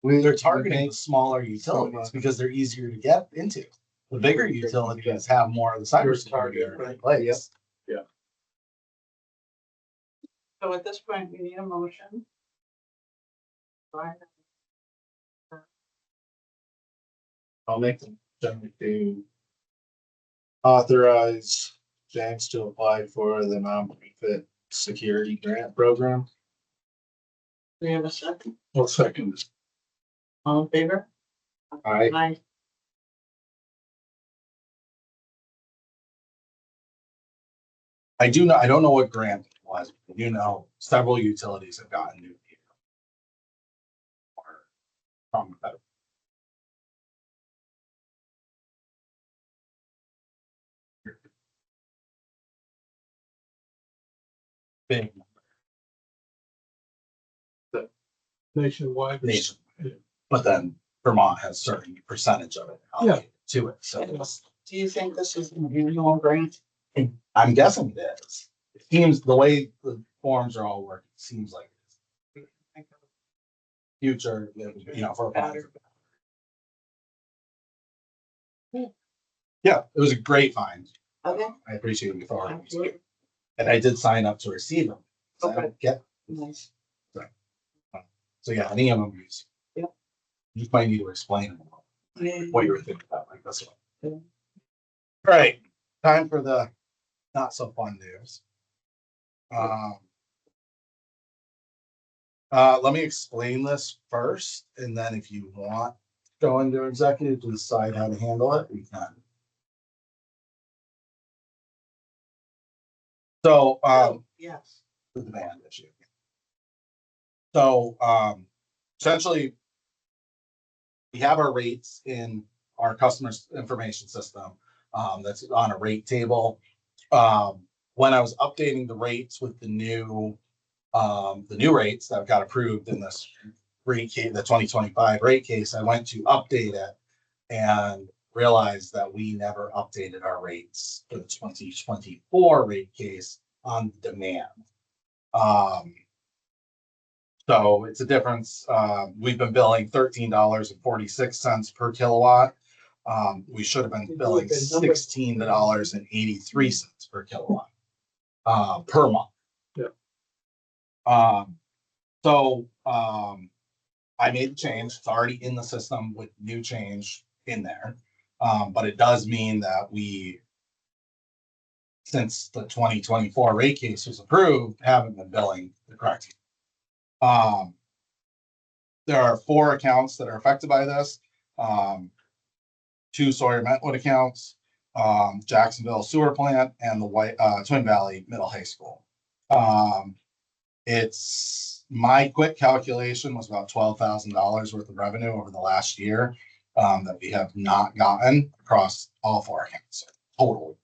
They're targeting the smaller utilities because they're easier to get into. The bigger utilities have more of the cybersecurity in place. So at this point, we need a motion. Right. I'll make them to authorize James to apply for the non-profit security grant program. Do we have a second? I'll second this. All in favor? Aye. Aye. I don't know what grant it was. Several utilities have gotten new. From federal. Big Nationwide. nation, but then Vermont has certain percentage of it allocated to it. So Do you think this is an annual grant? I'm guessing it is. It seems the way the forms are all working, it seems like it is. Future, for a Yeah, it was a great find. Okay. I appreciate you for it. Absolutely. And I did sign up to receive them. So I Okay. don't get, Nice. so yeah, any of them, Yep. you just might need to explain what you were thinking about, like this one. Yeah. All right, time for the not so fun news. Let me explain this first, and then if you want to go into executive to decide how to handle it, we can. So, Yes. the demand issue. So, essentially, we have our rates in our customers information system. That's on a rate table. When I was updating the rates with the new rates that got approved in this rate case, the 2025 rate case, I went to update it and realized that we never updated our rates for the 2024 rate case on demand. So it's a difference. We've been billing $13.46 per kilowatt. We should have been billing $16.83 per kilowatt per month. Yeah. I made the change. It's already in the system with new change in there. But it does mean that we, since the 2024 rate case was approved, haven't been billing the correct. There are 4 accounts that are affected by this. 2 Sawyer Metwood accounts, Jacksonville Sewer Plant, and the Twin Valley Middle High School. It's my quick calculation was about $12,000 worth of revenue over the last year that we have not gotten across all 4 accounts total.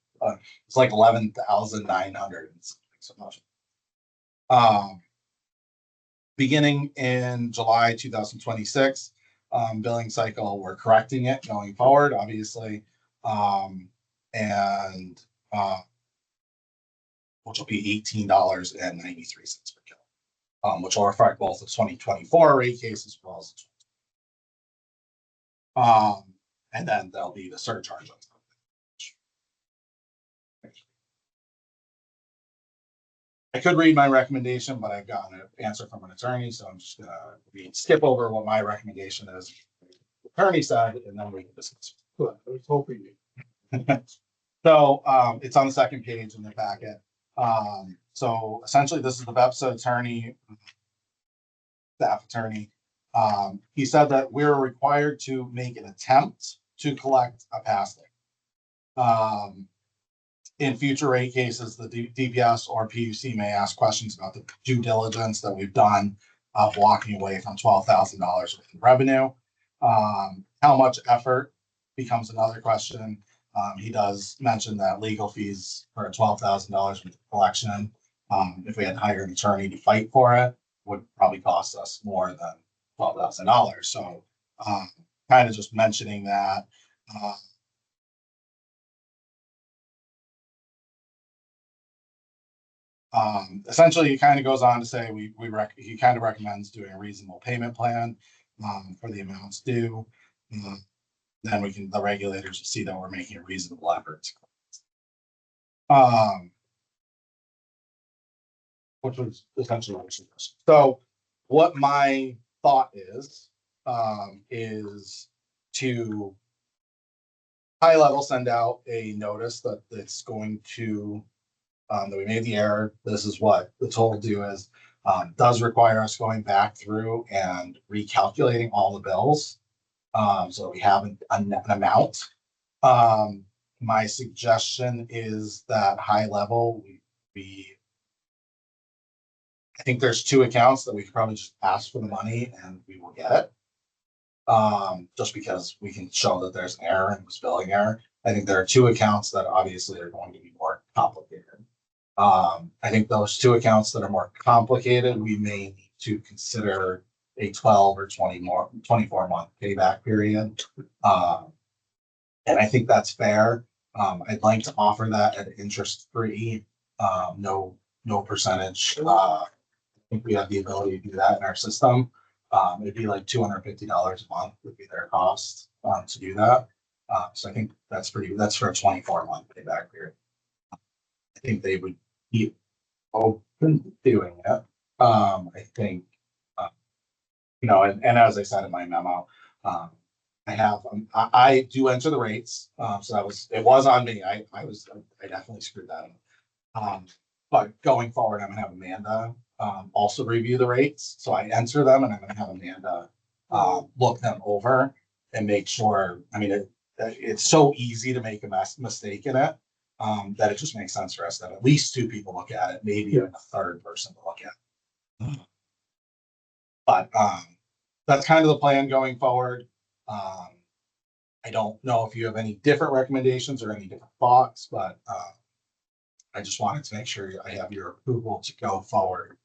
It's like 11,900 and something so much. Beginning in July 2026 billing cycle, we're correcting it going forward, obviously, and which will be $18.93 per kilo, which will reflect both the 2024 rate case as well as and then there'll be the surcharge on top. I could read my recommendation, but I've gotten an answer from an attorney, so I'm just gonna skip over what my recommendation is. The attorney said, and then we can discuss. Good, I was hoping you. So it's on the second page in the packet. So essentially, this is the VEPSA attorney, staff attorney. He said that we're required to make an attempt to collect a past due. In future rate cases, the DPS or PUC may ask questions about the due diligence that we've done of walking away from $12,000 worth of revenue. How much effort becomes another question. He does mention that legal fees for $12,000 worth of collection, if we had to hire an attorney to fight for it, would probably cost us more than $12,000. So kind of just mentioning that. Essentially, he kind of goes on to say he kind of recommends doing a reasonable payment plan for the amounts due. Then the regulators will see that we're making a reasonable effort. Which was essentially what she does. So what my thought is to high level send out a notice that it's going to that we made the error. This is what the total due is. Does require us going back through and recalculating all the bills. So we have an amount. My suggestion is that high level, I think there's 2 accounts that we could probably just ask for the money and we will get it. Just because we can show that there's an error and it was billing error. I think there are 2 accounts that obviously are going to be more complicated. I think those 2 accounts that are more complicated, we may need to consider a 12 or 24 month payback period. And I think that's fair. I'd like to offer that at interest free, no percentage. I think we have the ability to do that in our system. It'd be like $250 a month would be their cost to do that. So I think that's for a 24-month payback period. I think they would be open to doing it. I think, and as I said in my memo, I do enter the rates. So it was on me. I definitely screwed that up. But going forward, I'm gonna have Amanda, also review the rates. So I enter them and I'm gonna have Amanda, look them over and make sure, I mean, it's so easy to make a mistake in it. That it just makes sense for us that at least two people look at it, maybe even a third person to look at it. But that's kind of the plan going forward. I don't know if you have any different recommendations or any different thoughts, but I just wanted to make sure I have your approval to go forward.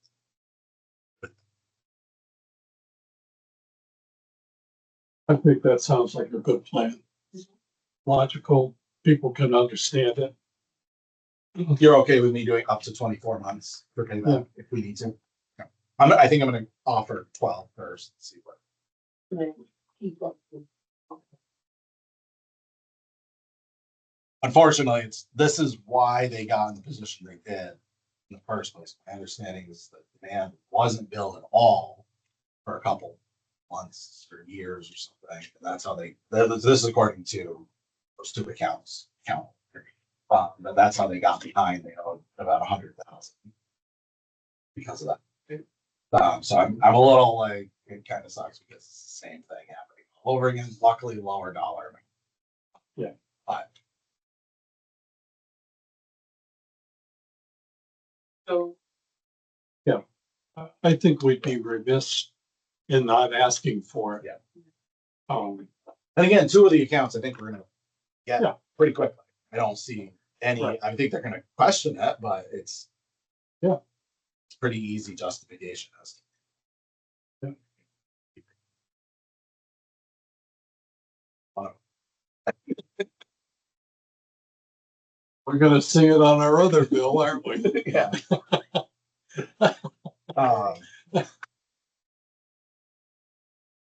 I think that sounds like a good plan. Logical, people can understand it. You're okay with me doing up to 24 months for payback if we need to? Yeah. I think I'm gonna offer 12 first, see what. Unfortunately, this is why they got in the position they did in the first place. My understanding is that demand wasn't billed at all for a couple months or years or something. And that's how this is according to those two accounts. But that's how they got behind. They owed about 100,000 because of that. So I'm a little like, it kind of sucks because it's the same thing happening all over again. Luckily, lower dollar. Yeah. But So, I think we'd be remiss in not asking for it. Yeah. Um, and again, two of the accounts I think we're gonna get Yeah. pretty quickly. I don't see any. Right. I think they're gonna question it, but it's pretty easy justification as to. we're gonna sing it on our other bill, aren't we? Yeah.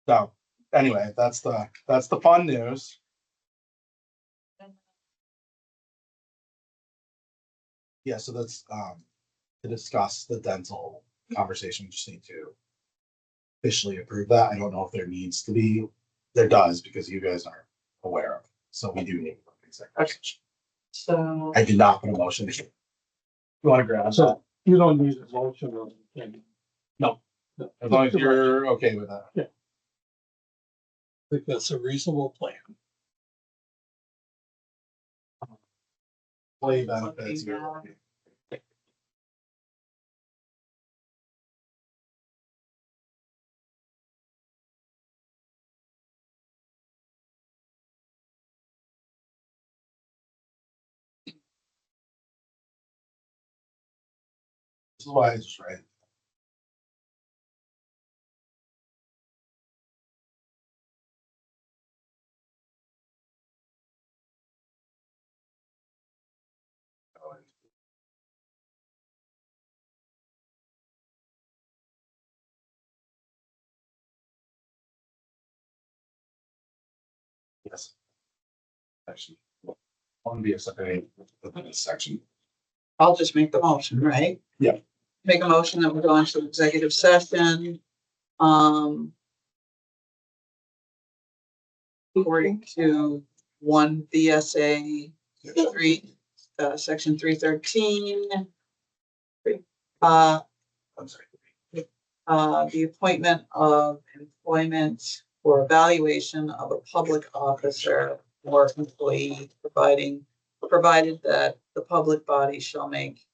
So anyway, that's the fun news. Yeah, so that's to discuss the dental conversation. We just need to officially approve that. I don't know if there does because you guys aren't aware of it. So we do need an executive session. so I did not put a motion. You want to grab that? So you don't need a motion or anything. No. As long as you're okay with that. I think that's a reasonable plan. Employee benefits. This is why I just read. Yes. Actually, one be a separate section. I'll just make the motion, right? Yeah. Make a motion that we go into executive session. According to 1 VSA 3, section 313. I'm sorry. The appointment of employment or evaluation of a public officer or employee provided that the public body shall make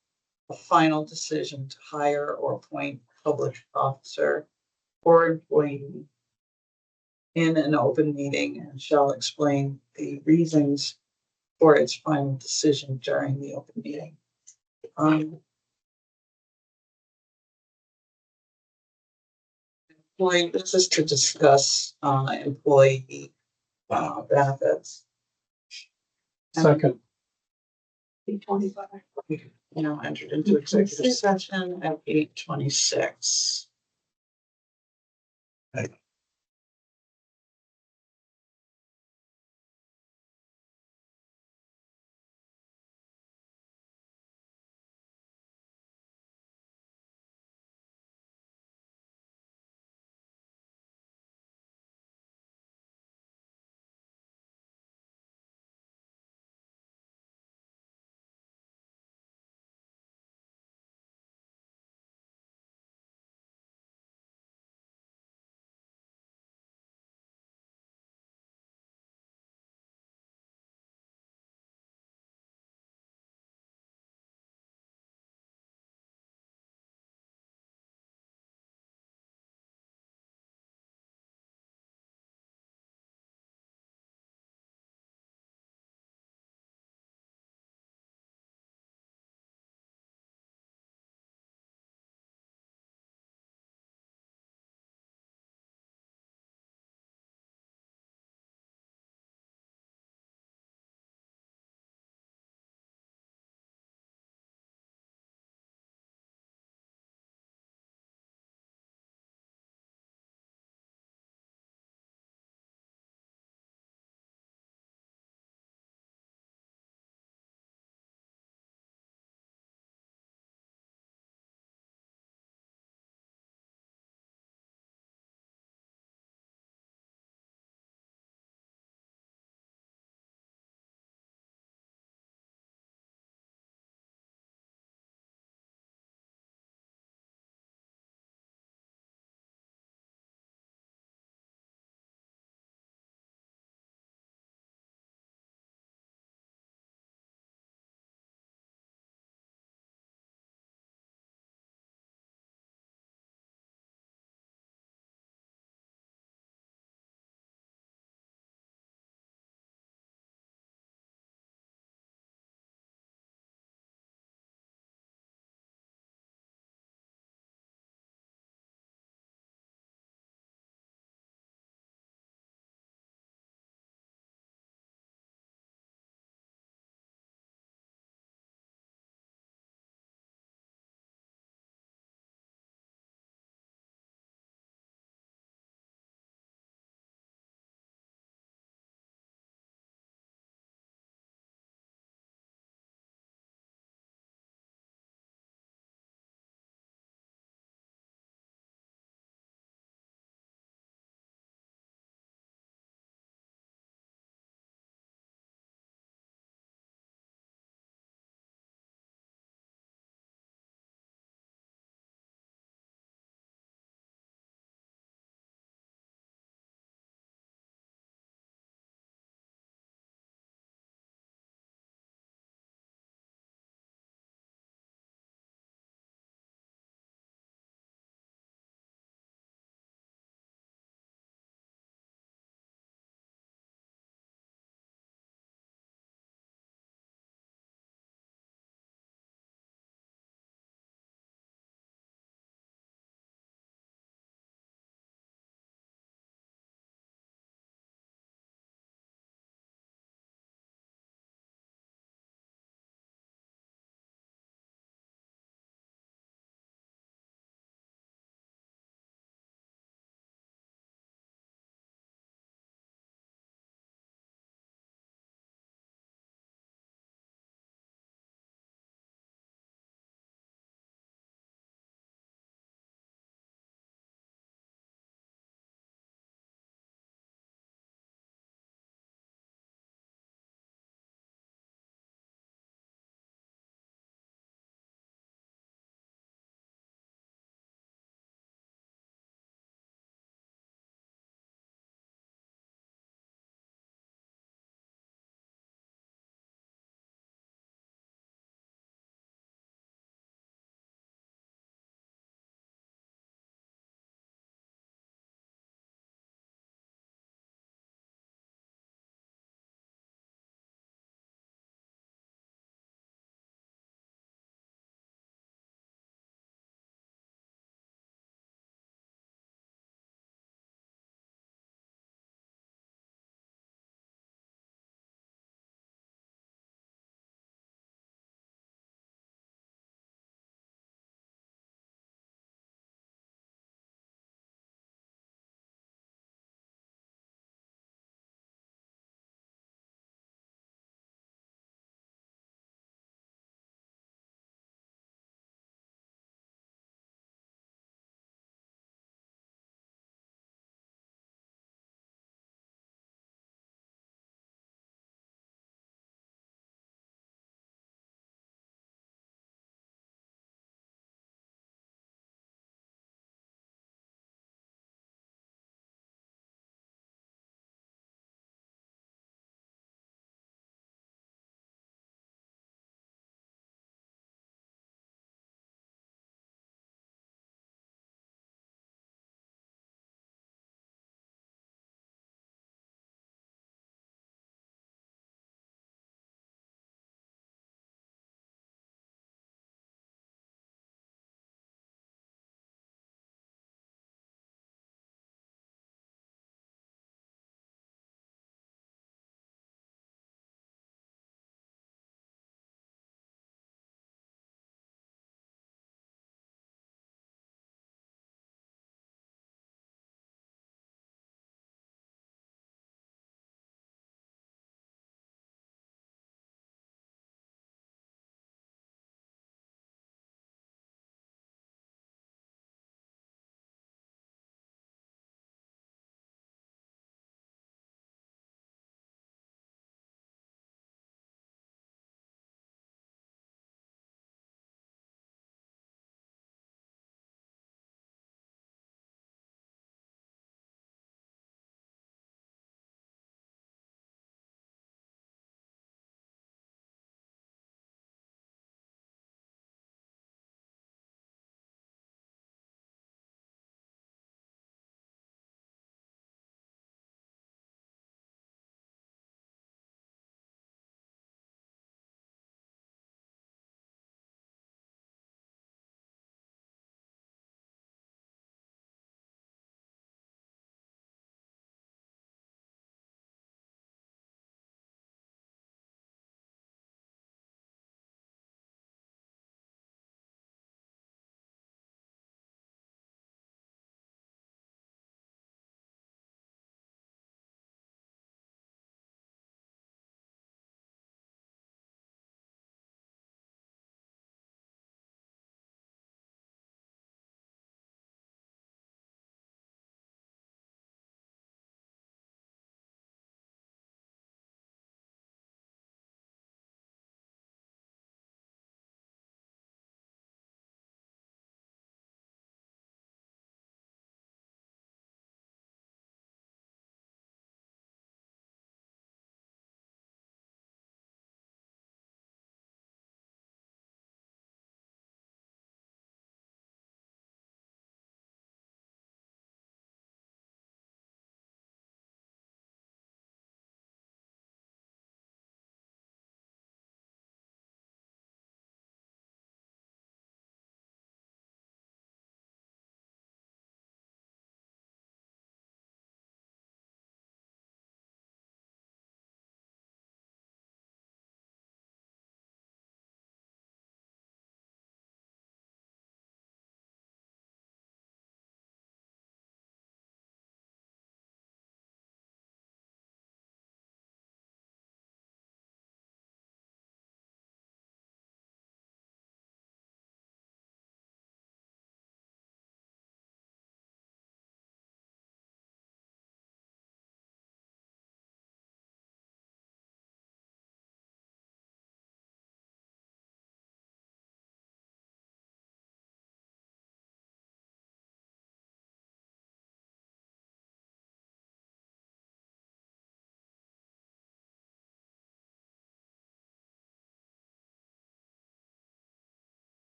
a final decision to hire or appoint public officer or employee in an open meeting and shall explain the reasons for its final decision during the open meeting. This is to discuss employee benefits. Second, Entered into executive session at 8:26.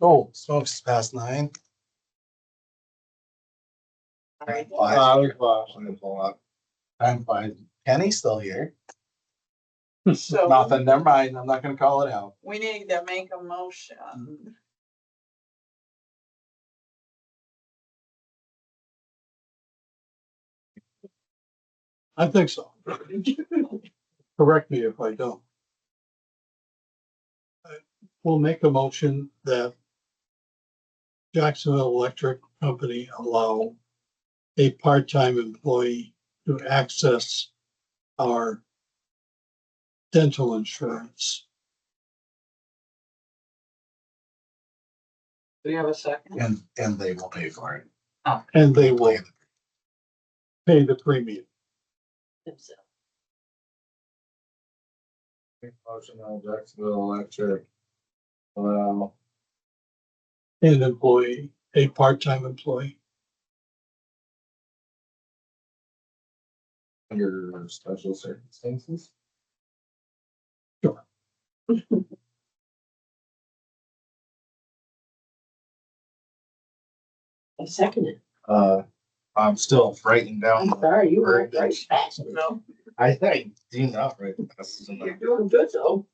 Oh, smokes past 9. Alright. I was watching the pull up. Time flies. Kenny's still here. So Nothing, never mind. I'm not gonna call it out. we need to make a motion. I think so. Correct me if I don't. We'll make a motion that Jacksonville Electric Company allow a part-time employee to access our dental insurance. Do you have a second? And they will pay for it. And they will pay the premium. themselves. Motion on Jacksonville Electric. Well, An employee, a part-time employee. under special circumstances. I second it. I'm still writing down. I'm sorry, you were verbiage. right fast, you know? I think, do you not write the passes in You're the, doing good though.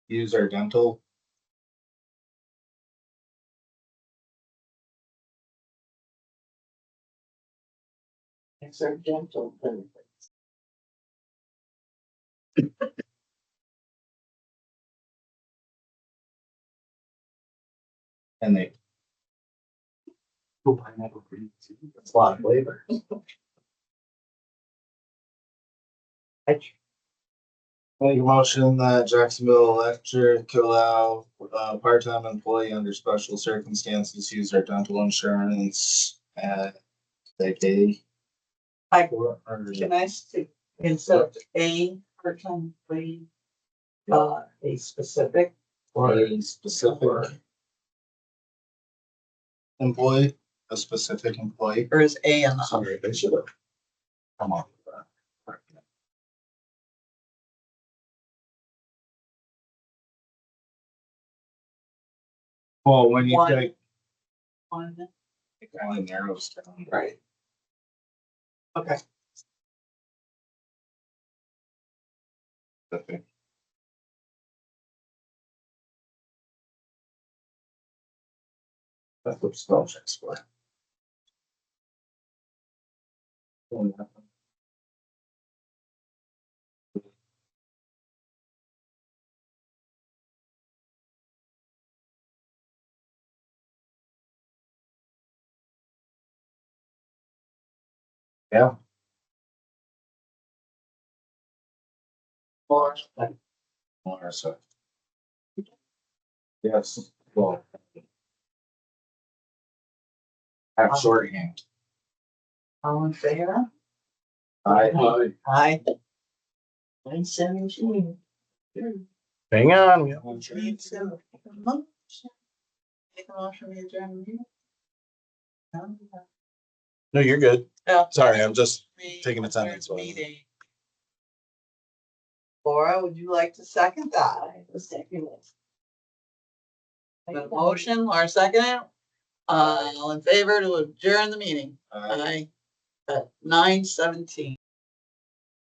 use our dental. It's our dental benefits. And they. It's a lot of labor. Make a motion that Jacksonville Electric allow part-time employee under special circumstances use their dental insurance and they pay. I, Or- can I say, instead of a part-time employee, a specific, Or a specific employee, a specific employee. or is a enough? Sorry, they should have come up with that. Well, when you One. take, One. it kind of narrows down. Right. Okay, Okay. That's what spell checks for. Yeah. or, Or so. Yes, well. Have shorthand. all in favor? I. Aye. 9:17. Hang on. Need to make a motion. Make a motion, we adjourn the meeting? No? No, you're good. Yeah. Sorry, I'm just We taking adjourn attendance. the meeting. Laura, would you like to second that? I was second it. The motion, Laura second it? All in favor to adjourn the meeting? Aye. At 9:17.